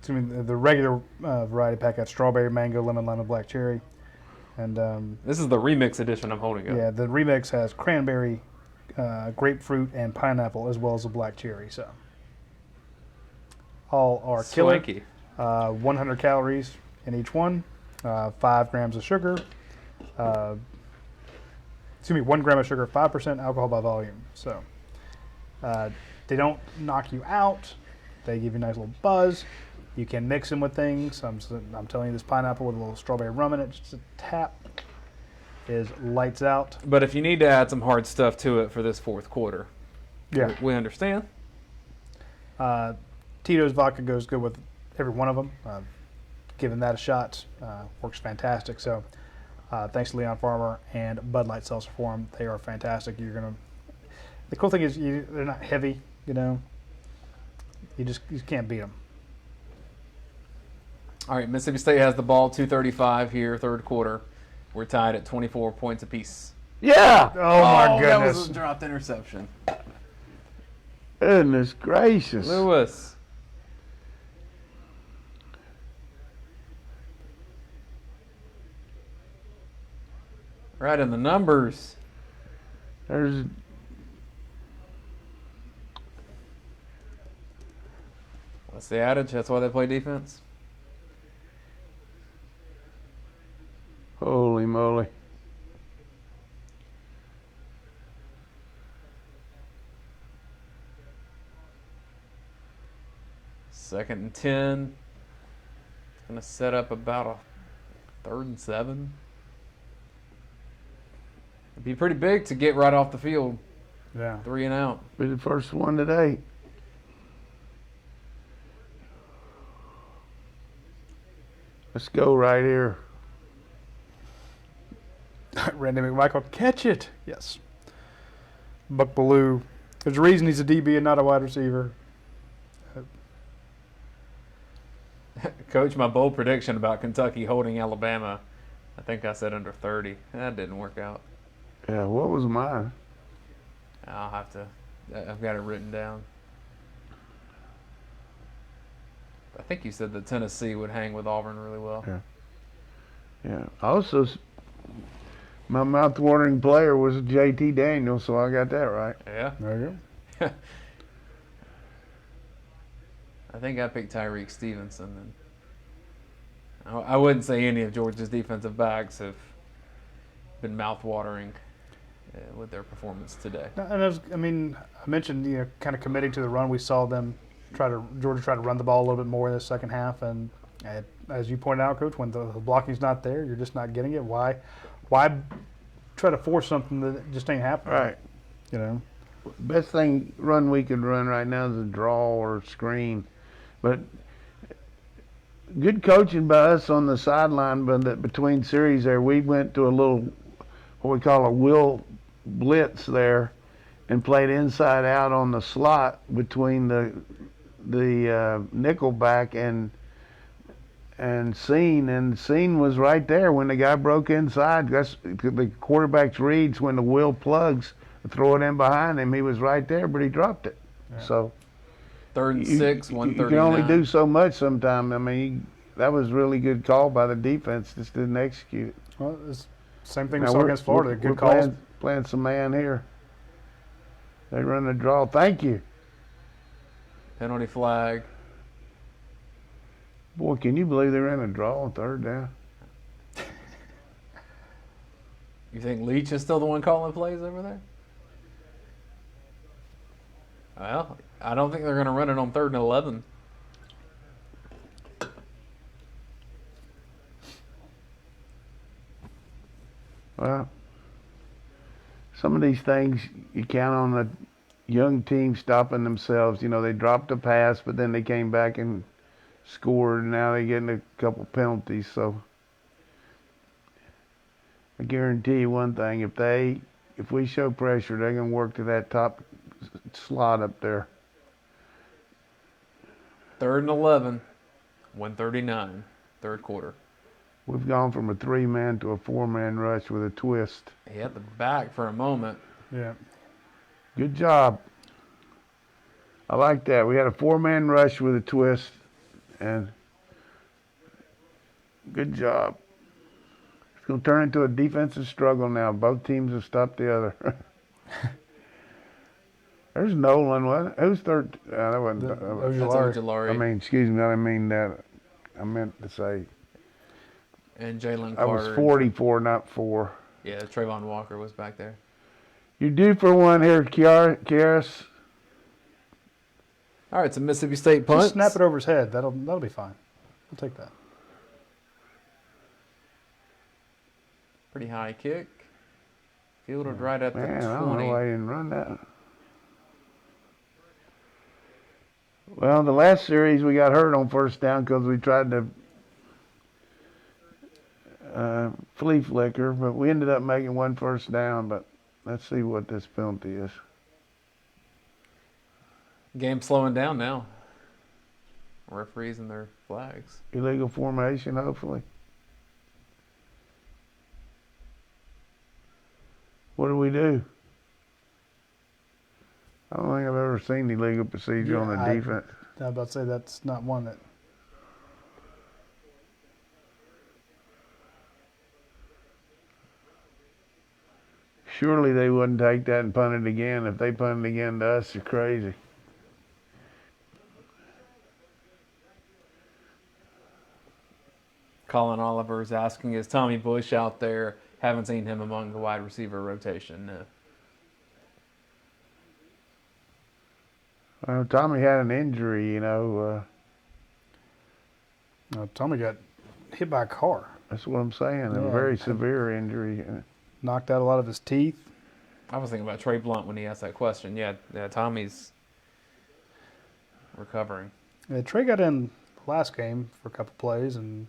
the regular variety pack had strawberry, mango, lemon, lime, and black cherry. And this is the remix edition I'm holding up. yeah, the remix has cranberry, grapefruit, and pineapple, as well as a black cherry. So all are killer. Swanky. 100 calories in each one, 5 grams of sugar. 1 gram of sugar, 5% alcohol by volume. So they don't knock you out. They give you a nice little buzz. You can mix them with things. I'm telling you, this pineapple with a little strawberry rum in it, just a tap, is lights out. But if you need to add some hard stuff to it for this fourth quarter, Yeah. we understand. Tito's vodka goes good with every one of them. Giving that a shot works fantastic. So thanks to Leon Farmer and Bud Light Seltzer for them. They are fantastic. The cool thing is they're not heavy. You just can't beat them. All right, Mississippi State has the ball, 2:35 here, third quarter. We're tied at 24 points apiece. Yeah. Oh my That was goodness. a dropped interception. Goodness gracious. Lewis. Right in the numbers. There's What's the adage? That's why they play defense. holy moly. Second and 10. Going to set up about a 3rd and 7. It'd be pretty big to get right off the field. Yeah. 3 and out. Be the first one today. Let's go right here. Randy McMichael, catch it. Yes. Buck Ballou. There's a reason he's a DB and not a wide receiver. Coach, my bold prediction about Kentucky holding Alabama, I think I said under 30. That didn't work out. Yeah, what was mine? I'll have to, I've got it written down. I think you said that Tennessee would hang with Auburn really well. Yeah. Yeah. Also, my mouth-watering player was J.T. Daniels, so I got that right. Yeah. There you go. I think I picked Tyreek Stevenson. And I wouldn't say any of Georgia's defensive backs have been mouth-watering with their performance today. And I mentioned kind of committing to the run. We saw them Georgia try to run the ball a little bit more in the second half, and as you pointed out, Coach, when the blocking's not there, you're just not getting it. Why try to force something that just ain't happening? Right. Best thing run we could run right now is a draw or a screen, but good coaching by us on the sideline. But between series there, we went to a little what we call a will blitz there, and played inside out on the slot between the nickel back and Scene, and Scene was right there when the guy broke inside. That's the quarterback's reads when the will plugs, throw it in behind him. He was right there, but he dropped it. Yeah. So 3rd and 6, 139. You can only do so much sometimes. I mean, that was really good call by the defense. Just didn't execute it. Well, it's same thing we saw against Florida. Good calls. Playing some man here. They run the draw. Thank you. Penalty flag. Boy, can you believe they ran a draw on 3rd down? You think Leach is still the one calling plays over there? Well, I don't think they're going to run it on 3rd and 11. Well, some of these things you count on the young team stopping themselves. They dropped a pass, but then they came back and scored, and now they're getting a couple penalties. So I guarantee you one thing: if we show pressure, they're going to work to that top slot up there. 3rd and 11, 139, 3rd quarter. We've gone from a 3-man to a 4-man rush with a twist. He had the back for a moment. Yeah. Good job. I like that. We had a 4-man rush with a twist, and good job. It's going to turn into a defensive struggle now. Both teams have stopped the other. There's Nolan, wasn't it? Who's third? That wasn't. That's Ojulari. I mean, excuse me, I didn't mean that. I meant to say. And Jalen Carter. I was 44, not 4. Yeah, Trayvon Walker was back there. You're due for one here, Kiaris. All right, it's a Mississippi State punt. Just snap it over his head. That'll be fine. I'll take that. Pretty high kick. Fielded right at the 20. I don't know why he didn't run that. Well, the last series we got hurt on 1st down because we tried to flea flicker, but we ended up making 1 1st down. But let's see what this penalty is. Game slowing down now. Referees and their flags. Illegal formation, hopefully. What do we do? I don't think I've ever seen illegal procedure on the defense. I was about to say that's not one that. Surely they wouldn't take that and punt it again. If they punt it again to us, you're crazy. Colin Oliver is asking, is Tommy Bush out there? Haven't seen him among the wide receiver rotation. No. Well, Tommy had an injury, Tommy got hit by a car. That's what I'm saying. A very severe injury. Knocked out a lot of his teeth. I was thinking about Trey Blunt when he asked that question. Yeah, Tommy's recovering. Yeah, Trey got in last game for a couple plays and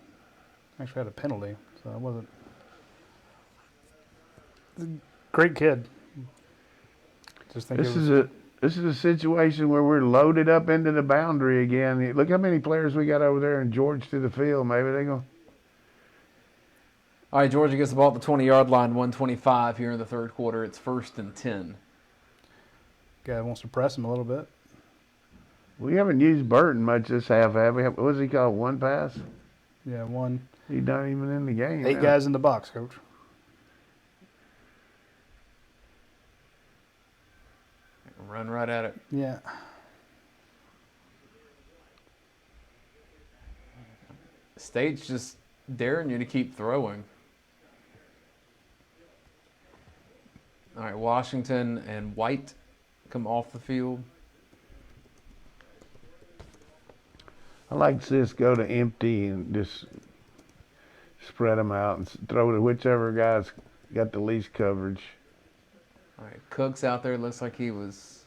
actually had a penalty, so it wasn't. Great kid. Just think this is a situation where we're loaded up into the boundary again. Look how many players we got over there in George to the field. Maybe they're going. All right, Georgia gets the ball at the 20-yard line, 1:25 here in the 3rd quarter. It's 1st and 10. Guy wants to press him a little bit. We haven't used Burton much this half, have we? What was he called? 1 pass? Yeah, 1. He's not even in the game. 8 guys in the box, Coach. Run right at it. Yeah. State's just daring you to keep throwing. All right, Washington and White come off the field. I like to see us go to empty and just spread them out and throw to whichever guy's got the least coverage. All right, Cook's out there. Looks like he was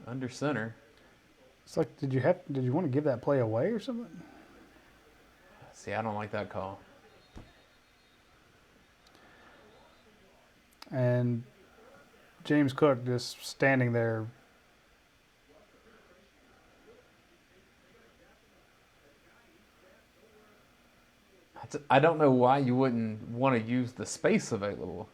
under center. It's like, did you want to give that play away or something? See, I don't like that call. And James Cook just standing there. I don't know why you wouldn't want to use the space available.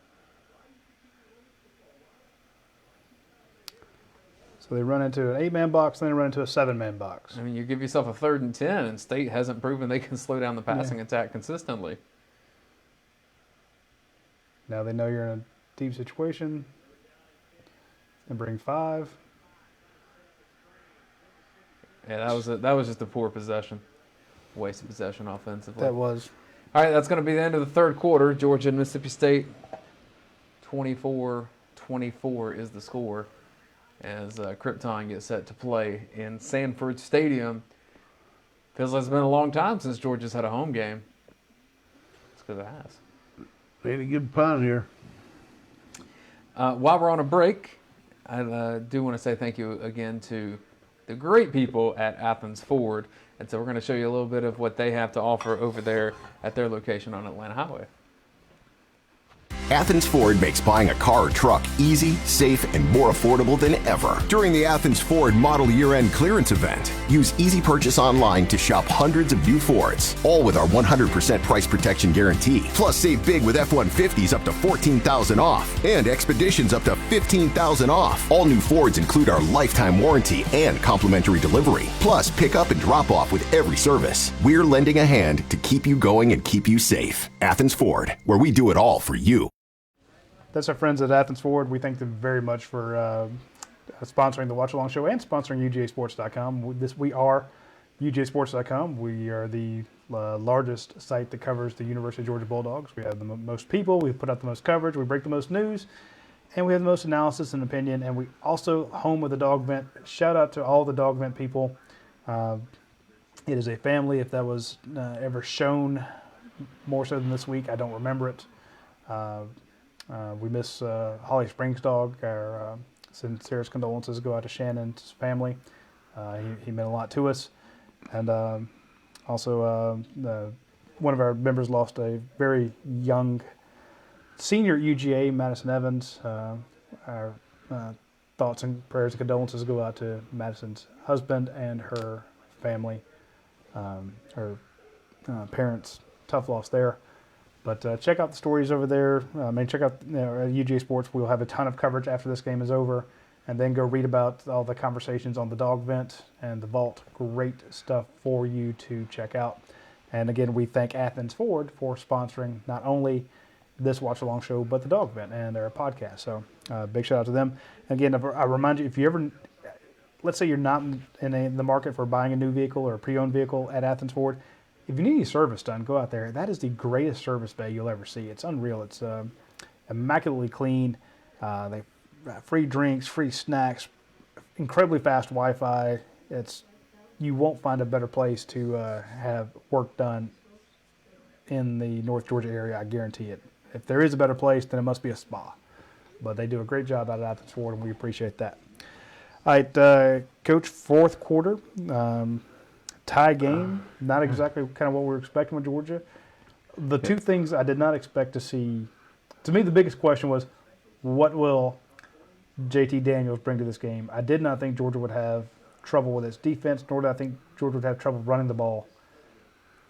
So they run into an 8-man box, then they run into a 7-man box. I mean, you give yourself a 3rd and 10, and State hasn't proven they can slow down the passing attack consistently. Now they know you're in a deep situation. And bring 5. Yeah, that was just a poor possession. Waste of possession offensively. That was. All right, that's going to be the end of the 3rd quarter. Georgia and Mississippi State, 24-24 is the score as Krypton gets set to play in Sanford Stadium. Feels like it's been a long time since Georgia's had a home game. It's because it has. Made a good pun here. While we're on a break, I do want to say thank you again to the great people at Athens Ford. And so we're going to show you a little bit of what they have to offer over there at their location on Atlanta Highway. Athens Ford makes buying a car or truck easy, safe, and more affordable than ever. During the Athens Ford Model Year-End Clearance Event, use Easy Purchase online to shop hundreds of new Fords, all with our 100% price protection guarantee. Plus, save big with F-150s up to $14,000 off and Expeditions up to $15,000 off. All new Fords include our lifetime warranty and complimentary delivery. Plus, pick up and drop off with every service. We're lending a hand to keep you going and keep you safe. Athens Ford, where we do it all for you. That's our friends at Athens Ford. We thank them very much for sponsoring the Watch Along Show and sponsoring UGASports.com. We are UGASports.com. We are the largest site that covers the University of Georgia Bulldogs. We have the most people. We put out the most coverage. We break the most news. And we have the most analysis and opinion. And we also home with the dog vent. Shout out to all the dog vent people. It is a family. If that was ever shown more so than this week, I don't remember it. We miss Holly Springs' dog. Our sincerest condolences go out to Shannon's family. He meant a lot to us. And also, one of our members lost a very young senior at UGA, Madison Evans. Our thoughts and prayers and condolences go out to Madison's husband and her family, her parents. Tough loss there. But check out the stories over there. Check out at UGA Sports. We'll have a ton of coverage after this game is over. And then go read about all the conversations on the dog vent and the vault. Great stuff for you to check out. And again, we thank Athens Ford for sponsoring not only this Watch Along show, but the dog vent and their podcast. So big shout out to them. Again, I remind you, if you ever, let's say you're not in the market for buying a new vehicle or a pre-owned vehicle at Athens Ford, if you need any service done, go out there. That is the greatest service bay you'll ever see. It's unreal. It's immaculately clean. They free drinks, free snacks, incredibly fast Wi-Fi. You won't find a better place to have work done in the North Georgia area. I guarantee it. If there is a better place, then it must be a spa. But they do a great job out at Athens Ford, and we appreciate that. All right, Coach, 4th quarter. Tie game, not exactly kind of what we were expecting with Georgia. The two things I did not expect to see, to me the biggest question was, what will JT Daniels bring to this game? I did not think Georgia would have trouble with its defense, nor did I think Georgia would have trouble running the ball.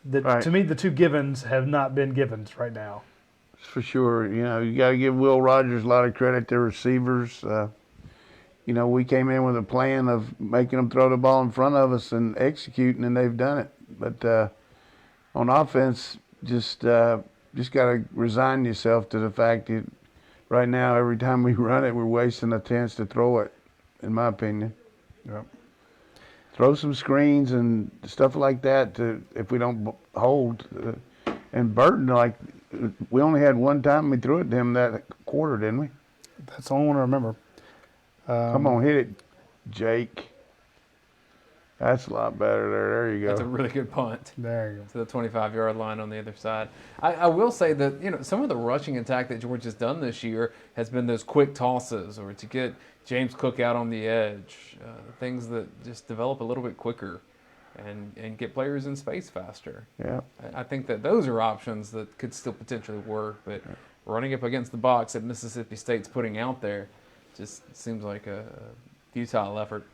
Right. To me, the two givens have not been givens right now. For sure. You got to give Will Rogers a lot of credit to receivers. We came in with a plan of making them throw the ball in front of us and executing, and they've done it. But on offense, just got to resign yourself to the fact that right now, every time we run it, we're wasting a chance to throw it, in my opinion. Yep. throw some screens and stuff like that to if we don't hold. And Burton, like, we only had one time we threw it to him that quarter, didn't we? That's the only one I remember. Come on, hit it, Jake. That's a lot better there. There you go. That's a really good punt There you go. to the 25-yard line on the other side. I will say that some of the rushing attack that Georgia's done this year has been those quick tosses or to get James Cook out on the edge, things that just develop a little bit quicker and get players in space faster. Yeah. I think that those are options that could still potentially work, but running up against the box that Mississippi State's putting out there just seems like a futile effort.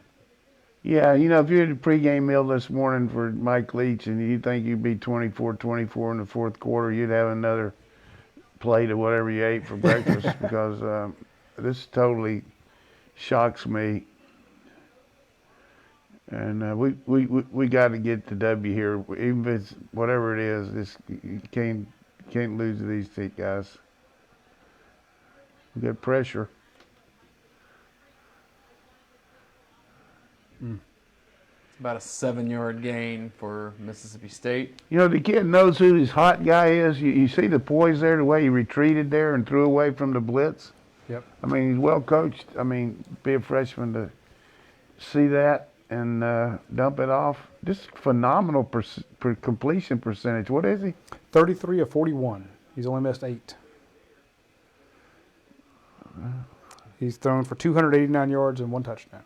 Yeah, if you had a pregame meal this morning for Mike Leach and you think you'd be 24-24 in the fourth quarter, you'd have another plate of whatever you ate for breakfast because this totally shocks me. And we got to get the W here, even if it's whatever it is. You can't lose to these two guys. We got pressure. About a 7-yard gain for Mississippi State. The kid knows who his hot guy is. You see the poise there, the way he retreated there and threw away from the blitz. Yep. I mean, he's well coached. I mean, be a freshman to see that and dump it off. Just phenomenal completion percentage. What is he? 33 of 41. He's only missed 8. He's thrown for 289 yards and 1 touchdown.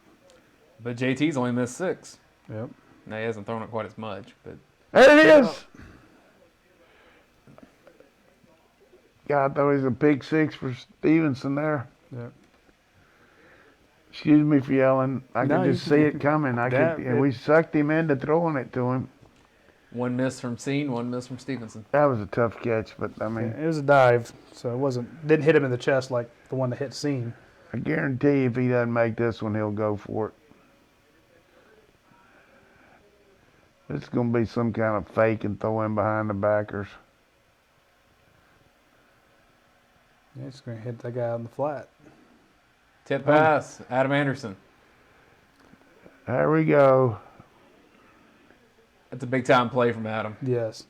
But JT's only missed 6. Yep. Now, he hasn't thrown it quite as much, but There it is. God, that was a big 6 for Stevenson there. Yep. Excuse me for yelling. I No, could just you- see it coming. We sucked him into throwing it to him. 1 miss from Seen, 1 miss from Stevenson. That was a tough catch, but I mean, It was a dive, so it didn't hit him in the chest like the one that hit Seam. I guarantee if he doesn't make this one, he'll go for it. It's going to be some kind of fake and throw in behind the backers. Yeah, it's going to hit that guy on the flat. Tip pass, Adam Anderson. There we go. That's a big-time play from Adam. Yes.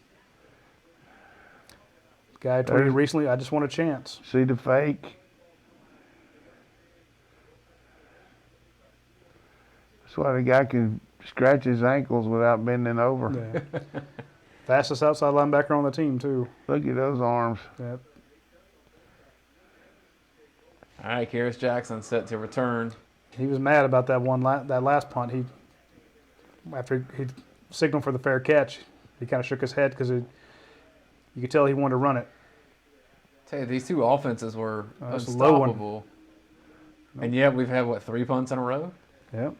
Guy tweeted recently, I just want a chance. See the fake? That's why the guy can scratch his ankles without bending over. Yeah. Fastest outside linebacker on the team, too. Look at those arms. Yep. All right, Karis Jackson set to return. He was mad about that that last punt. After he signaled for the fair catch, he kind of shook his head because you could tell he wanted to run it. Tell you, these two offenses were That's a low one. unstoppable. And yet we've had, 3 punts in a row? Yep.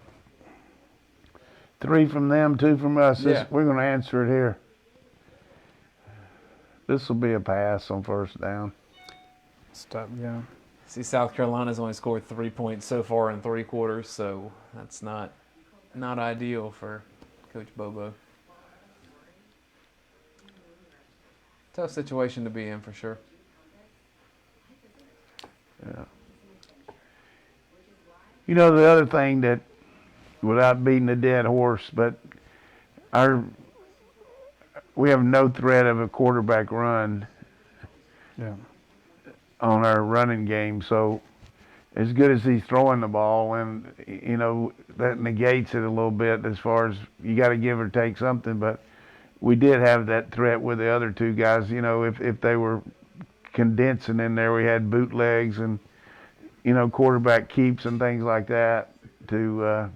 3 from them, 2 from us. Yeah. We're going to answer it here. This will be a pass on first down. Stop. Yeah. See, South Carolina's only scored 3 points so far in 3 quarters, so that's not ideal for Coach Bobo. Tough situation to be in for sure. Yeah. The other thing that, without beating a dead horse, but we have no threat of a quarterback run Yeah. on our running game. So as good as he's throwing the ball, and that negates it a little bit as far as you got to give or take something. But we did have that threat with the other 2 guys. If they were condensing in there, we had bootlegs and quarterback keeps and things like that to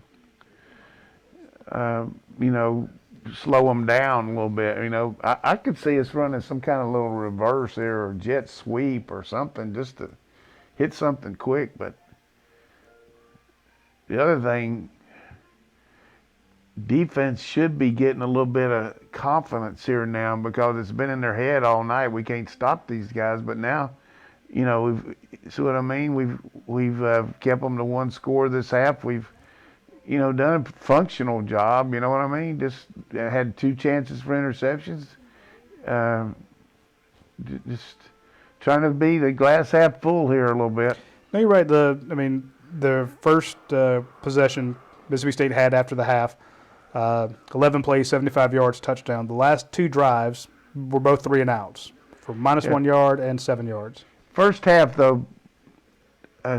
slow them down a little bit. I could see us running some kind of little reverse there or jet sweep or something just to hit something quick. But the other thing, defense should be getting a little bit of confidence here now because it's been in their head all night. We can't stop these guys, but now, we've see what I mean. We've kept them to 1 score this half. We've done a functional job. You know what I mean? Just had 2 chances for interceptions. Just trying to be the glass half full here a little bit. No, you're right. The first possession Mississippi State had after the half, 11 plays, 75 yards, touchdown. The last 2 drives were both 3 and outs for minus 1 yard and 7 yards. First half, though,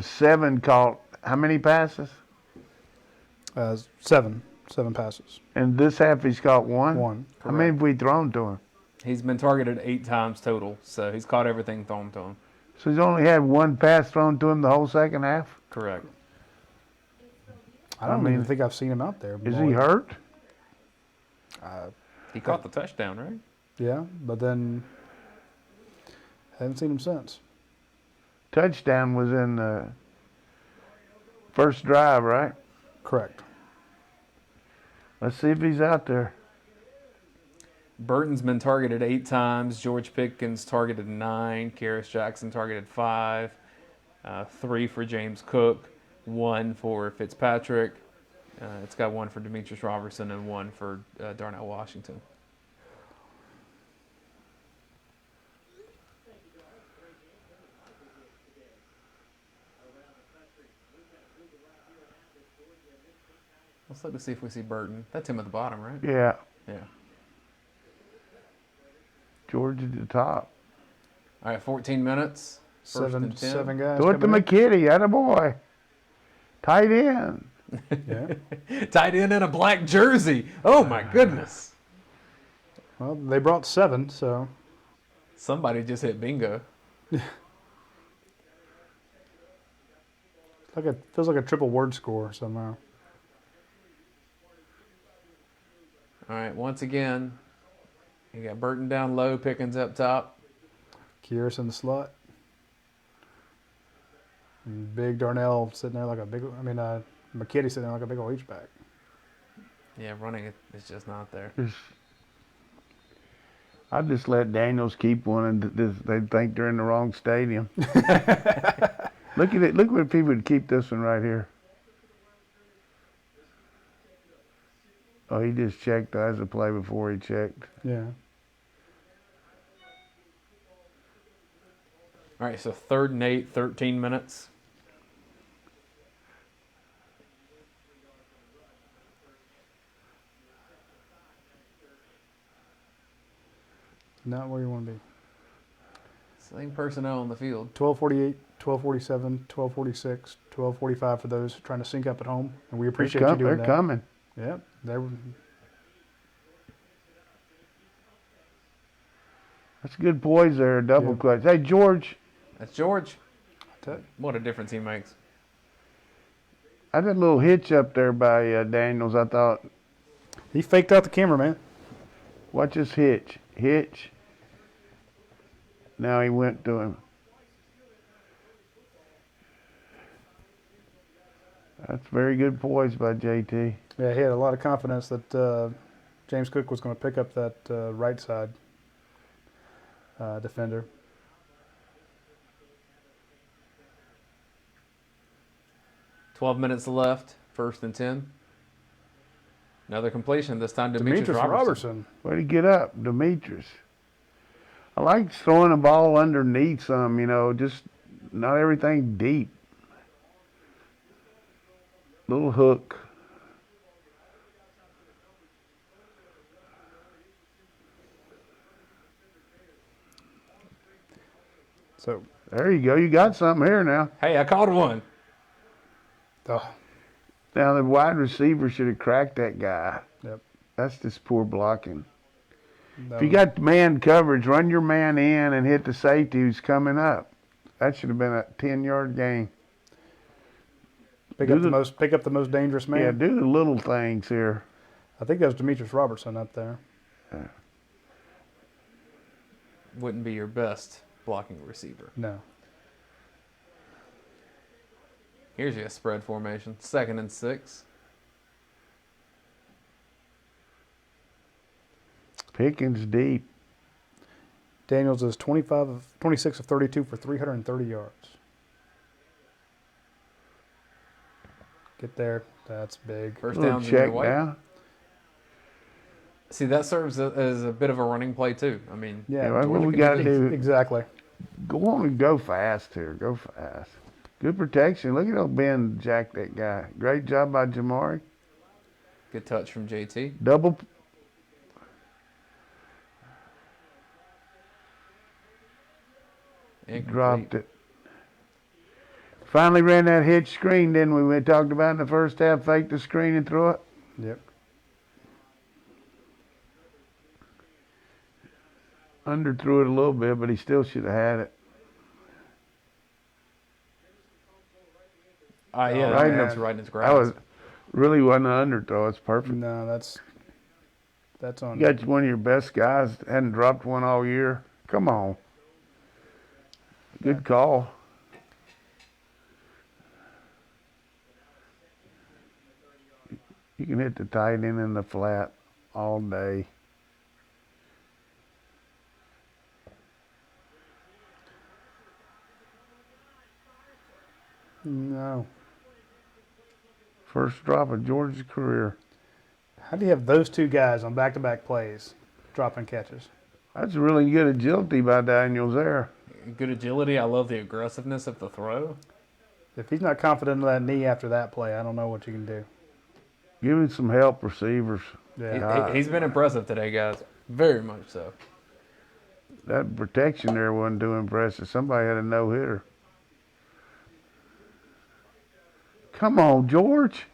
7 caught how many passes? 7 passes. And this half he's caught 1? 1. How many have we thrown to him? He's been targeted 8 times total, so he's caught everything thrown to him. So he's only had 1 pass thrown to him the whole second half? Correct. I don't even think I've seen him out there. Is he hurt? He caught the touchdown, right? Yeah, but then haven't seen him since. Touchdown was in the first drive, right? Correct. Let's see if he's out there. Burton's been targeted 8 times. George Pickens targeted 9. Karis Jackson targeted 5. 3 for James Cook. 1 for Fitzpatrick. It's got 1 for Demetrius Robertson and 1 for Darnell Washington. Let's look to see if we see Burton. That's him at the bottom, right? Yeah. Yeah. George at the top. All right, 14 minutes. First and 10. 7 guys. Throw it to coming in. McKitty. Attaboy. Tight end. Yeah. Tight end in a black jersey. Oh, my goodness. Well, they brought 7, so Somebody just hit bingo. feels like a triple word score somehow. All right, once again, you got Burton down low, Pickens up top. Kyrus in the slot. And big Darnell sitting there like a big. McKitty sitting there like a big old H-back. Yeah, running it is just not there. I just let Daniels keep one, and they think they're in the wrong stadium. Look at it. Look what people would keep this one right here. Oh, he just checked as a play before he checked. Yeah. All right, so 3rd and 8, 13 minutes. Not where you want to be. Same personnel on the field. 12:48, 12:47, 12:46, 12:45 for those trying to sync up at home, and we appreciate you doing They're that. coming. Yep, they were. That's good poise there, double Yeah. clutch. Hey, George, That's George. T- What a difference he makes. I did a little hitch up there by Daniels. I thought, He faked out the camera, man. watch this hitch. Hitch. Now he went to him. That's very good poise by JT. Yeah, he had a lot of confidence that James Cook was going to pick up that right side defender. $12 minutes left, 1st and 10. Another completion, this time Demetrius Robertson. Way to get up, Demetrius. I like throwing the ball underneath some, just not everything deep. Little hook. So, There you go. You got something here now. Hey, I called one. oh, Now the wide receiver should have cracked that guy. yep. That's just poor blocking. That If you was- got man coverage, run your man in and hit the safety who's coming up. That should have been a 10-yard gain. pick do up the the- most dangerous man. Yeah, do the little things here. I think that was Demetrius Robertson up there. Wouldn't be your best blocking receiver. No. Here's your spread formation. 2nd and 6. Pickens deep. Daniels is 26 of 32 for 330 yards. Get there. That's big. First Little down, check White. down. See, that serves as a bit of a running play, too. I mean, Yeah, what Georgia we can got to do do, Exactly. go on and go fast here. Go fast. Good protection. Look at old Ben jack that guy. Great job by Jamari. Good touch from JT. Double. Dropped it. Finally ran that hitch screen, didn't we? We talked about in the first half, faked the screen and threw it. Yep. Underthrew it a little bit, but he still should have had it. Yeah, right that's in right in his grasp. That was really wasn't an underthrow. It's perfect. No, that's on. You got one of your best guys. Hadn't dropped one all year. Come on. Good call. You can hit the tight end in the flat all day. No. First drop of Georgia's career. How do you have those two guys on back-to-back plays dropping catches? That's really good agility by Daniels there. Good agility. I love the aggressiveness of the throw. If he's not confident in that knee after that play, I don't know what you can do. Give him some help, receivers. Yeah. He's been impressive today, guys. Very much so. That protection there wasn't too impressive. Somebody had a no-hitter. Come on, George.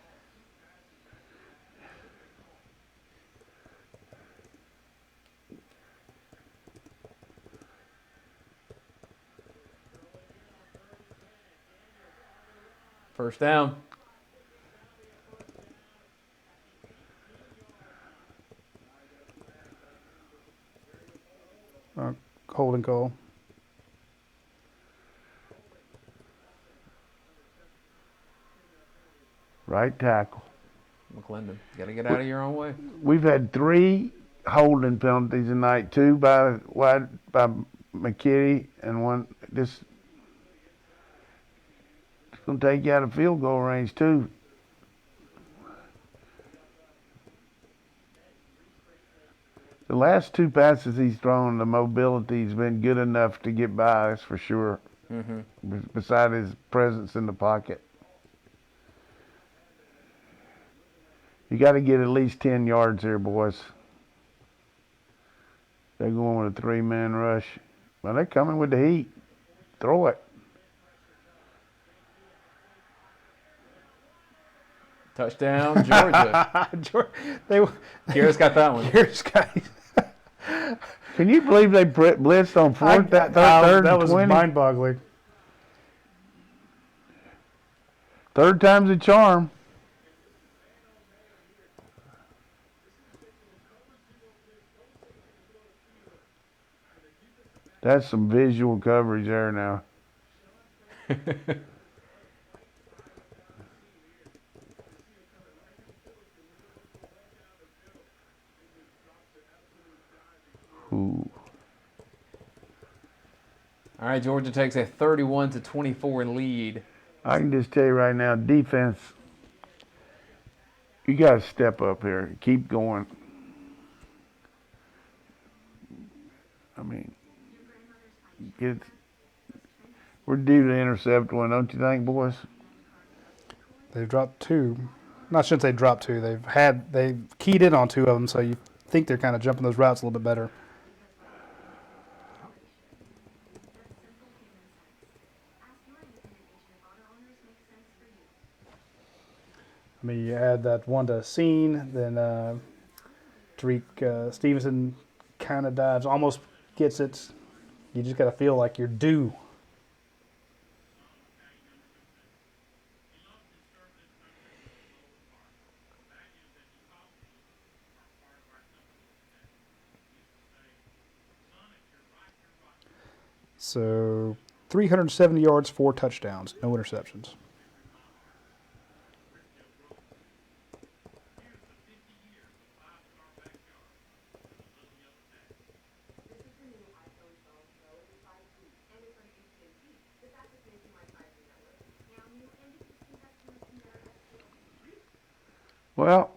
First down. Holding call. Right tackle. McClendon, got to get out of your own way. We've had 3 holding penalties tonight, 2 by McKitty and 1 just it's gonna take you out of field goal range too. The last 2 passes he's thrown, the mobility's been good enough to get by, that's for sure. Beside his presence in the pocket. You got to get at least 10 yards here, boys. They're going with a 3-man rush. Well, they're coming with the heat. Throw it. Touchdown, Georgia. Garrett's got that one. Garrett's got. Can you believe they blitzed on fourth? That was 20? mind-boggling. Third time's a charm. That's some visual coverage there now. Ooh. All right, Georgia takes a 31-24 lead. I can just tell you right now, defense, you got to step up here. Keep going. I mean, we're due to intercept one, don't you think, boys? They've dropped 2. I shouldn't say dropped 2. They've keyed in on 2 of them, so you think they're kind of jumping those routes a little bit better. I mean, you add that one to Scene, then Tariq Stevenson kind of dives, almost gets it. You just got to feel like you're due. So 370 yards, 4 touchdowns, no interceptions. Well,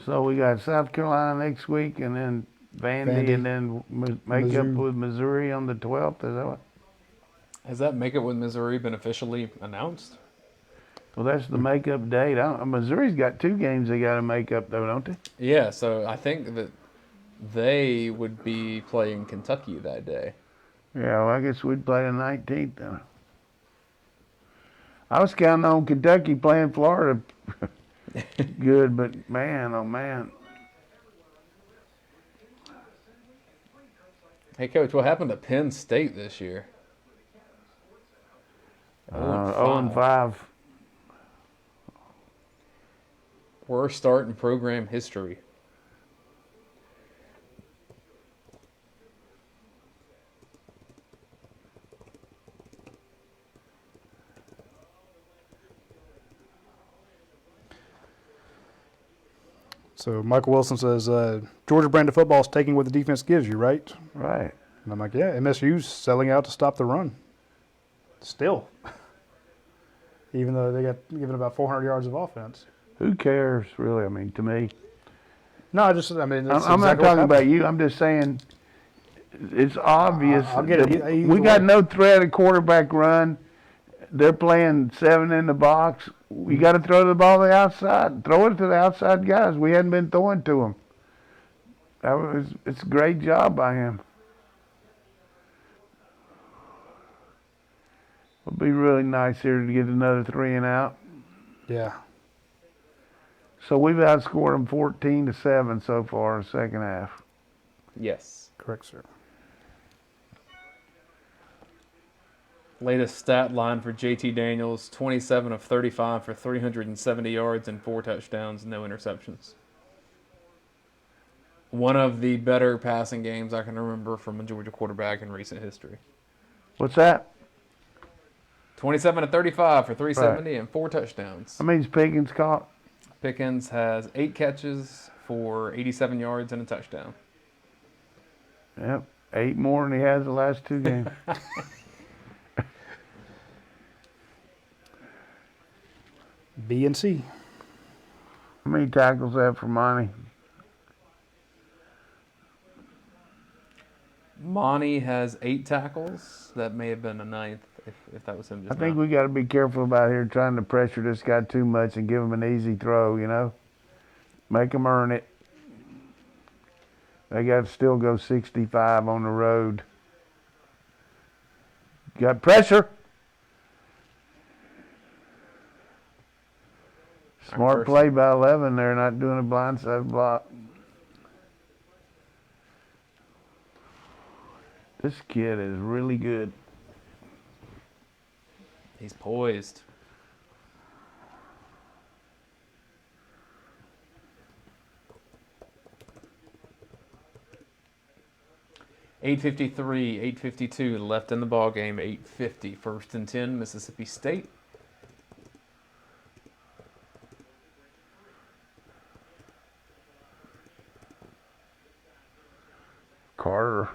so we got South Carolina next week and then Vandy, and then make up Mizzou. with Missouri on the 12th. Is that what? Has that make it with Missouri been officially announced? Well, that's the makeup date. Missouri's got 2 games they got to make up, though, don't they? Yeah, so I think that they would be playing Kentucky that day. Yeah, well, I guess we'd play the 19th then. I was counting on Kentucky playing Florida good, but man, oh man. Hey, Coach, what happened to Penn State this year? 0-5. Worst start in program history. So Michael Wilson says, Georgia brand of football is taking what the defense gives you, right? Right. And I'm like, yeah, MSU's selling out to stop the run. Still. Even though they got given about 400 yards of offense. Who cares, really? I mean, to me. No, that's I'm exactly not what talking happened. about you. I'm just saying it's obvious. I'll get it. that Either we got way. no threat of quarterback run. They're playing 7 in the box. We got to throw the ball to the outside. Throw it to the outside guys. We hadn't been throwing to them. It's a great job by him. It'll be really nice here to get another 3 and out. Yeah. So we've outscored them 14-7 so far in the second half. Yes. Correct, sir. Latest stat line for JT Daniels, 27 of 35 for 370 yards and 4 touchdowns, no interceptions. One of the better passing games I can remember from a Georgia quarterback in recent history. What's that? 27 of 35 for 370 and 4 touchdowns. How many's Pickens caught? Pickens has 8 catches for 87 yards and a touchdown. Yep, 8 more than he has the last 2 games. B and C. How many tackles have for Monty? Monty has 8 tackles. That may have been a 9th if that was him just I think now. we got to be careful about here trying to pressure this guy too much and give him an easy throw, you know? Make him earn it. They got to still go 65 on the road. Got pressure. Smart play by 11 there, not doing a blindside block. This kid is really good. He's poised. .853, 8:52 left in the ball game. 8:50, 1st and 10, Mississippi State. Carter.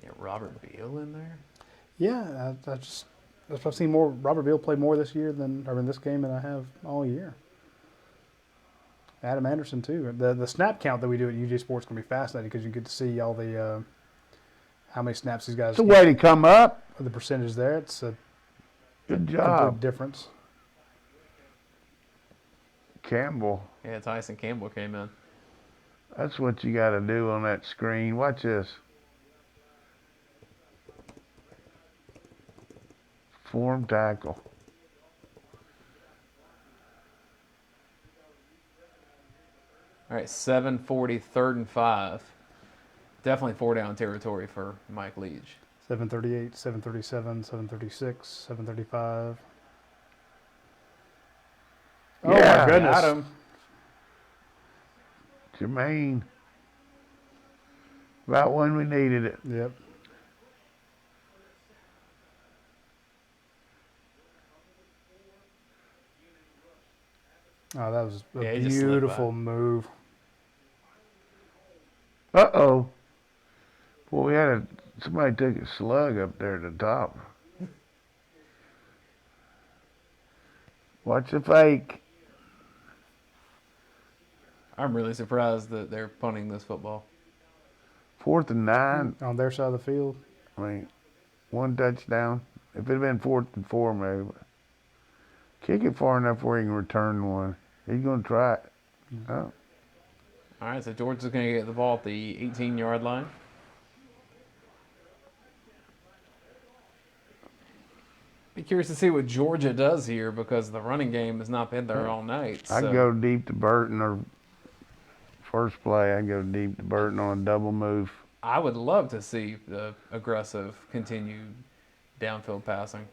Yeah, Robert Beal in there. Yeah, I've seen more. Robert Beal play more this year in this game than I have all year. Adam Anderson too. The snap count that we do at UGA Sports is going to be fascinating because you get to see all the how many snaps these guys. It's a way to come up. The percentage there. It's a Good complete job. difference. Campbell. Yeah, Tyson Campbell came in. That's what you got to do on that screen. Watch this. Form tackle. All right, 7:40, 3rd and 5. Definitely 4-down territory for Mike Leach. 738, 737, 736, 735. Oh Yeah, my goodness! Got him. Jermaine. About when we needed it. Yep. Oh, that was a Yeah, he just slipped beautiful by. move. Uh-oh. Well, somebody took a slug up there at the top. Watch the fake. I'm really surprised that they're punting this football. 4th and 9. On their side of the field. I mean, 1 touchdown. If it had been 4th and 4, maybe. Kick it far enough where he can return one. He's going to try it. Oh. All right, so Georgia's going to get the ball at the 18-yard line. Be curious to see what Georgia does here because the running game has not been there all night. So. I'd go deep to Burton or first play. I'd go deep to Burton on a double move. I would love to see the aggressive, continued downfield passing.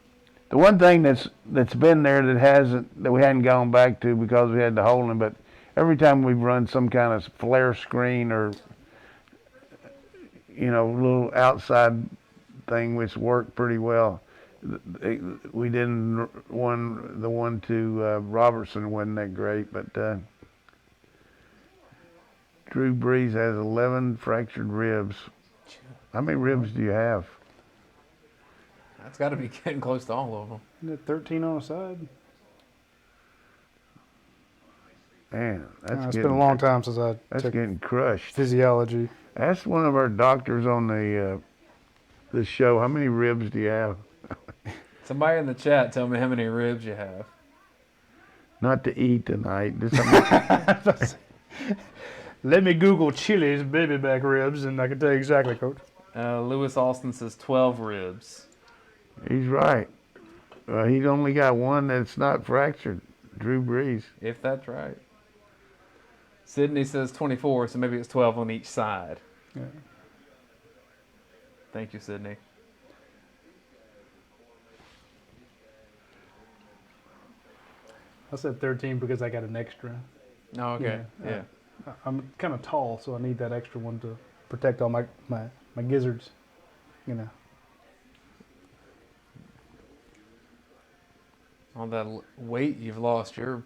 The one thing that's been there that we hadn't gone back to because we had to hold him, but every time we've run some kind of flare screen or little outside thing which worked pretty well. We didn't the one to Robertson wasn't that great, but Drew Brees has 11 fractured ribs. How many ribs do you have? That's got to be getting close to all of them. Isn't it 13 on the side? Man, It's been a long time since I took getting crushed. physiology. Ask one of our doctors on the show, how many ribs do you have? Somebody in the chat tell me how many ribs you have. Not to eat tonight. Let me Google Chili's baby back ribs, and I can tell you exactly, Coach. Lewis Austin says 12 ribs. He's right. He's only got one that's not fractured. Drew Brees. If that's right. Sydney says 24, so maybe it's 12 on each side. Yeah. Thank you, Sydney. I said 13 because I got an extra. Oh, okay. Yeah. I'm kind of tall, so I need that extra one to protect all my gizzards, All that weight you've lost, your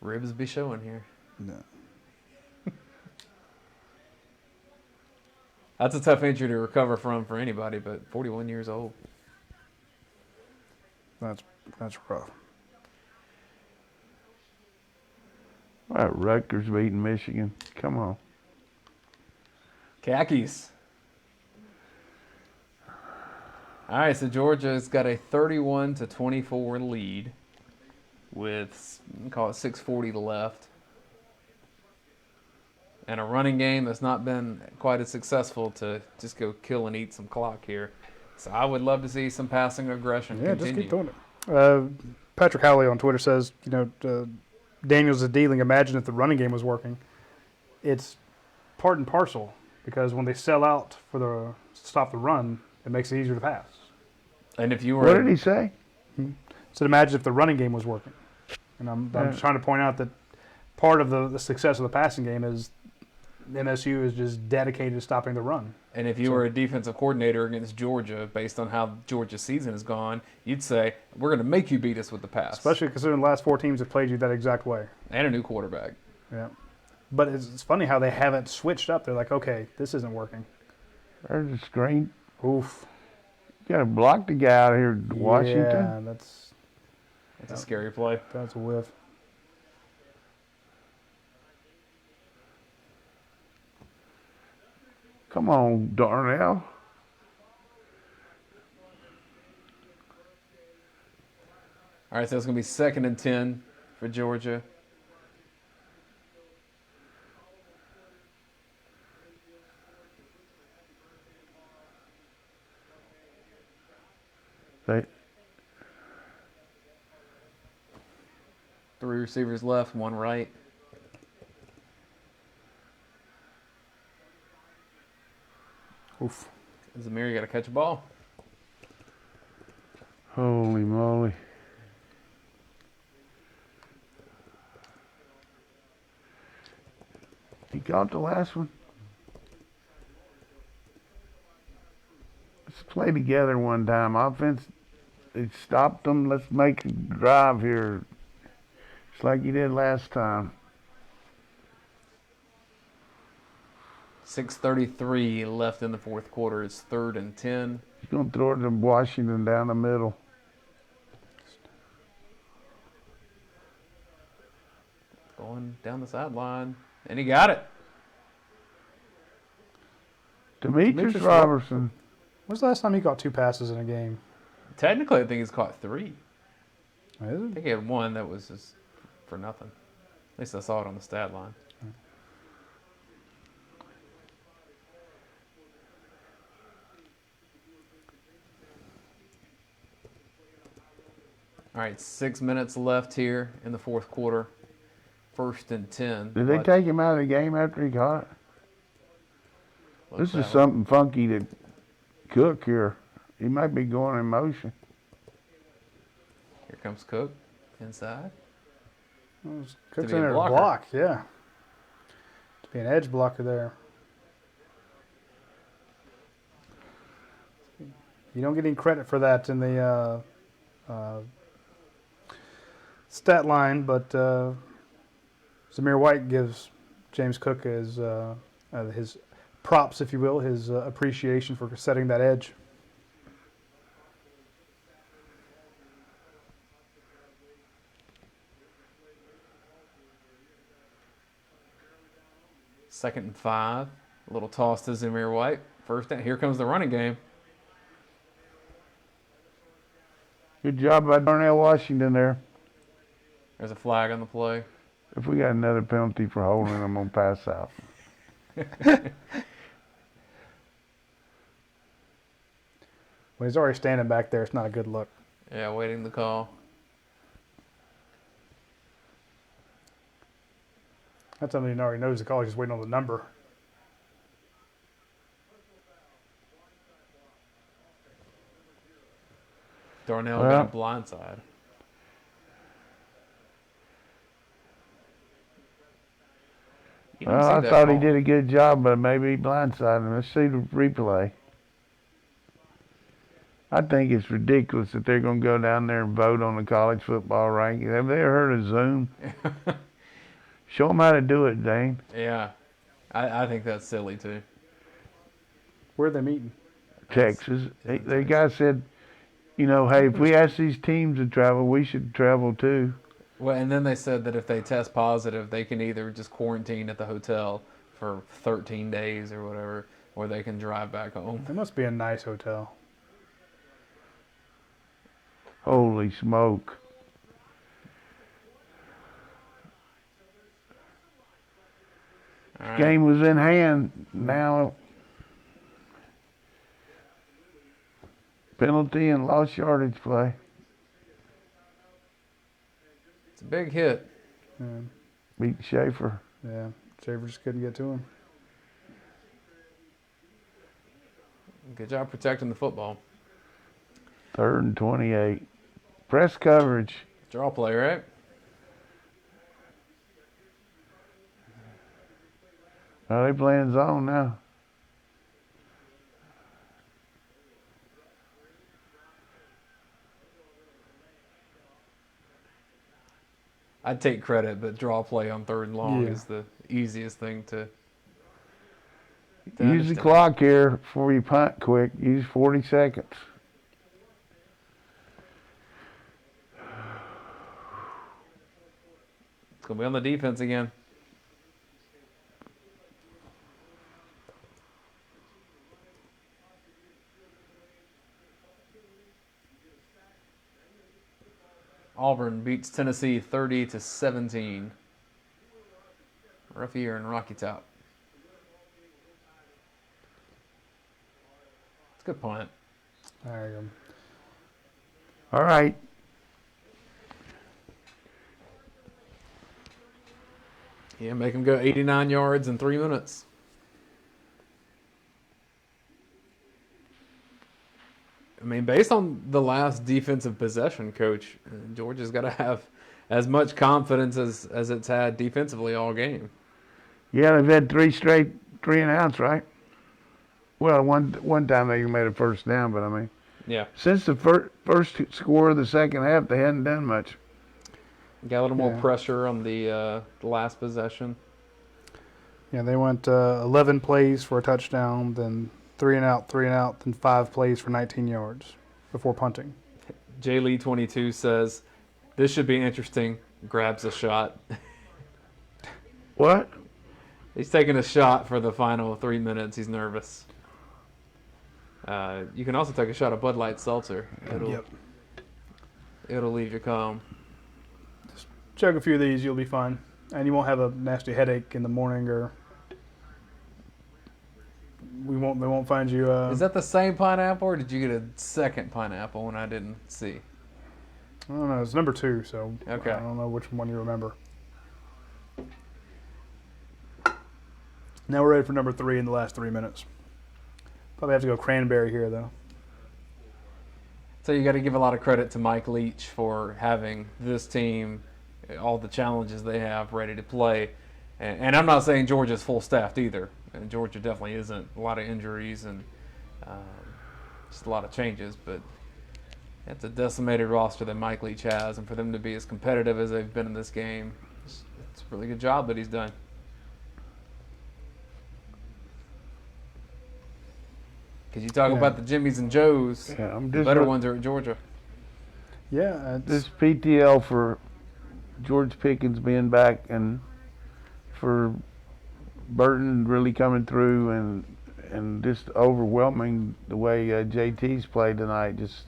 ribs be showing here. No. That's a tough injury to recover from for anybody, but 41 years old. That's rough. All right, Rutgers beating Michigan. Come on. Khakis. All right, so Georgia's got a 31-24 lead with, call it 6:40 left. And a running game that's not been quite as successful to just go kill and eat some clock here. So I would love to see some passing aggression continue. Just keep doing it. Patrick Howley on Twitter says, Daniels is dealing. Imagine if the running game was working. It's part and parcel because when they sell out for the stop the run, it makes it easier to pass. And if you were, what did he say? So imagine if the running game was working. And I'm trying to point out that part of the success of the passing game is MSU is just dedicated to stopping the run. And if you were a defensive coordinator against Georgia, based on how Georgia's season has gone, you'd say, we're going to make you beat us with the pass. Especially considering the last 4 teams have played you that exact way. And a new quarterback. Yeah. But it's funny how they haven't switched up. They're like, okay, this isn't working. There's a screen. Oof. You got to block the guy out here, Washington. Yeah, that's a scary play. That's a whiff. Come on, Darnell. All right, so it's going to be 2nd and 10 for Georgia. They 3 receivers left, 1 right. Oof. Zamir got to catch a ball. Holy moly. He got the last one. Let's play together one time. Offense, it stopped them. Let's make a drive here. Just like you did last time. 6:33 left in the fourth quarter. It's 3rd and 10. He's going to throw it to Washington down the middle. Going down the sideline. And he got it. Demetrius Robertson. When's the last time he caught 2 passes in a game? Technically, I think he's caught 3. Is I it? think he had 1 that was just for nothing. At least I saw it on the stat line. All right, 6 minutes left here in the fourth quarter. 1st and 10. Did they take him out of the game after he caught it? This is way. something funky to Cook here. He might be going in motion. Here comes Cook inside. Cook's be a in there to blocker. block, yeah. To be an edge blocker there. You don't get any credit for that in the stat line, but Zamir White gives James Cook his props, if you will, his appreciation for setting that edge. Second and 5. A little toss to Zamir White. First down. Here comes the running game. Good job by Darnell Washington there. There's a flag on the play. If we got another penalty for holding, I'm going to pass out. When he's already standing back there, it's not a good look. Yeah, waiting the call. That's something he already knows the call. He's just waiting on the number. Darnell Well, got a blindside. You didn't Well, see I that thought he call. did a good job, but maybe he blindsided him. Let's see the replay. I think it's ridiculous that they're going to go down there and vote on the college football rankings. Have they ever heard of Zoom? Show them how to do it, Dane. Yeah, I think that's silly too. Where are they meeting? Texas. The guy said, you know, hey, if we ask these teams to travel, we should travel too. Well, and then they said that if they test positive, they can either just quarantine at the hotel for 13 days or whatever, or they can drive back home. It must be a nice hotel. Holy smoke. All right. Game was in hand. Now, penalty and lost yardage play. It's a big hit. Yeah, Beat Schaefer. yeah. Shaver just couldn't get to him. Good job protecting the football. 3rd and 28. Press coverage. Draw play, right? Are they playing zone now? I'd take credit, but draw play on 3rd and long Yeah. is the easiest thing to Use the understand. clock here before you punt quick. Use 40 seconds. It's going to be on the defense again. Auburn beats Tennessee 30-17. Rough year in Rocky Top. It's a good punt. There you All right. Yeah, make him go 89 yards in 3 minutes. I mean, based on the last defensive possession, Coach, Georgia's got to have as much confidence as it's had defensively all game. Yeah, they've had 3 straight 3-and-outs, right? Well, one time they made a first down, but I mean, Yeah. since the first score of the second half, they hadn't done much. Got a little more Yeah. pressure on the last possession. Yeah, they went 11 plays for a touchdown, then 3 and out, then 5 plays for 19 yards before punting. J Lee 22 says, "This should be interesting." Grabs a shot. What? He's taking a shot for the final 3 minutes. He's nervous. You can also take a shot of Bud Light Seltzer. It'll leave you calm. Chug a few of these, you'll be fine. And you won't have a nasty headache in the morning, or they won't find you. Is that the same pineapple, or did you get a second pineapple when I didn't see? I don't know. It's number 2, so Okay. I don't know which one you remember. Now we're ready for number 3 in the last 3 minutes. Probably have to go cranberry here, though. So you got to give a lot of credit to Mike Leach for having this team, all the challenges they have ready to play. And I'm not saying Georgia's full staffed either. And Georgia definitely isn't. A lot of injuries and just a lot of changes. But it's a decimated roster that Mike Leach has. And for them to be as competitive as they've been in this game, it's a really good job that he's done. Because you talk about the Jimmies and Joes, the better ones are at Georgia. Yeah. This PTL for George Pickens being back, and for Burton really coming through, and just overwhelming the way JT's played tonight. Just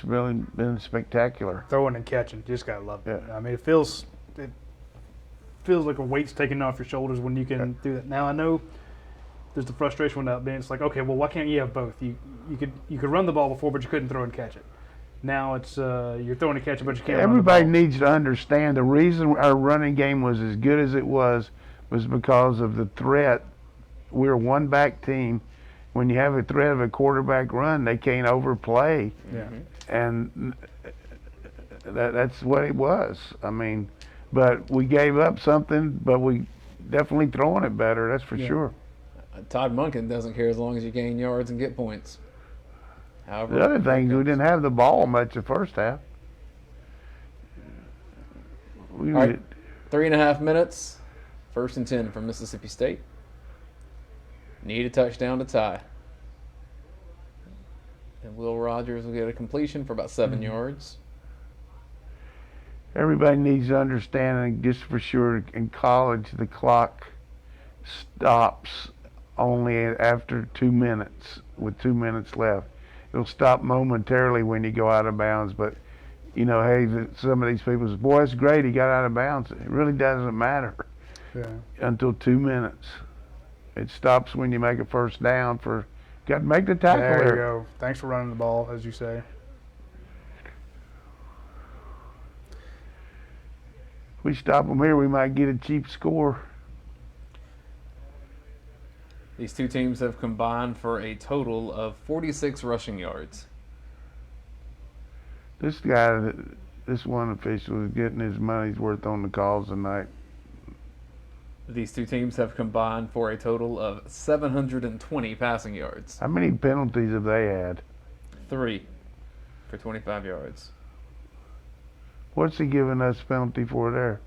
really been spectacular. Throwing and catching, you just gotta love it. Yeah. I mean, it feels like a weight's taken off your shoulders when you can do that. Now I know there's the frustration without being. It's like, okay, well, why can't you have both? You could run the ball before, but you couldn't throw and catch it. Now it's you're throwing and catching, but you can't. Everybody run the ball. needs to understand the reason our running game was as good as it was because of the threat. We're a one-back team. When you have a threat of a quarterback run, they can't overplay. Yeah. And that's what it was. I mean, but we gave up something, but we definitely throwing it better. That's for sure. Todd Monken doesn't care as long as you gain yards and get points. However, The other thing is we didn't have the ball much the first half. All right, 3.5 minutes. 1st and 10 from Mississippi State. Need a touchdown to tie. And Will Rogers will get a completion for about 7 yards. Everybody needs to understand, and just for sure, in college, the clock stops only after 2 minutes, with 2 minutes left. It'll stop momentarily when you go out of bounds, but you know, hey, some of these people say, boy, it's great, he got out of bounds. It really doesn't matter until 2 minutes. It stops when you make a first down got to make the tackle There you go. Thanks for running the ball, as you say. If we stop them here, we might get a cheap score. These two teams have combined for a total of 46 rushing yards. This one official is getting his money's worth on the calls tonight. These two teams have combined for a total of 720 passing yards. How many penalties have they had? 3 for 25 yards. What's he giving us penalty for there?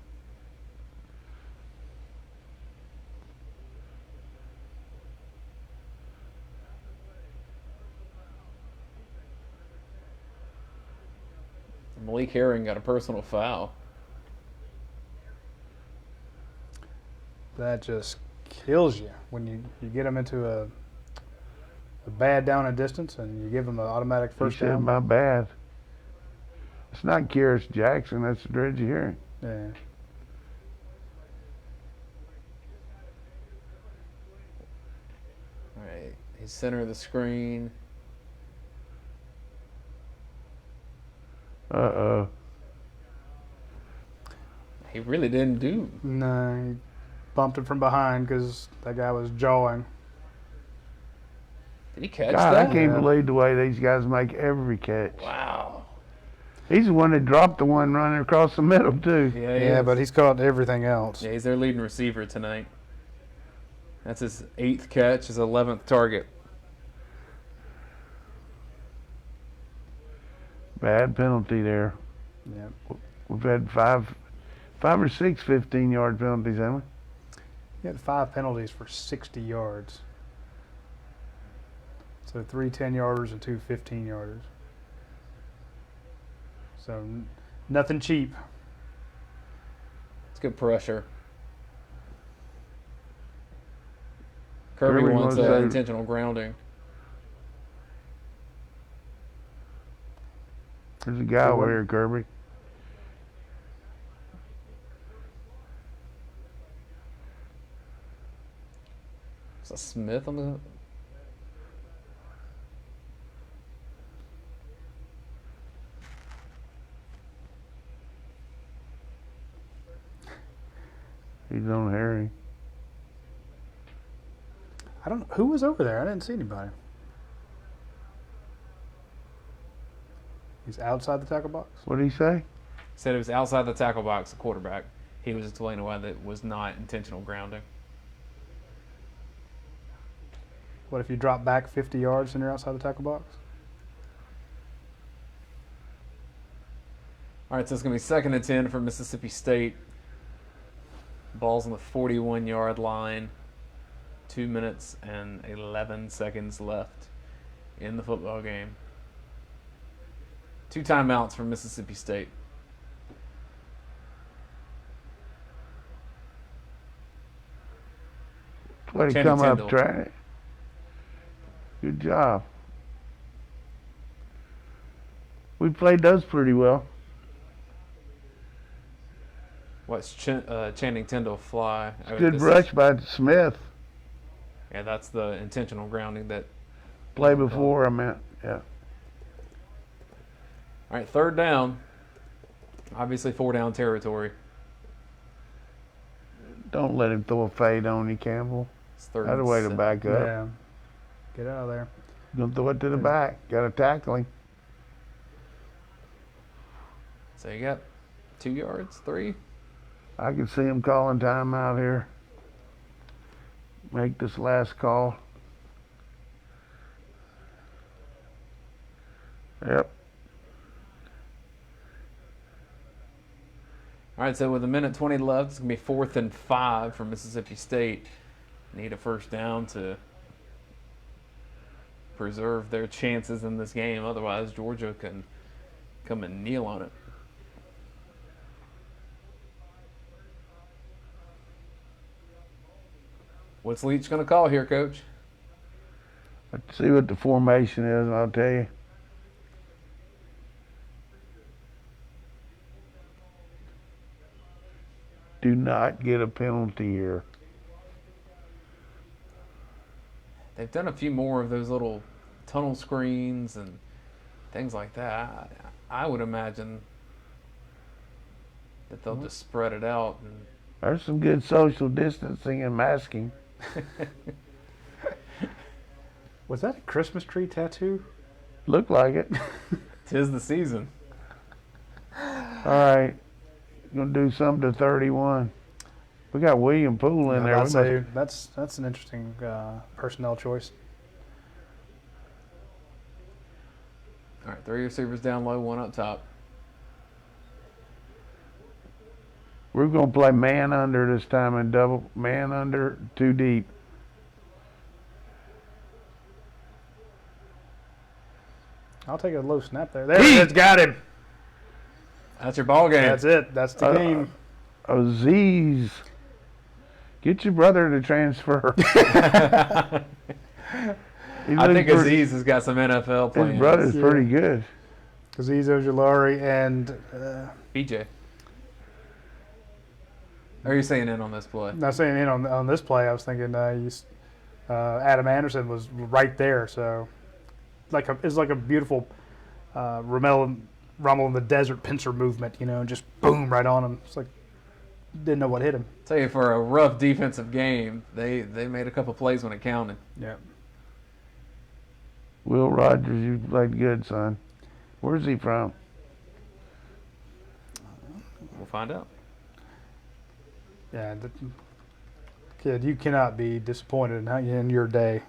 Malik Herring got a personal foul. That just kills you when you get them into a bad down and distance, and you give them an automatic first He said, down. my bad. It's not Kyrus Jackson, that's Reggie Herring. Yeah. All right, he's center of the screen. Uh-oh. He really didn't do. No, he bumped it from behind because that guy was jawing. Did he catch God, that? I can't believe the way these guys make every catch. Wow. He's the one that dropped the one running across the middle, too. Yeah, but he's caught everything else. Yeah, he's their leading receiver tonight. That's his 8th catch, his 11th target. Bad penalty there. Yeah. We've had five or six 15-yard penalties, haven't we? He had 5 penalties for 60 yards. So 3 10-yarders and 2 15-yarders. So nothing cheap. It's good pressure. Kirby wants intentional grounding. There's a guy over here, Kirby. Is that Smith on the... He's on Harry. I don't know. Who was over there? I didn't see anybody. He's outside the tackle box? What did he say? Said it was outside the tackle box, the quarterback. He was explaining why that was not intentional grounding. What if you drop back 50 yards and you're outside the tackle box? All right, so it's going to be 2nd and 10 for Mississippi State. Ball's on the 41-yard line. 2 minutes and 11 seconds left in the football game. 2 timeouts for Mississippi State. Way to Channing come Tindall. up, try. Good job. We played those pretty well. Watch Channing Tindall fly. Good rush by Smith. Yeah, that's the intentional grounding that... Play before, I meant. Yeah. All right, 3rd down. Obviously 4-down territory. Don't let him throw a fade on you, Campbell. It's 3rd That's a and way to 7. back up. Yeah. Get out of there. Don't throw it to the back. Got to tackle him. So you got 2 yards, 3. I can see him calling timeout here. Make this last call. Yep. All right, so with 1:20 left, it's going to be 4th and 5 for Mississippi State. Need a 1st down to preserve their chances in this game. Otherwise, Georgia can come and kneel on it. What's Leach going to call here, Coach? Let's see what the formation is, and I'll tell you. Do not get a penalty here. They've done a few more of those little tunnel screens and things like that. I would imagine that they'll just spread it out. And There's some good social distancing and masking. Was that a Christmas tree tattoo? Look like it. 'Tis the season. All right. Gonna do something to 31. We got William Poole in there. I'd We say must- that's an interesting personnel choice. All right, 3 receivers down low, 1 up top. We're gonna play man under this time and double man under 2 deep. I'll take a low snap there. There it is. Got him. That's your ball game. That's it. That's the game. Aziz. Get your brother to transfer. I think Aziz has got some NFL plans. His brother's pretty good. Aziz Ojulari and BJ. Or are you saying in on this play? not saying in on this play. I was thinking Adam Anderson was right there. So it's like a beautiful Rommel in the desert pincer movement. Just boom right on him. It's like didn't know what hit him. Tell you, for a rough defensive game, they made a couple plays when it counted. Yeah. Will Rogers, you played good, son. Where's he from? We'll find out. Yeah, kid, you cannot be disappointed in your day.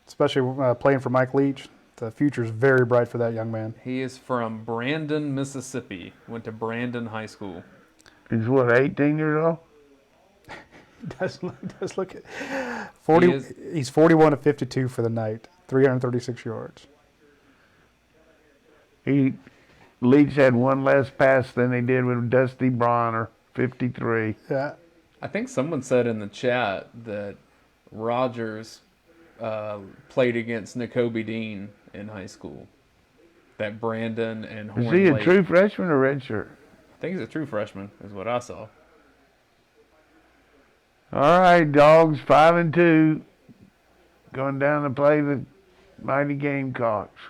Especially playing for Mike Leach. The future is very bright for that young man. He is from Brandon, Mississippi. Went to Brandon High School. He's what, 18 years old? does look at 40. He's 41 of 52 for the night, 336 yards. Leach had one less pass than they did with Dusty Bronner, 53. Yeah. I think someone said in the chat that Rogers played against N'Kobe Dean in high school. That Brandon and Horn Is he a Lake. true freshman or redshirt? I think he's a true freshman, is what I saw. All right, Dogs, 5-2, going down to play the mighty Gamecocks.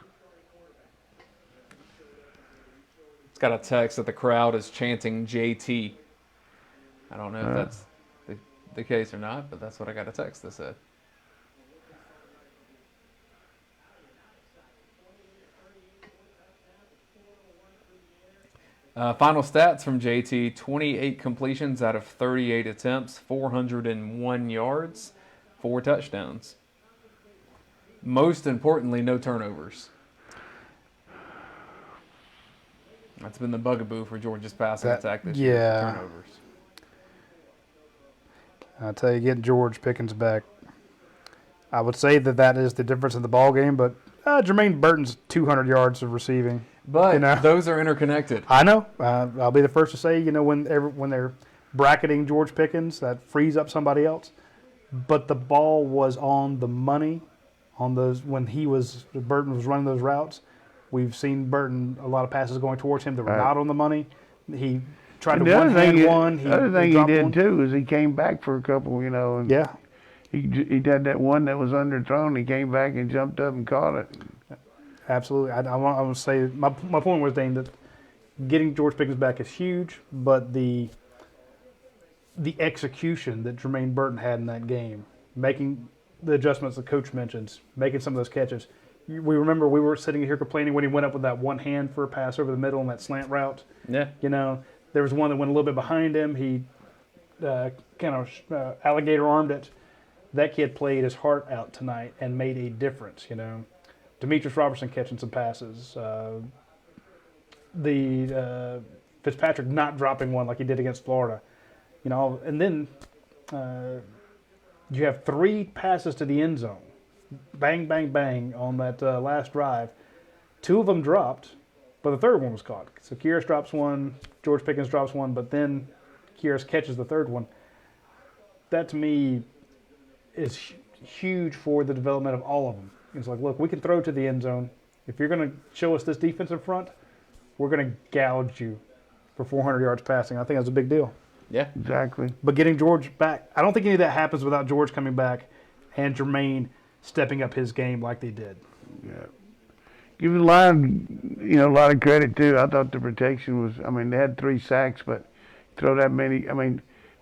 It's got a text that the crowd is chanting JT. I don't know if that's the case or not, but that's what I got a text that said. Final stats from JT, 28 completions out of 38 attempts, 401 yards, 4 touchdowns. Most importantly, no turnovers. That's been the bugaboo for Georgia's passing attack this year. Turnovers. I'll tell you, getting George Pickens back, I would say that is the difference in the ball game, but Jermaine Burton's 200 yards of receiving. But those are interconnected. I know. I'll be the first to say, when they're bracketing George Pickens, that frees up somebody else. But the ball was on the money on those when Burton was running those routes. We've seen Burton, a lot of passes going towards him that were not on the money. He tried to one-hand one. The other thing he did, too, is he came back for a couple, and he did that one that was underthrown. He came back and jumped up and caught it. Absolutely. I want to say, my point was, Dane, that getting George Pickens back is huge, but the execution that Jermaine Burton had in that game, making the adjustments the coach mentions, making some of those catches. We remember we were sitting here complaining when he went up with that one hand for a pass over the middle on that slant route. Yeah. There was one that went a little bit behind him. He alligator armed it. That kid played his heart out tonight and made a difference, Demetrius Robertson catching some passes. Fitzpatrick not dropping one like he did against Florida. And then you have 3 passes to the end zone. Bang, bang, bang on that last drive. 2 of them dropped, but the third one was caught. So Kyrus drops one, George Pickens drops one, but then Kyrus catches the third one. That, to me, is huge for the development of all of them. It's like, look, we can throw to the end zone. If you're going to show us this defensive front, we're going to gouge you for 400 yards passing. I think that's a big deal. Yeah, exactly. But getting George back, I don't think any of that happens without George coming back and Jermaine stepping up his game like they did. Yeah. Give the line, a lot of credit, too. I thought the protection was, they had 3 sacks, but throw that many.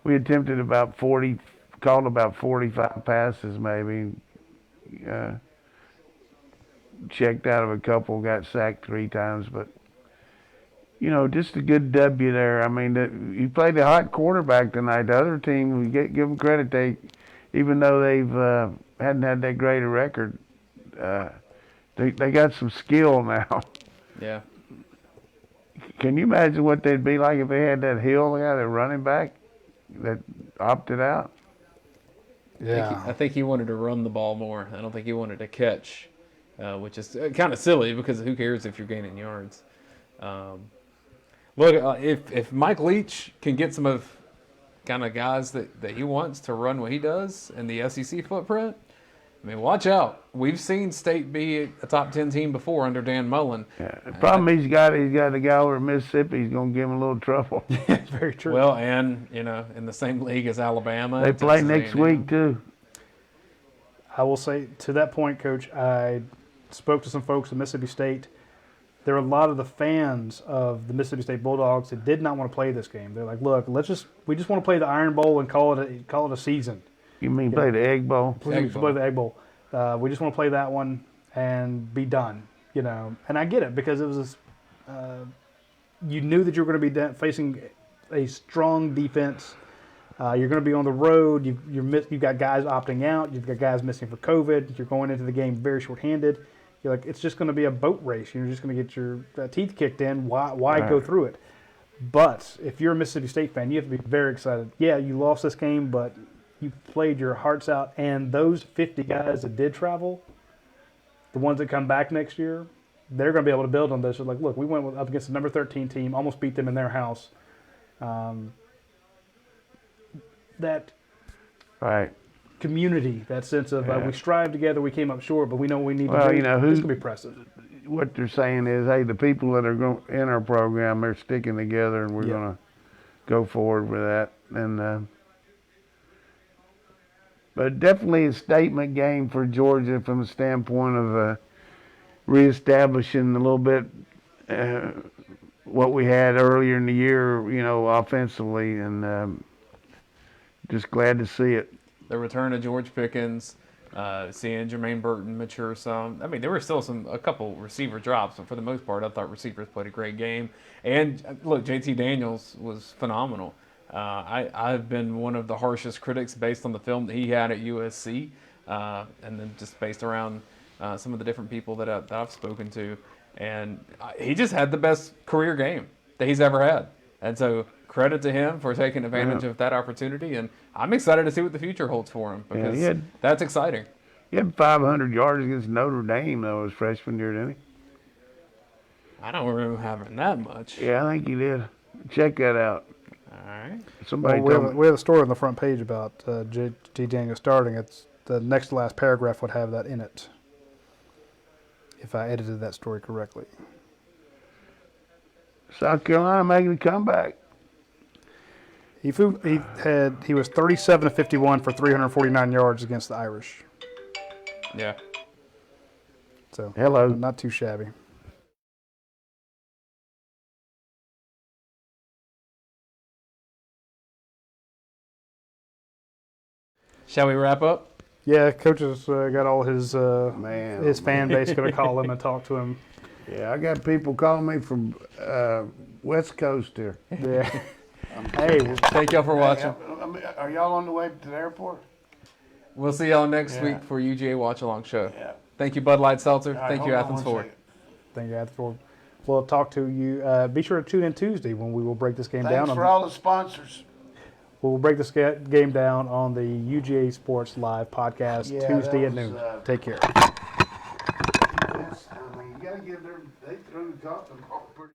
We attempted about 40, called about 45 passes maybe. Checked out of a couple, got sacked 3 times, but just a good W there. You played a hot quarterback tonight. The other team, we give them credit. Even though they've hadn't had that great a record, they got some skill now. Yeah. Can you imagine what they'd be like if they had that Hill guy, that running back, that opted out? Yeah. I think he wanted to run the ball more. I don't think he wanted to catch, which is kind of silly because who cares if you're gaining yards. Look, if Mike Leach can get some of kind of guys that he wants to run what he does in the SEC footprint, watch out. We've seen State be a top 10 team before under Dan Mullen. Yeah. The problem he's got a guy over at Mississippi. He's going to give him a little trouble. It's very true. Well, and, in the same league as Alabama. They play next week, too. I will say, to that point, Coach, I spoke to some folks at Mississippi State. There are a lot of the fans of the Mississippi State Bulldogs that did not want to play this game. They're like, look, we just want to play the Iron Bowl and call it a season. You mean play the Egg Bowl? Play the Egg Bowl. We just want to play that one and be done, And I get it because it was you knew that you were going to be facing a strong defense. You're going to be on the road. You've got guys opting out. You've got guys missing for COVID. You're going into the game very short-handed. You're like, it's just going to be a boat race. You're just going to get your teeth kicked in. Why go through it? But if you're a Mississippi State fan, you have to be very excited. Yeah, you lost this game, but you played your hearts out, and those 50 guys that did travel, the ones that come back next year, they're going to be able to build on this. They're like, look, we went up against the number 13 team, almost beat them in their house. That Right. community, that sense of we strive together, we came up short, but we know what we need Well, to do. you know, It's who- going to be impressive. What they're saying is, hey, the people that are in our program, they're sticking together, and we're Yeah. going to go forward with that. And but definitely a statement game for Georgia from the standpoint of reestablishing a little bit what we had earlier in the year, you know, offensively, and just glad to see it. The return of George Pickens, seeing Jermaine Burton mature some. I mean, there were still a couple receiver drops, but for the most part, I thought receivers played a great game. And look, JT Daniels was phenomenal. I've been one of the harshest critics based on the film that he had at USC, and then just based around some of the different people that I've spoken to. And he just had the best career game that he's ever had. And so credit to him for taking advantage of that opportunity. And I'm excited to see what the future holds for him because that's exciting. He had 500 yards against Notre Dame, though, his freshman year, didn't he? I don't remember having that much. Yeah, I think he did. Check that out. All right. Somebody Well, told me. we have a story on the front page about JT Daniels starting. It's the next to last paragraph would have that in it, if I edited that story correctly. South Carolina making a comeback. He was 37 of 51 for 349 yards against the Irish. Yeah. So Hello. not too shabby. Shall we wrap up? Yeah, coach has got all his Man, his fan base going to call him and talk to him. Yeah, I got people calling me from West Coast here. Yeah. Hey, Thank y'all for watching. Are y'all on the way to the airport? We'll see y'all next Yeah. week for UGA Watch Along show. Yeah. Thank you, Bud Light Seltzer. All right, Thank you, hold on Athens one 4. second. thank you, Athens. We'll talk to you. Be sure to tune in Tuesday when we will break this game Thanks down. for all the sponsors. We'll break this game down on the UGA Sports Live podcast Yeah, Tuesday that at was, noon. Take care. I mean, you got to give them, they threw the ball pretty